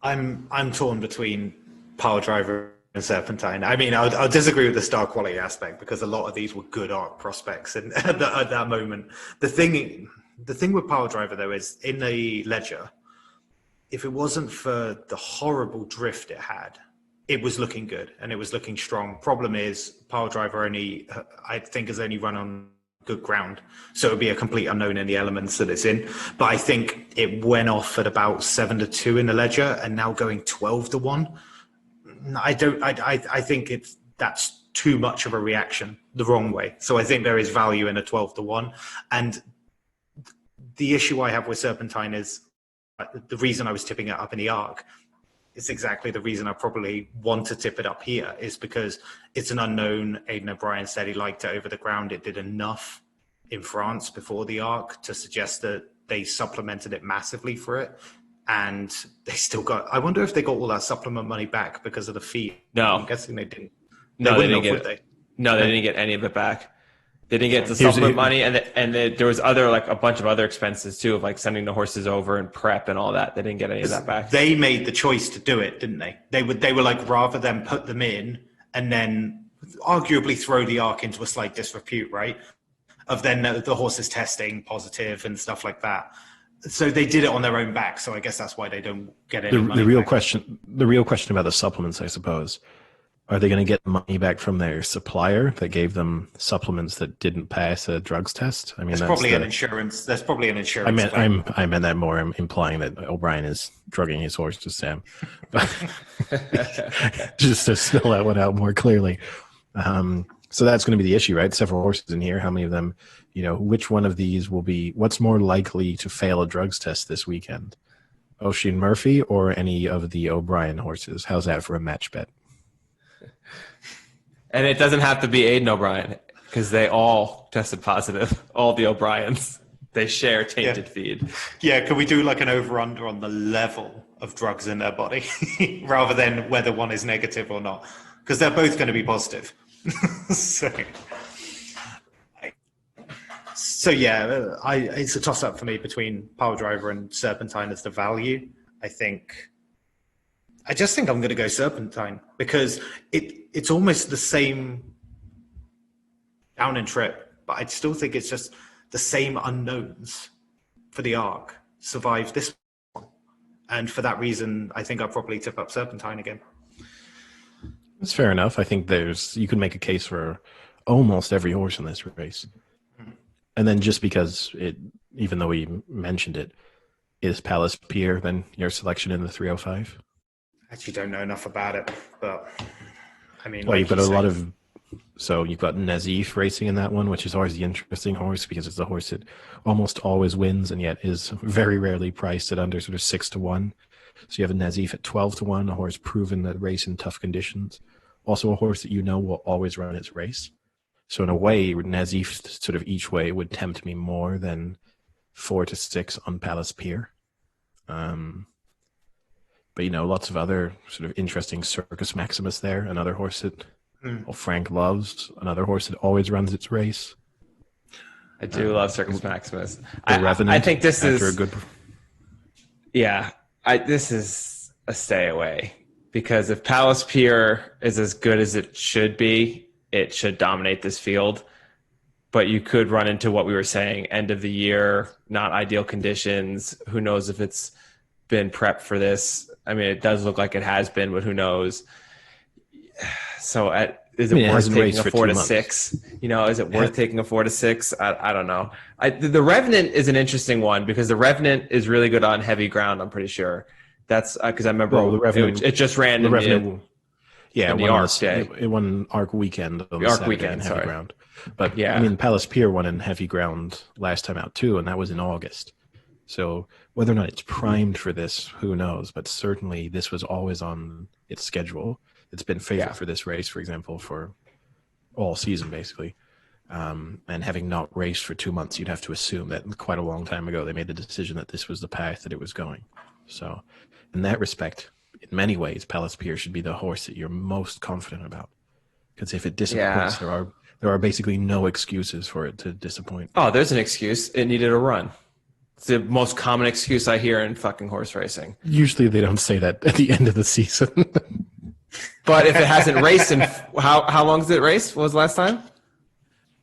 I'm torn between Power Driver and Serpentine. I mean, I'll disagree with the star quality aspect because a lot of these were good art prospects and at that moment. The thing with Power Driver though is in the ledger, if it wasn't for the horrible drift it had, it was looking good and it was looking strong. Problem is, Power Driver I think has only run on good ground, so it would be a complete unknown in the elements that it's in. But I think it went off at about 7-2 in the ledger, and now going 12-1. I think that's too much of a reaction the wrong way. So I think there is value in a 12-1, and the issue I have with Serpentine is the reason I was tipping it up in the Arc. It's exactly the reason I probably want to tip it up here, is because it's an unknown. Aidan O'Brien said he liked it over the ground. It did enough in France before the Arc to suggest that they supplemented it massively for it. And they still got, I wonder if they got all that supplement money back because of the fee. No. I'm guessing they didn't. No, they didn't get it. No, they didn't get any of it back. They didn't get the supplement money, and there was a bunch of other expenses too, of like sending the horses over and prep and all that. They didn't get any of that back. They made the choice to do it, didn't they? They were like, rather than put them in and then arguably throw the Arc into a slight disrepute, right? Of then the horses testing positive and stuff like that. So they did it on their own back. So I guess that's why they don't get any money. The real question about the supplements, I suppose. Are they going to get money back from their supplier that gave them supplements that didn't pass a drugs test? I mean, that's probably an insurance. There's probably an insurance. I meant that more. I'm implying that O'Brien is drugging his horses, Sam. Just to spell that one out more clearly. So that's going to be the issue, right? Several horses in here. How many of them? Which one of these will be? What's more likely to fail a drugs test this weekend? Oisin Murphy or any of the O'Brien horses? How's that for a match bet? And it doesn't have to be Aidan O'Brien because they all tested positive. All the O'Briens, they share tainted feed. Yeah, can we do like an over-under on the level of drugs in their body rather than whether one is negative or not? Because they're both going to be positive. So yeah, it's a toss-up for me between Power Driver and Serpentine as the value. I just think I'm going to go Serpentine because it's almost the same down and trip, but I still think it's just the same unknowns for the Arc survive this one. And for that reason, I think I'll probably tip up Serpentine again. That's fair enough. I think you could make a case for almost every horse in this race. And then just because even though we mentioned it, is Palace Pier then your selection in the 305? I actually don't know enough about it, but I mean, well, you've got you've got Nazif racing in that one, which is always the interesting horse because it's a horse that almost always wins and yet is very rarely priced at under sort of 6-1. So you have a Nazif at 12-1, a horse proven that race in tough conditions. Also a horse that will always run its race. So in a way, Nazif sort of each way would tempt me more than 4-6 on Palace Pier. But, lots of other sort of interesting Circus Maximus there, another horse that Frank loves, another horse that always runs its race. I do love Circus Maximus. I think this is a good. Yeah, this is a stay away because if Palace Pier is as good as it should be, it should dominate this field. But you could run into what we were saying, end of the year, not ideal conditions. Who knows if it's been prepped for this? I mean, it does look like it has been, but who knows? So is it worth taking a 4-6? Is it worth taking a 4-6? I don't know. The Revenant is an interesting one because the Revenant is really good on heavy ground, I'm pretty sure. That's because I remember the Revenant, it just ran in the Arc day. It won Arc weekend on the Arc Saturday weekend, in heavy ground. But yeah, I mean, Palace Pier won in heavy ground last time out too, and that was in August. So whether or not it's primed for this, who knows? But certainly this was always on its schedule. It's been favorite for this race, for example, for all season basically. And having not raced for 2 months, you'd have to assume that quite a long time ago they made the decision that this was the path that it was going. So, in that respect, in many ways, Palace Pier should be the horse that you're most confident about. Because if it disappoints, Yeah. there are basically no excuses for it to disappoint. Oh, there's an excuse. It needed a run. It's the most common excuse I hear in fucking horse racing. Usually, they don't say that at the end of the season. But if it hasn't raced in how long has it raced? What was the last time?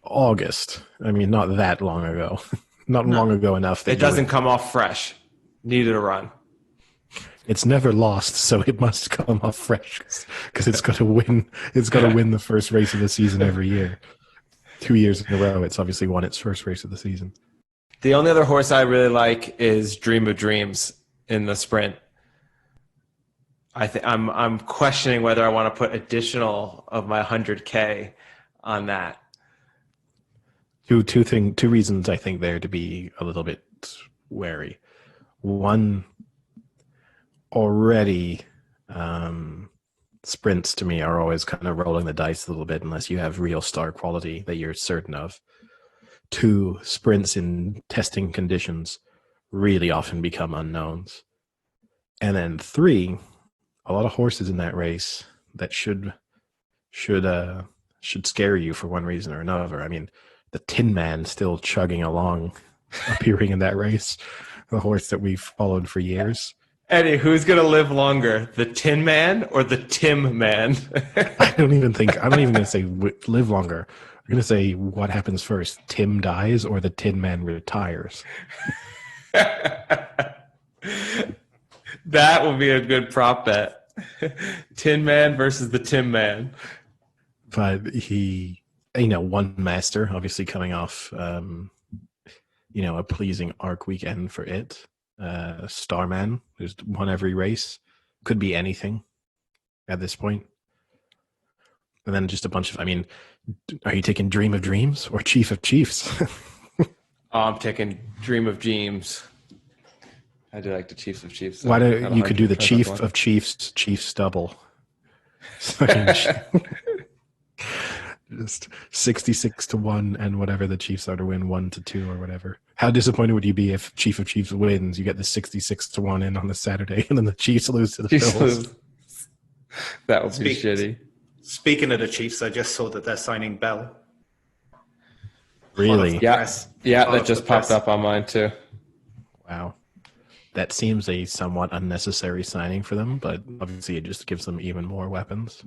August. I mean, not that long ago. Not long ago enough that It doesn't come off fresh. Needed a run. It's never lost, so it must come off fresh because it's got to win. It's got to win the first race of the season every year. 2 years in a row, it's obviously won its first race of the season. The only other horse I really like is Dream of Dreams in the sprint. I'm questioning whether I want to put additional of my 100K on that. Two reasons I think there to be a little bit wary. One, already sprints to me are always kind of rolling the dice a little bit unless you have real star quality that you're certain of. Two, sprints in testing conditions really often become unknowns. And then three, a lot of horses in that race that should scare you for one reason or another. I mean, the Tin Man still chugging along, appearing in that race, the horse that we've followed for years. Eddie, who's going to live longer, the Tin Man or the Tim Man? I'm not even going to say live longer. I'm going to say what happens first. Tim dies or the Tin Man retires. That will be a good prop bet. Tin Man versus the Tim Man. But he, one master, obviously coming off, a pleasing arc weekend for it. Starman, who's won every race, could be anything at this point. And then just a bunch of, are you taking Dream of Dreams or Chief of Chiefs? I'm taking Dream of Dreams. I do like the Chiefs of Chiefs. Why don't you could do the Chief of Chiefs double? Just 66-1 and whatever the Chiefs are to win 1-2 or whatever. How disappointed would you be if Chief of Chiefs wins? You get the 66-1 in on the Saturday, and then the Chiefs lose to the Bills. That would be shitty. Speaking of the Chiefs, I just saw that they're signing Bell. Really? Yeah, that just popped up on mine too. Wow. That seems a somewhat unnecessary signing for them, but obviously it just gives them even more weapons.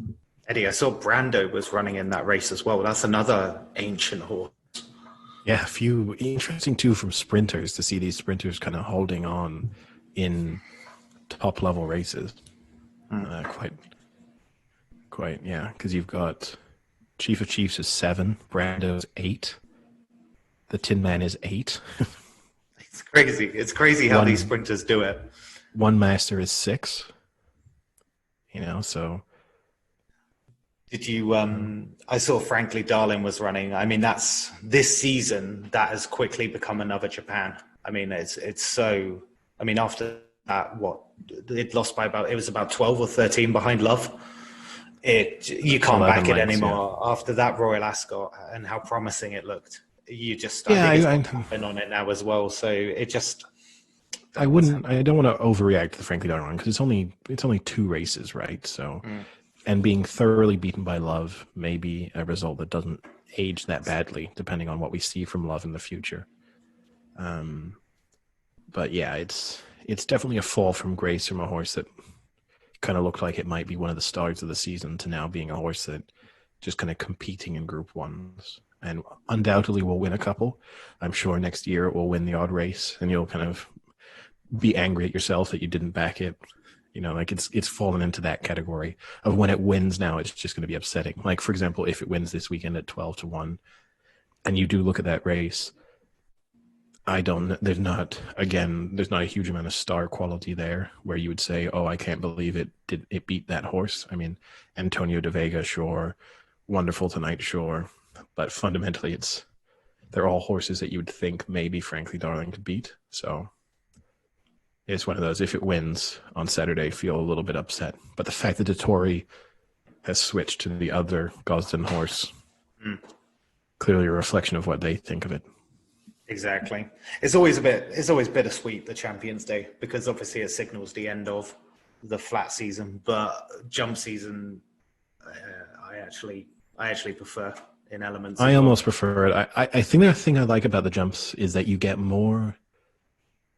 Eddie, I saw Brando was running in that race as well. That's another ancient horse. Yeah, a few interesting too from sprinters to see these sprinters kind of holding on in top level races. Quite, yeah. Because you've got Chief of Chiefs is 7, Brando's 8, the Tin Man is 8. It's crazy. It's crazy how these sprinters do it. One master is 6. So. Did you? I saw Frankly Darling was running. I mean, that's this season that has quickly become another Japan. I mean, it's so. I mean, after that, it lost by it was about 12 or 13 behind Love. You can't back it anymore. Yeah. After that Royal Ascot and how promising it looked, you just I think on it now as well. So it just. I don't want to overreact to the Frankly Darling because it's only 2 races, right? So. And being thoroughly beaten by Love may be a result that doesn't age that badly, depending on what we see from Love in the future. But yeah, it's definitely a fall from grace from a horse that kind of looked like it might be one of the stars of the season to now being a horse that just kind of competing in Group 1s. And undoubtedly will win a couple. I'm sure next year it will win the odd race, and you'll kind of be angry at yourself that you didn't back it. It's fallen into that category of when it wins now, it's just going to be upsetting. Like, for example, if it wins this weekend at 12-1 and you do look at that race, there's not a huge amount of star quality there where you would say, oh, I can't believe it beat that horse. I mean, Antonio de Vega, sure. Wonderful Tonight, sure. But fundamentally, they're all horses that you would think maybe Frankly Darling could beat. So it's one of those, if it wins on Saturday, feel a little bit upset. But the fact that Dettori has switched to the other Gosden horse, clearly a reflection of what they think of it. Exactly. It's always bittersweet, the Champions Day, because obviously it signals the end of the flat season, but jump season, I actually prefer in elements. I as well. almost prefer it. I think the thing I like about the jumps is that you get more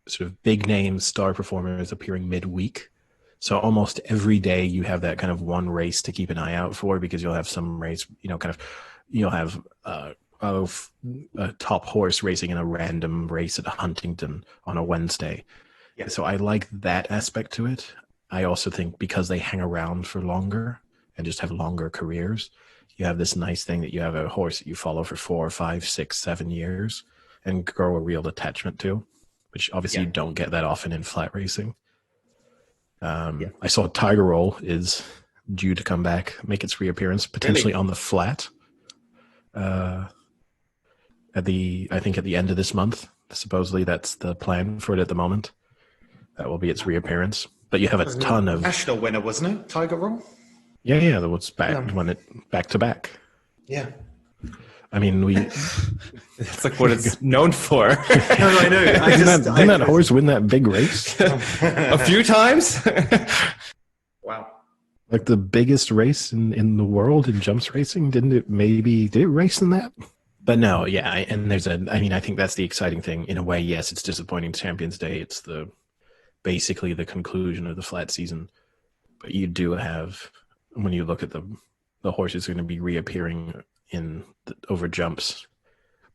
sort of big name star performers appearing midweek. So almost every day you have that kind of one race to keep an eye out for, because you'll have some race, you'll have a top horse racing in a random race at Huntington on a Wednesday. Yeah. So I like that aspect to it. I also think because they hang around for longer and just have longer careers, you have this nice thing that you have a horse that you follow for 4, 5, 6, 7 years and grow a real attachment to, which obviously you don't get that often in flat racing. I saw Tiger Roll is due to come back, make its reappearance potentially on the flat. I think at the end of this month. Supposedly that's the plan for it at the moment. That will be its reappearance. But you have a ton of national winner, wasn't it? Tiger Roll. Yeah, that was back to back. Yeah. I mean, it's like what it's known for. No, I know. Didn't that horse win that big race a few times? Wow. Like the biggest race in the world in jumps racing? Did it race in that? But no, yeah, I think that's the exciting thing. In a way, yes, it's disappointing Champions Day. It's basically the conclusion of the flat season. But you do have, when you look at the horses going to be reappearing over jumps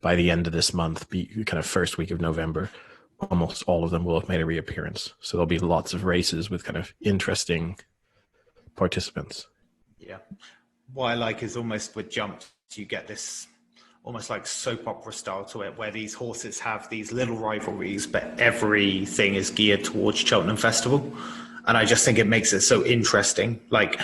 by the end of this month, kind of first week of November, almost all of them will have made a reappearance. So there'll be lots of races with kind of interesting participants. Yeah. What I like is almost with jumps, you get this almost like soap opera style to it, where these horses have these little rivalries, but everything is geared towards Cheltenham Festival. And I just think it makes it so interesting. Like,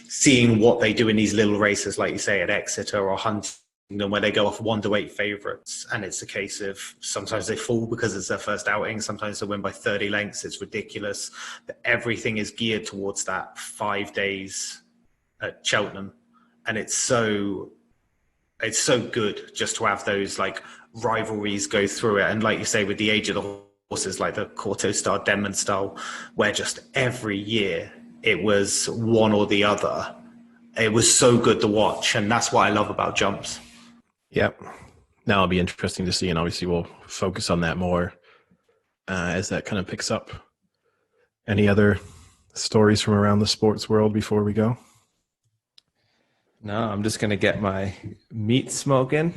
seeing what they do in these little races, like you say, at Exeter or Huntingdon, where they go off 1-8 favourites, and it's a case of sometimes they fall because it's their first outing, sometimes they win by 30 lengths, it's ridiculous. But everything is geared towards that 5 days at Cheltenham, and it's so good just to have those like rivalries go through it. And like you say, with the age of the horses, like the Corto Star, Denman style, where just every year it was one or the other. It was so good to watch, and that's what I love about jumps. Yep. Now it'll be interesting to see, and obviously we'll focus on that more as that kind of picks up. Any other stories from around the sports world before we go? No, I'm just going to get my meat smoking.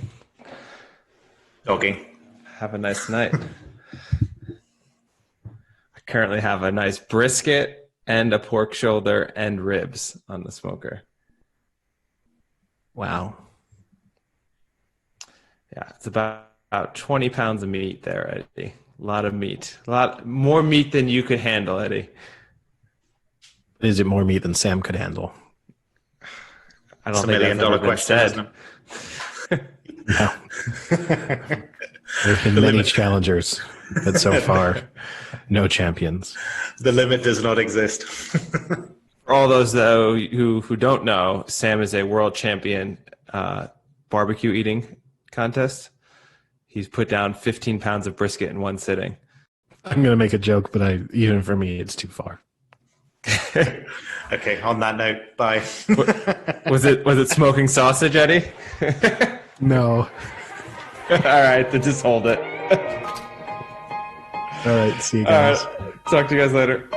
Dogging. Have a nice night. I currently have a nice brisket and a pork shoulder and ribs on the smoker. Wow. Yeah, it's about 20 pounds of meat there, Eddie. A lot of meat. A lot more meat than you could handle, Eddie. Is it more meat than Sam could handle? I don't think $1 million question, isn't it? No. There have been many challengers, but so far, no champions. The limit does not exist. For all those, though, who don't know, Sam is a world champion barbecue eating contest. He's put down 15 pounds of brisket in one sitting. I'm going to make a joke, but even for me, it's too far. Okay, on that note, bye. Was it smoking sausage, Eddie? No. All right, then just hold it. All right, see you guys. All right, talk to you guys later.